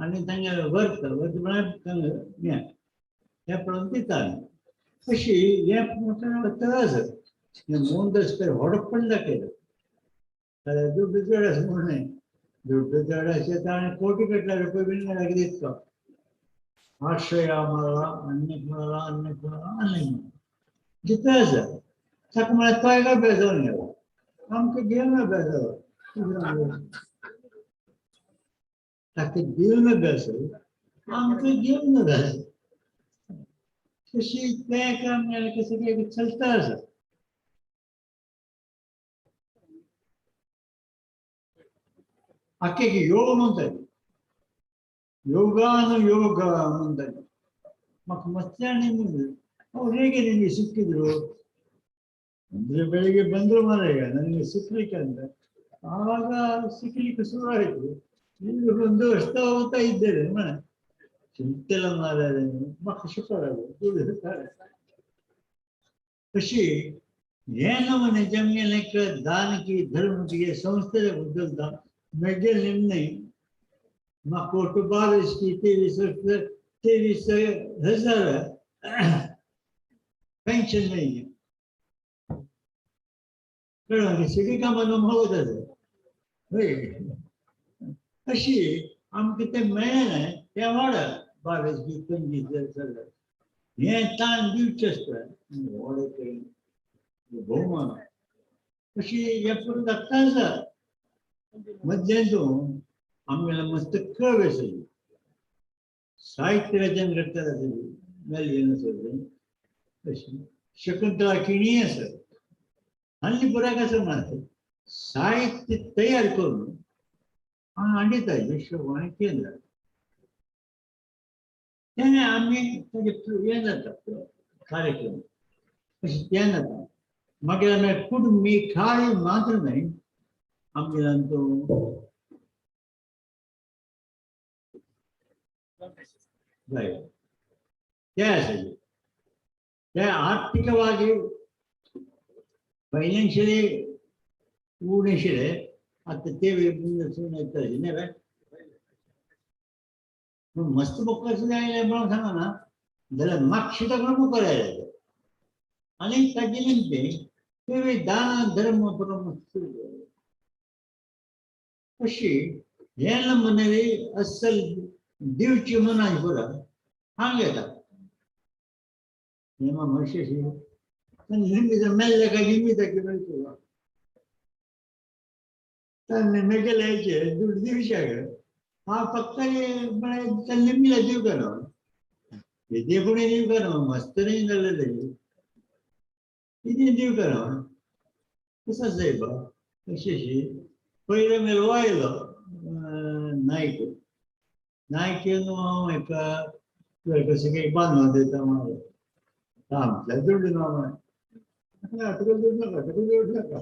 आनी तांगे वर्त म्हळ्यार तांगे हे पळोवन दिताले अशी हे तळस हे मोंदस तर हडपण दाखयलं जाल्यार दुड्ड चड आसा म्हणून दुड्ड चड अशें ताणें कोटी कटल्या रुपये बीन कितें दिता आश्रया मला अन्य मला जिथं असं ताका म्हळ्यार तो एका बेजारून गेला आमकां घेवन बेजारो ताका घेवन बेजारो आमकां घेवन बेजारो तशी तें काम केलें की सगळें चलता आसा आख्खे योग म्हणटाली योगान योग म्हणटाली म्हाका मस्त्याणी ಅವರಿಗೆ ನಿಮಗೆ ಸಿಕ್ಕಿದ್ರು ಅಂದ್ರೆ ಬೆಳಿಗ್ಗೆ ಬಂದ್ರು ಮನೆಗೆ ನನಗೆ ಸಿಕ್ಲಿಕ್ಕೆ ಅಂತ ಆವಾಗ ಸಿಕ್ಲಿಕ್ಕೆ ಶುರು ಆಯ್ತು ಇಲ್ಲಿ ಒಂದು ವರ್ಷ ಹೋಗ್ತಾ ಇದ್ದೇನೆ ಮನೆ ಚಿಂತೆಲ್ಲ ಮಾರಾಯ ಮಕ್ಕ ಶುಕ್ರವಾರ अशी हे नमुने जमलेक दानकी धर्मकी संस्थेला बद्दल मेगेल निमणे म्हाका 22 की 23,000 पेन्शन नाही कळलं सिटी कामाला होत होय अशी आमकां ते मेळना ते वाडा 22 की 25,000 हे ताण दिवचे आसता भोवमान अशी हे करून धाकटा आसा मध्यान आमगेला मस्त कळ आसली साहित्य रचन करता आसली मेलगेन आसली अशी शकुंतला किणी आसा हल्ली बऱ्याक आसा म्हणटा साहित्य तयार करून हाडिता विश्ववाणी केंद्र तेणे आमी ताजे हे जाता कार्यक्रम अशें तें जाता मागीर आमी कुटुंबी खाळी मात्र न्हय आमगेल्यान तो जाय ते आसले ते आರ್ಥಿಕವಾಗಿ ಫೈನಾನ್ಷಿಯಲಿ उणेशिले आता ते येता मस्त बक्कस आयले म्हणून सांगा ना जाल्यार मातशें ताका मुखार आयले आनी ताजे निमते ते दान धर्म परम अशी हे नमुने अस्सल दिवची मनाय पुरा हांग येता हे मग अशी निमित्त मेल्ले काय निमित्त की मेळटलो मेगेल यायचे दूध दिवशाक हांव फक्त निमित्त दिव करो देवपुणे दिव करो मस्त नाही जाल्ले तेजे कितें दिव करो कसो जाय अशी पयलो मेलो आयलो नायक नायक येवन हांव हेका कशें काही बांदून दिता म्हणून आमच्या दूड न्हू तुका दूड नाका तुका दूड नाका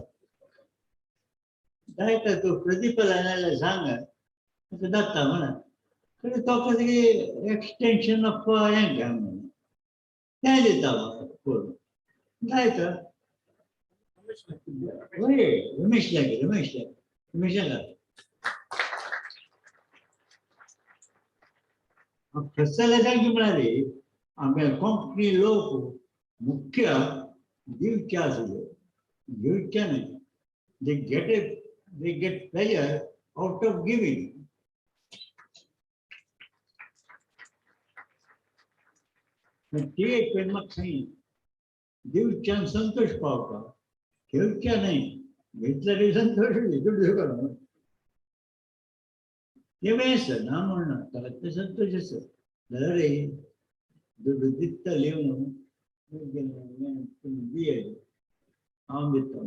जायता तो प्रतिफलनाला सांग असं जाता म्हणा तरी तो कधी एक्सटेन्शन ऑफ हेंका म्हणून तें दिता करून जायता रमेश लागी रमेशाक फसले सांगी म्हणाले आमगे कोंकणी लोक मुख्य दिवचे आसले घेवचे न्हय they get pleasure out of giving. ते पण मग नाही देवच्यान संतोष पावता घेवच्या नाही घेतला तरी संतोष करा ते असं ना म्हणणं त्याला ते संतोष असं झालं रे दुड दिता लिहून बिये हांव दिता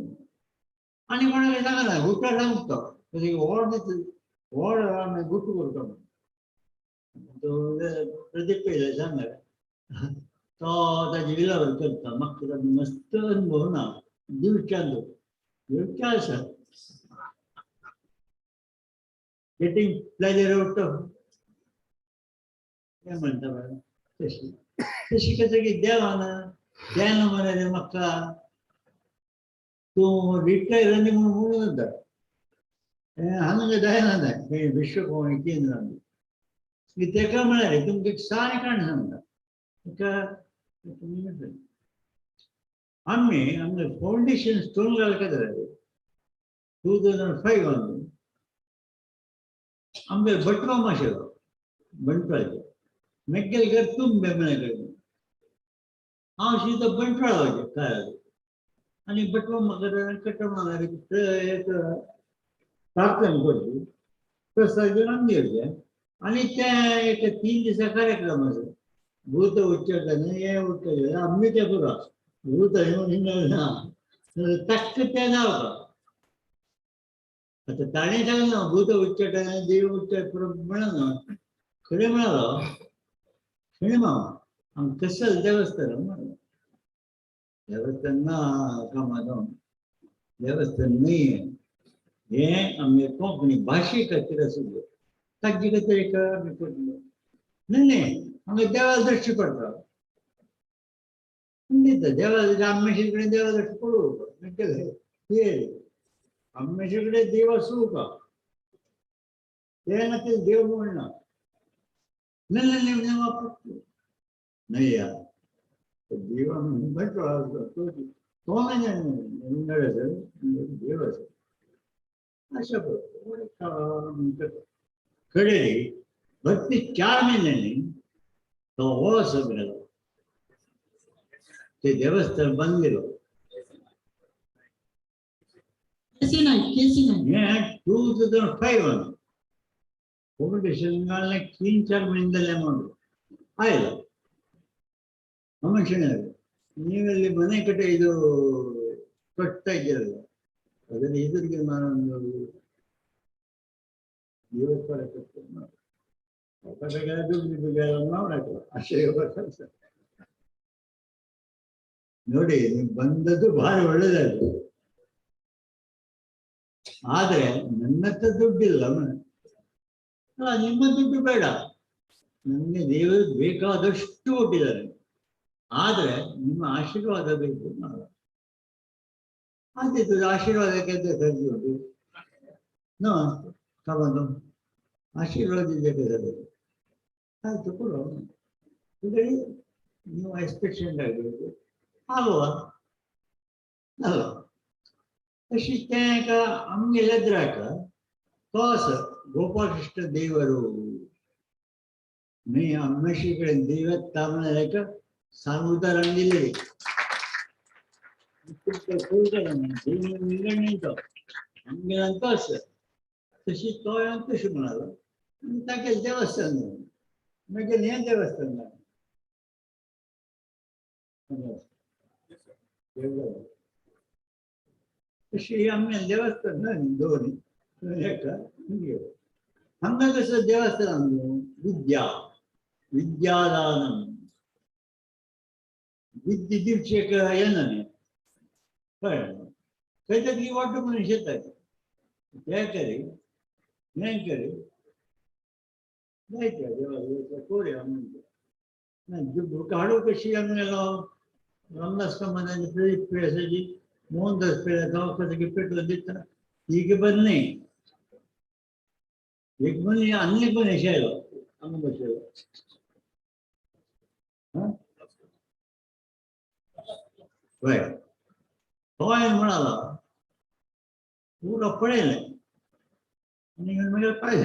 आणि कोणाला सांगा ना गुट्टा सांगतो व्हड व्हड आमी गुट्टू करतो प्रदीप पयले सांगा तो ताजी विलावट करता म्हाका मस्त अनुभव ना दिवच्यान दिवच्या आसा गेटिंग प्लेजर आउट ऑफ काय म्हणटा तशी तशी कशें की देवान त्या नंबराने म्हाका तूं रिटायर आनी म्हणून म्हणून हांगा जायना जाय विश्वकोणी केंद्रान तेका म्हळ्यार तुमकां साय काण सांगता आमी आमगे फावंडेशन स्टोन घालता 2005 आमगे बटराम आशिल्लो बंटवाळचे मेग्गेलकर तुंबे म्हळ्यार हांव सीदो बंटवाळाचें काय आनी बटराम म्हाका कटमार एक प्रार्थना करची प्रसाद आमगे येवचें आनी ते एक 3 दिसा कार्यक्रम आसा भूत उच्चाटन हे उच्चाटन आमी ते करा भूत ना तक्क ते जावपा आतां ताणें सांगलें भूत उच्चाटन देव उच्चाट म्हणना खरें म्हणालो खरें मामा आमकां कसलं देवस्थान म्हणलें देवस्थान ना कामाधोन देवस्थान न्ही हें आमगे कोंकणी भाशे खातीर आशिल्लें ताजे खातीर एक आमी करतले न्ही आमगे देवाला दृश्टी पडटा देवाला आम्मेशी कडेन देवाला दृश्टी पडोवप आम्मेशी कडेन देव आसूं का ते खातीर देव म्हणना न्ही वापरता न्ही या देव म्हणटा तो देव आसा अशा कडेन भक्ती 4 महिन्यांनी तो हो सगळं ते देवस्थान बांदलेलो हें 2005 फावंडेशन घालून 3-4 महिने जाले म्हणून आयलो ಮನುಷ್ಯನ ನೀವಲ್ಲಿ ಮನೆ ಕಟ್ಟೆ ಇದು ಕಟ್ತಾ ಇದ್ದೀರಲ್ಲ ಅದನ್ನ ಎದುರಿಗೆ ನಾನೊಂದು 20 ಸಾವಿರ ಕಟ್ಟಿ ಆಶಯ ನೋಡಿ ನೀವು ಬಂದದ್ದು ಬಹಳ ಒಳ್ಳೇದಾಯ್ತು ಆದ್ರೆ ನನ್ನ ಹತ್ರ ದುಡ್ಡಿಲ್ಲ ನಿಮ್ಮ ದುಡ್ಡು ಬೇಡ ನನಗೆ ದೇವರು ಬೇಕಾದಷ್ಟು ಕೊಟ್ಟಿದ್ದಾರೆ ಆದ್ರೆ ನಿಮ್ಮ ಆಶೀರ್ವಾದ ಬೇಕು ಆಯ್ತು ಆಶೀರ್ವಾದಕ್ಕೆ ಅಂತ ಕರೆದು ತಗೊಂಡು ಆಶೀರ್ವಾದ ಬೇಕಾಗಬೇಕು ಆಯ್ತು ಕೊಡು ನೀವು ಎಕ್ಸ್ಪೆಕ್ಟೆಂಟ್ ಆಗಬೇಕು ಅಲ್ವಾ ಅಲ್ವಾ अशी त्या आमगे लद्राक तोच गोपालकृष्ण देवरू मी आमशी कडेन देवत तामणाक उदाहरण दिले आमगे तोच तशी तो तशी म्हणालो ताके देवस्थान मागीर हें देवस्थान अशी आम्ही देवस्थान ना दोन्ही आमकां कसं देवस्थान विद्या विद्यादानम विद्या दिवची एक येना न्ही कळ्ळें खंय तरी वाट मनीस येता तें करी हें करी जायते देवा कोरया म्हणटा काडू कशी आमी रामदास कामानी प्रेरीत पेसाची मोहनदास पेड़ दवाखाने पेट्रोल देता ಈಗ ಬನ್ನಿ ಈಗ ಬನ್ನಿ अन्य पण शेलो अंग बसेलो राईट तो ಏನು म्हणाला पूरा पळयलें आनी मागीर काय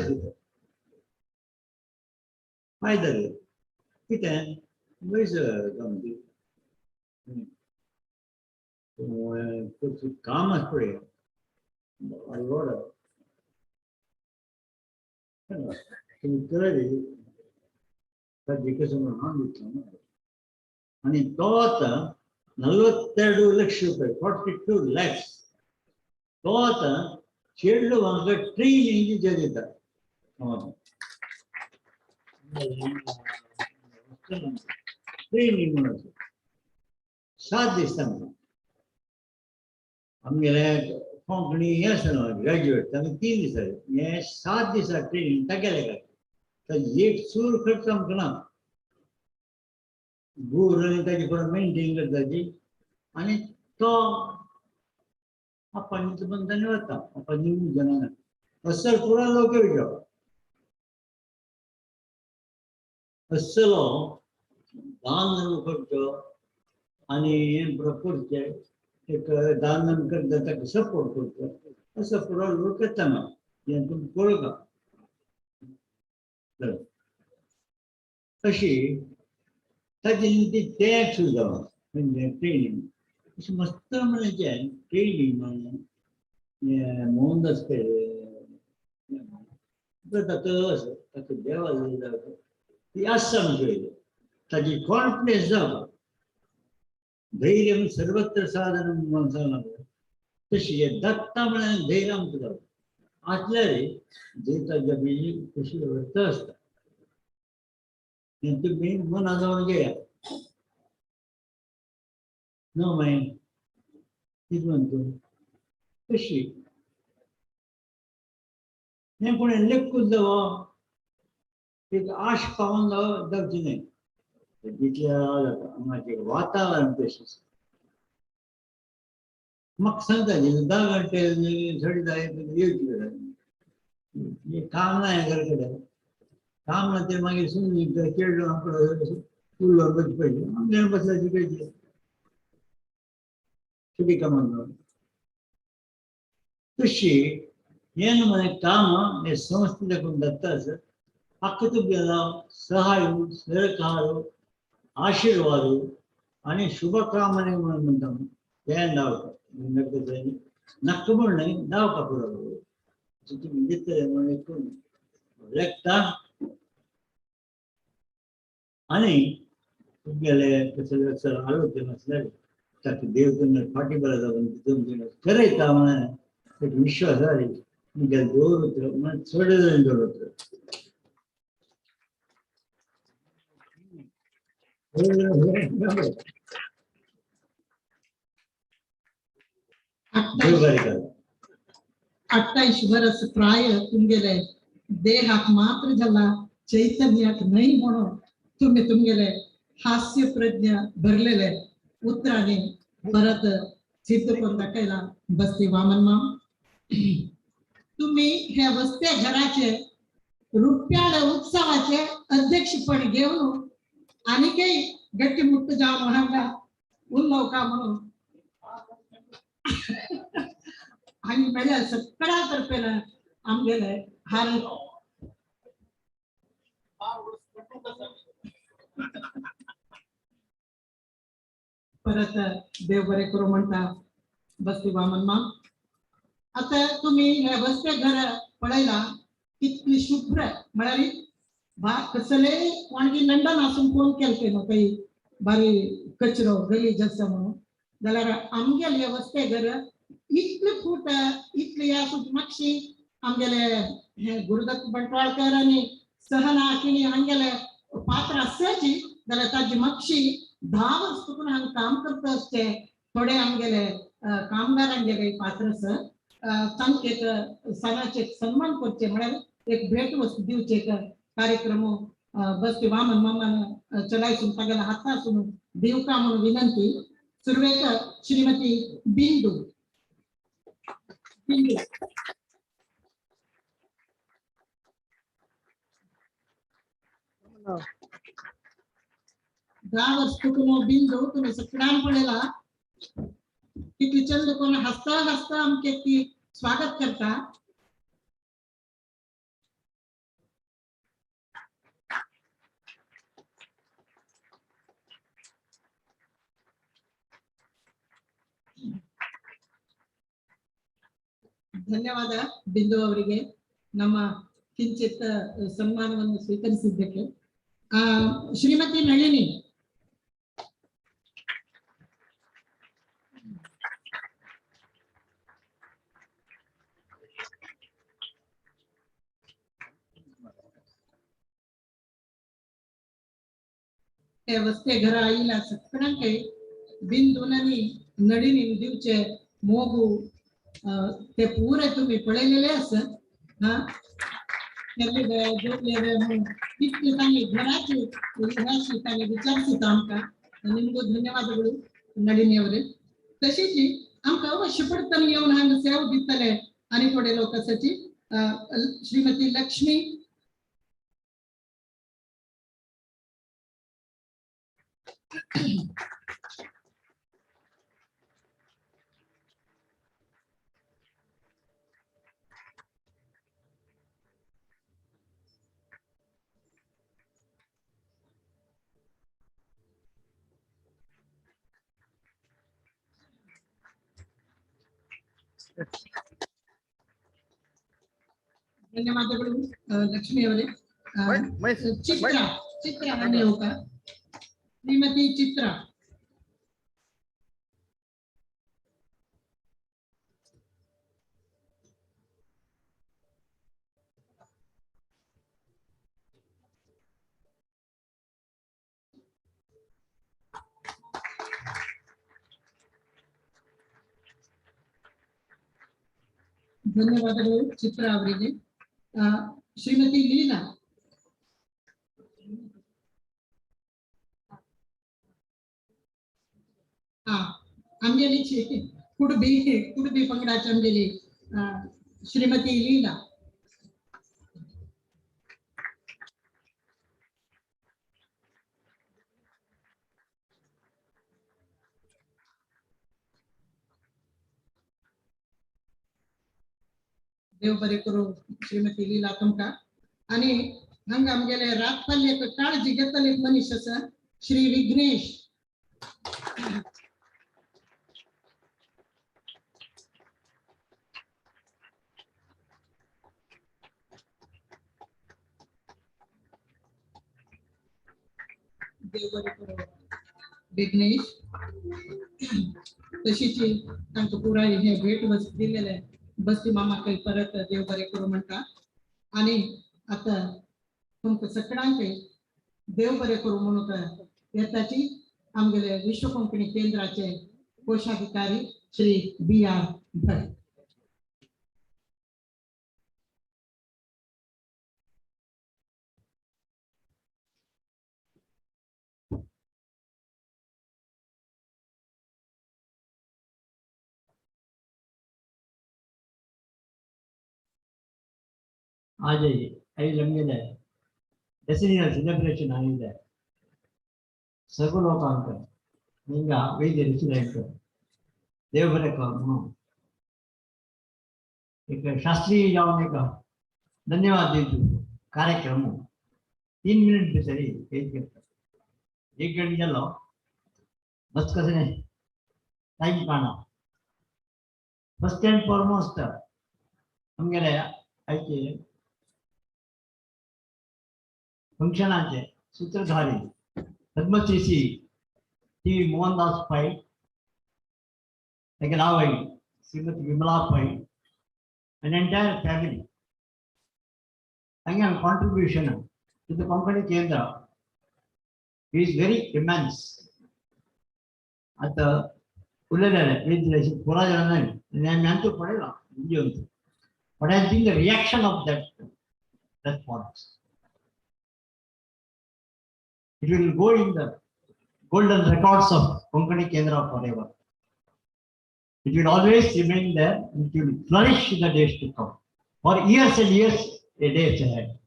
जालें कितें वयस गमती काम पड़े आणि तो आता 42 ಲಕ್ಷ ರೂಪಾಯಿ 42 lakhs तो आता शेड्यू हांगा ट्रेनिंग दिता ट्रेनिंग म्हणून 7 दीस तांकां आमगेले कोंकणी हे आसा ग्रॅज्युएट तांकां 3 दीस हे 7 दिसा ट्रेनिंग तागेले काय एक सूर खर्च आमकां ना घूर आनी ताजी परत मेंटेन करताची आनी तो आपण बंधन वता आपण जनाना असल पुरा लोक येवचो असलो दान करचो आनी हे करचे एक दान करता ताका सपोर्ट करचो असो पुरो लोक येता ना हे तुमी कळका अशी ताजी ती टॅग सुद्धा म्हणजे ट्रेनिंग अशी मस्त म्हणजे ट्रेनिंग मोहनदास ताका देवा ती आसम पळयली ताजी कॉन्फिडन्स जावं धैर्य सर्वत्र साधन म्हणून सांगला तशी दत्ता म्हळ्यार धैर्य आमकां जावं आतल्यार जैता जमी कशी अर्थ आसता तुम्ही मना जावन घेया न मागीर कितें म्हणतो कशी हें कोणें लेखूच जावो एक आश पावोन जावची न्हय जितल्या हांगाचें वातावरण तशें म्हाका सांगताली 10 घंटे 10:30 येवची काम ना हें घरा काम ना ते मागीर सुनील चेडूं उरलो बस पयली आमगेर बसला शिकयची कितें कामां तशी हें म्हळ्यार काम हे संस्थे देखून दत्ता आसत अक्क तुगेलो सहाय सहकार आशीर्वाद आनी शुभकामने म्हणून म्हणटा हें दावता नक्क म्हण न्हय दावका पुरो तुमी दितले म्हणून करून लेखता आनी तुमगेले कसले आलोचन आसल्यार ताका देव तुमकां फाटी बरें जावन तुमचे करयता म्हण एक विश्वास जाली तुमगेले दवरत म्हण चड जाण दवरत देव बरें कर 28 वर्ष प्राय तुमगेले देहाक मात्र जाला चैतन्याक नाही म्हणून तुम्ही तुमगेले हास्य प्रज्ञ भरलेले उतरांनी परत सिद्ध करून दाखयला बस्ती वामन माम तुम्ही ह्या वस्त्या घराचे रुप्याळ उत्सवाचे अध्यक्षपण घेऊन आणखी गट्टीमुट्ट जावन हांगा उल्लवका म्हणून आम्ही मेळ्या सगळ्या तर्फे आमगेले हार परत देव बरें करूं म्हणटा बस्ती वामन माम आता तुम्ही हे बसते घर पळयला कितली शुभ्र म्हळ्यार कसले कोणगी लंडन आसून फोन केलते न्हू काही बारी कचरो गलीज आसा म्हणून जाल्यार आमगेले हे बसते घर इतले फूट इतले आसूं मातशी आमगेले हे गुरुदत्त बंटवाळकर आनी सहना किणी हांगेले पात्र आसची जाल्यार ताजी मातशी 10 वर्स तुकून हांगा काम करता आसचे थोडे आमगेले कामगारांगेले पात्र आसत तांकां एक सणाचे सन्मान करचे म्हळ्यार एक भेट वस्तू दिवचे कार्यक्रम बस्ती वामन मामान चलायसून तागेल्या हातासून दिवका म्हणून विनंती सुरवेकर श्रीमती बिंदू बिंदू 10 वर्ष तुकून बिंदू तुम्ही सगळ्यां पळयला कितली चंद कोण हसता हसता आमचे ती स्वागत करता ಧನ್ಯವಾದ ಬಿಂದು ಅವರಿಗೆ ನಮ್ಮ ಕಿಂಚಿತ್ ಸನ್ಮಾನವನ್ನು ಸ್ವೀಕರಿಸಿದ್ದಕ್ಕೆ ಶ್ರೀಮತಿ ನಳಿನಿ वस्ते घर आईला सगळ्यांके बिंदूननी नडीनी दिवचे मोगू ते पुरे तुम्ही पळयलेले आसत हा केल्ले जोडलेले म्हणून किती तांणी घराची ह्या शितांनी विचारसिता आमकां निमगो धन्यवादಗಳು नलिनी ಅವರೇ तशीच आमकां अवश्य पडटलें येवन हांगा सेवा दितले आनी थोडे लोक आसाची श्रीमती लक्ष्मी ಧನ್ಯವಾದಗಳು ಲಕ್ಷ್ಮಿ ಅವರೇ ಚಿತ್ರ ಬನ್ನಿ ಹೋಗ ಶ್ರೀಮತಿ ಚಿತ್ರ ಧನ್ಯವಾದಗಳು ಚಿತ್ರ ಅವರಿಗೆ ಶ್ರೀಮತಿ ಲೀಲಾ अंजली कुडबी पंगडाची अंजली श्रीमती लीला देव बरे करू श्रीमती लीला तुमका आणि हांगा आमगेले रातपाल्ले काळजी घेतले मनीस आसा श्री विघ्नेश देव बरे करू विघ्नेश तशीच तांकां पुराय हे भेट वस्तू दिलेले बस्ती मामा काही परत देव बरे करू म्हणटा आणि आता तुमकां सगळ्यांक देव बरे करू म्हणून येताची आमगेले विश्व कोंकणी केंद्राचे कोशाधिकारी श्री BR भट आज नमगे डेसिनियल सेलिब्रेशन आयिल्ले सर्व लोकांक हिंगा वैद्य रुचिरायक देव बरें कर म्हणून एक शास्त्रीय जावन एक धन्यवाद दिवचो कार्यक्रम 3 मिनिट भितरी पेज करता 1 घंटे जालो बस कशें टाइम काणा फर्स्ट एंड फॉरमोस्ट आमगेले आयचे फंक्शनाचे सूत्रधारी पद्मश्री टी मोहनदास पै तागे आवय श्रीमती विमला पै an entire family and contribution to the company Kendra is very immense at the ulele with Purajan and what has been the reaction of that response. It will go in the golden records of Konkani Kendra forever. It will always remain there and it will flourish in the days to come. For years and years, a days ahead.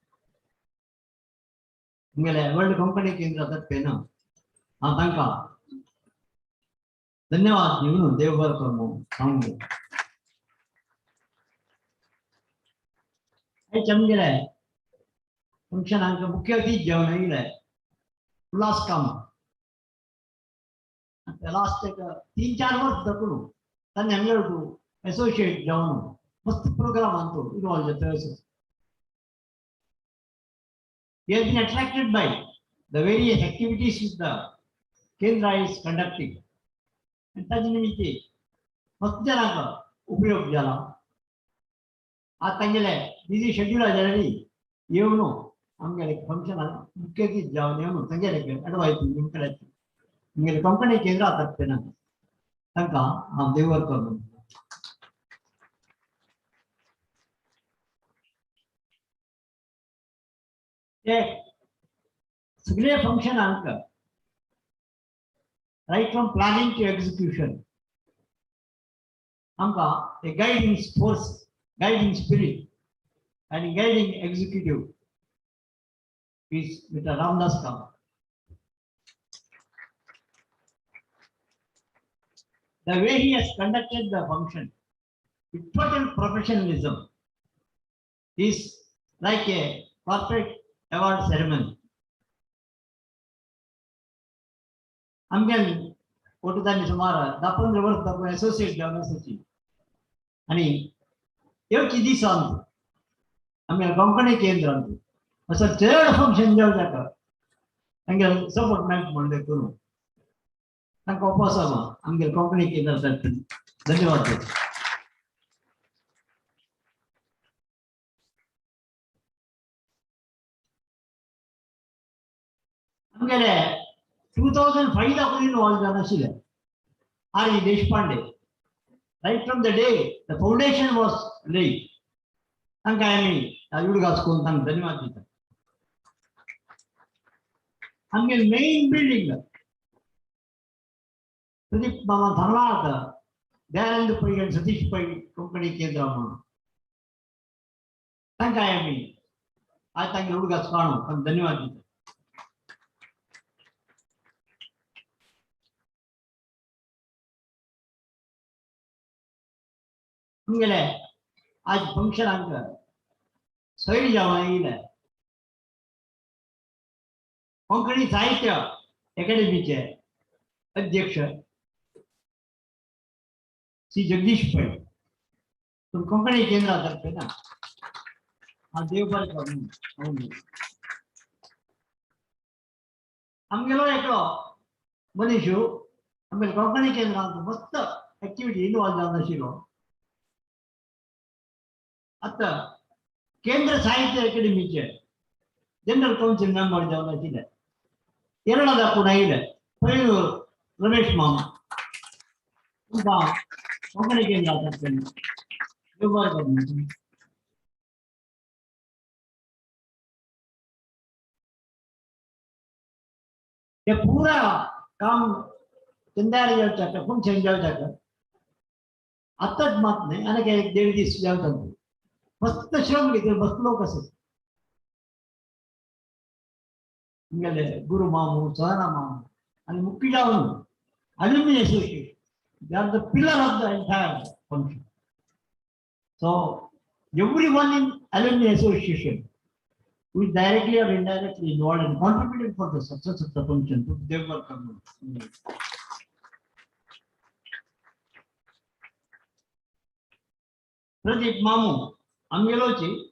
World Konkani Kendra that pena. Thanka. धन्यवाद जीवन देवबर करमो सांगू हे चमगेले function आमचे मुख्य अतिथी जेवण येयले उल्हास Kamat last एक 3-4 वर्ष तकू ताने आमगे एसोसिएट जावन मस्त प्रोग्राम अंतो इन्वॉल्व जाता He has been attracted by the various activities which the Kendra is conducting. ताजे निमित्ती मस्त जनाक उपयोग जाला आज तांगेले बिजी शेड्यूल आसलेली येवन आमगेले फंक्शनाक मुख्य अतिथी जावन येवन तांगेले एडवायस दिवंक आमगेले कंपनी केंद्रा तर्फेन तांकां हांव देवर करता एक सगळे function right from planning to execution आमकां a guiding force, guiding spirit and guiding executive is Mr. Ramdas Kama. The way he has conducted the function with total professionalism is like a corporate award ceremony. आमगेन ओटुदानी सुमार 10-15 वर्ष तक associate जावनासाठी आणि येवची दिसान आम्ही कोंकणी केंद्रांत असं चड फंक्शन जावं जाता तांगे सपोर्ट मेळटा म्हणले करून तांकां उपासमा आमगे कोंकणी केंद्रांतर्फे धन्यवाद देता. आमगेले 2005 दाखून इन्वॉल्व जावन आशिल्ले R E. Deshpande. Right from the day the foundation was laid तांकां आमी उडगास करून तांकां धन्यवाद दिता. आमगे मेन बिल्डिंग प्रदीप मामा थांबला आता दयानंद पै आणि सतीश पै कोंकणी केंद्र म्हणून तांकां आमी आज तांगे उडगास काडून तांकां धन्यवाद दिता. आमगेले आज फंक्शनाक सैल जावन येयले कोंकणी साहित्य अकादमीचे अध्यक्ष श्री जगदीश पै कोंकणी केंद्रातर्फे ना हा देव बरें करूं. आमगेलो एकलो मनीस आमगे कोंकणी केंद्रांत मस्त एक्टिविटी इन्वॉल्व जावन आशिल्लो. आता केंद्र साहित्य अकादमीचे जनरल काउन्सिल मेंबर जावन आशिल्ले केरळा दाखून आयिल्ले पैलूर रमेश मामा तुमकां कोंकणी केंद्रातर्फे देव बरें करूं. हे पूरा काम चंद्यार जावच्या फंक्शन जावच्या आताच मात नाही आणि एक 1.5 दीस जावतात मस्त श्रम घेतले बसलो कसं गेले गुरु मामू सहना मामू आणि मुख्य जाऊन alumni association. They are the pillar of the entire function. So everyone in alumni association who is directly or indirectly involved and contributed for the success of the function, they were coming. Pradeep Mamu, Angelochi,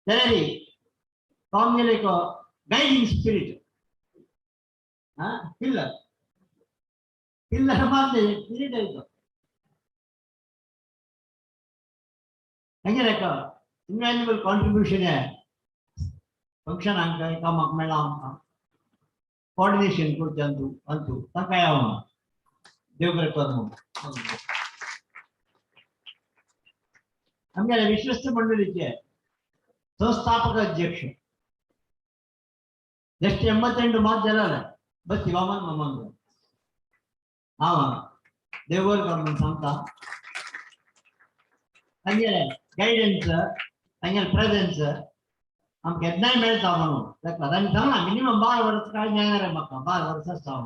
there is a guiding spirit. Pillar. Pillar हमारे spirit है तो. Again, invaluable contribution है. Function अंक काम अपमेला अंक. Coordination को जानतु अंतु तकाया होना. देवगर कर्म. हमारे विश्वस्त मंडली के संस्थापक अध्यक्ष जस्ट 82 मार्च जलाला बस वामन मामन हाँ देवर गवर्नमेंट सांगता हंगे गाइडेंस हंगे प्रेजेंस हम कितना ही मिलता म्हणून त्या कदाचित सांगला मिनिमम 12 वर्ष काय जाणार आहे मका 12 वर्ष असता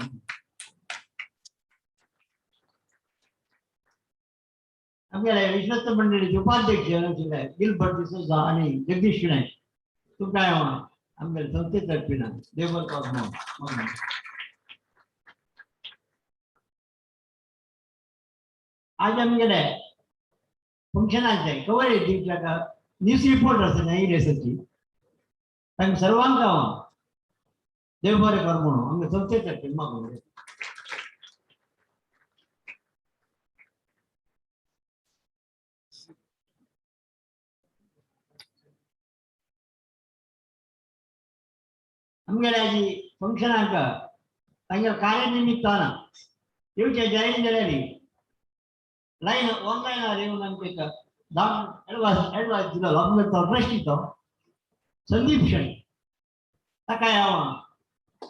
हंगे विश्वस्त मंडळीचे उपाध्यक्ष गिलबर्ट डिसोजा आणि जगदीश नाईक तू काय म्हणा आमगे संस्थेतर्फे ना देवर गवर्नमेंट आज आमगेले फंक्शनाचे कवरेज दिवच्या न्यूज रिपोर्टर्स नाही रेसची तांकां सर्वांक देव बरें कर म्हणून आमगे संस्थेतर्फे मागून आमगेले आज फंक्शनाक तांगे कार्यनिमित्तान येवचे जायन जाल्यार लाइन ऑनलाइन आ रेवन आमके दाम एडवाइस दिलो आमगे तो ट्रस्टी तो संदीप शेट सकाळी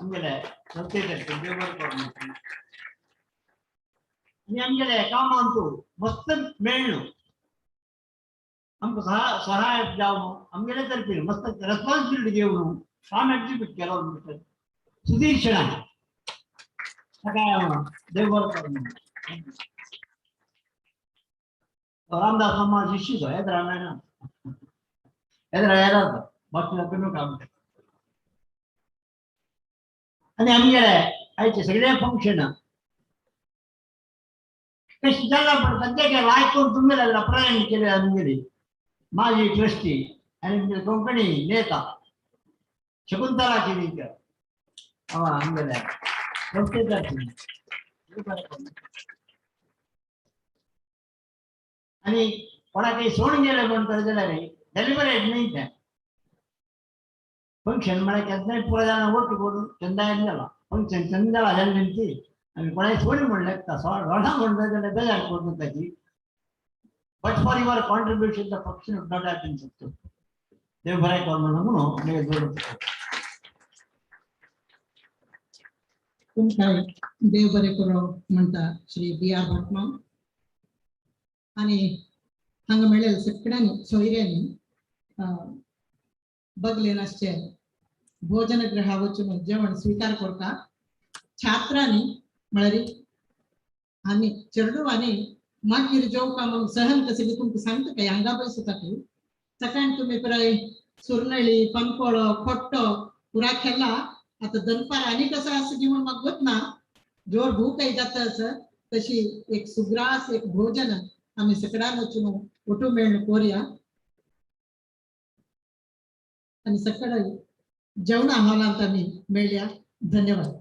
आमगेले संस्थेतर्फे देव बरें करूं आनी आमगेले कामां तूं मस्त मेळ्ळो आमकां सहाय जावन आमगेले तर्फे मस्त रेस्पॉन्सिबिलिटी घेवन काम एक्झिक्यूट केलो सुधीर शेणाय सकाळी देव बरें करूं रामदास मामा शिष्य येद्रा मेळना येद्रा येतात बाकी कमी काम आनी आमगेले आयचे सगळे फंक्शन कशें जालां पण सद्याक लायक करून तुमगेले रिप्रेझेंट केले आमगेली माजी ट्रस्टी आनी कोंकणी नेता शकुंतला केरीकर आमगेले आनी कोणाक सोडून गेले म्हणटा जाल्यार डेलिबरेट न्ही तें फंक्शन म्हळ्यार केन्नाय पुरो जाणां वोट करून केन्नाय जाला फंक्शन केन्ना जाला जाल्यार ती आनी कोणाय सोडी म्हणलें रोडा म्हणटा जाल्यार बेजार करता ताची but for your contribution the function of not happen शकतो देव बरें कर म्हणून तुमकां देव बरें करो म्हणटा श्री B.R. भटमाम आनी हांगा मेळ्ळेल्या सगळ्यांनी सोयऱ्यांनी बगलेन आसचे भोजनगृहा वचून जेवण स्वीकार करता छात्रांनी म्हळ्यार आनी चेडवांनी मागीर जेवपाक मग सहन कशें तुमकां सांगता काय हांगा पळय सुताक सकाळी तुमी पुराय सुरनळी पंकोळो खोट्टो पुरा खेळ्ळा आता दनपार आनी कसं आसा जेवण म्हाका वतना जोर भूक जाता आसा तशी एक सुग्रास एक भोजन आमी सगळ्यां वचून ओटू मेळून कोरया आनी सकाळी जेवणा हॉलांत आमी मेळया धन्यवाद.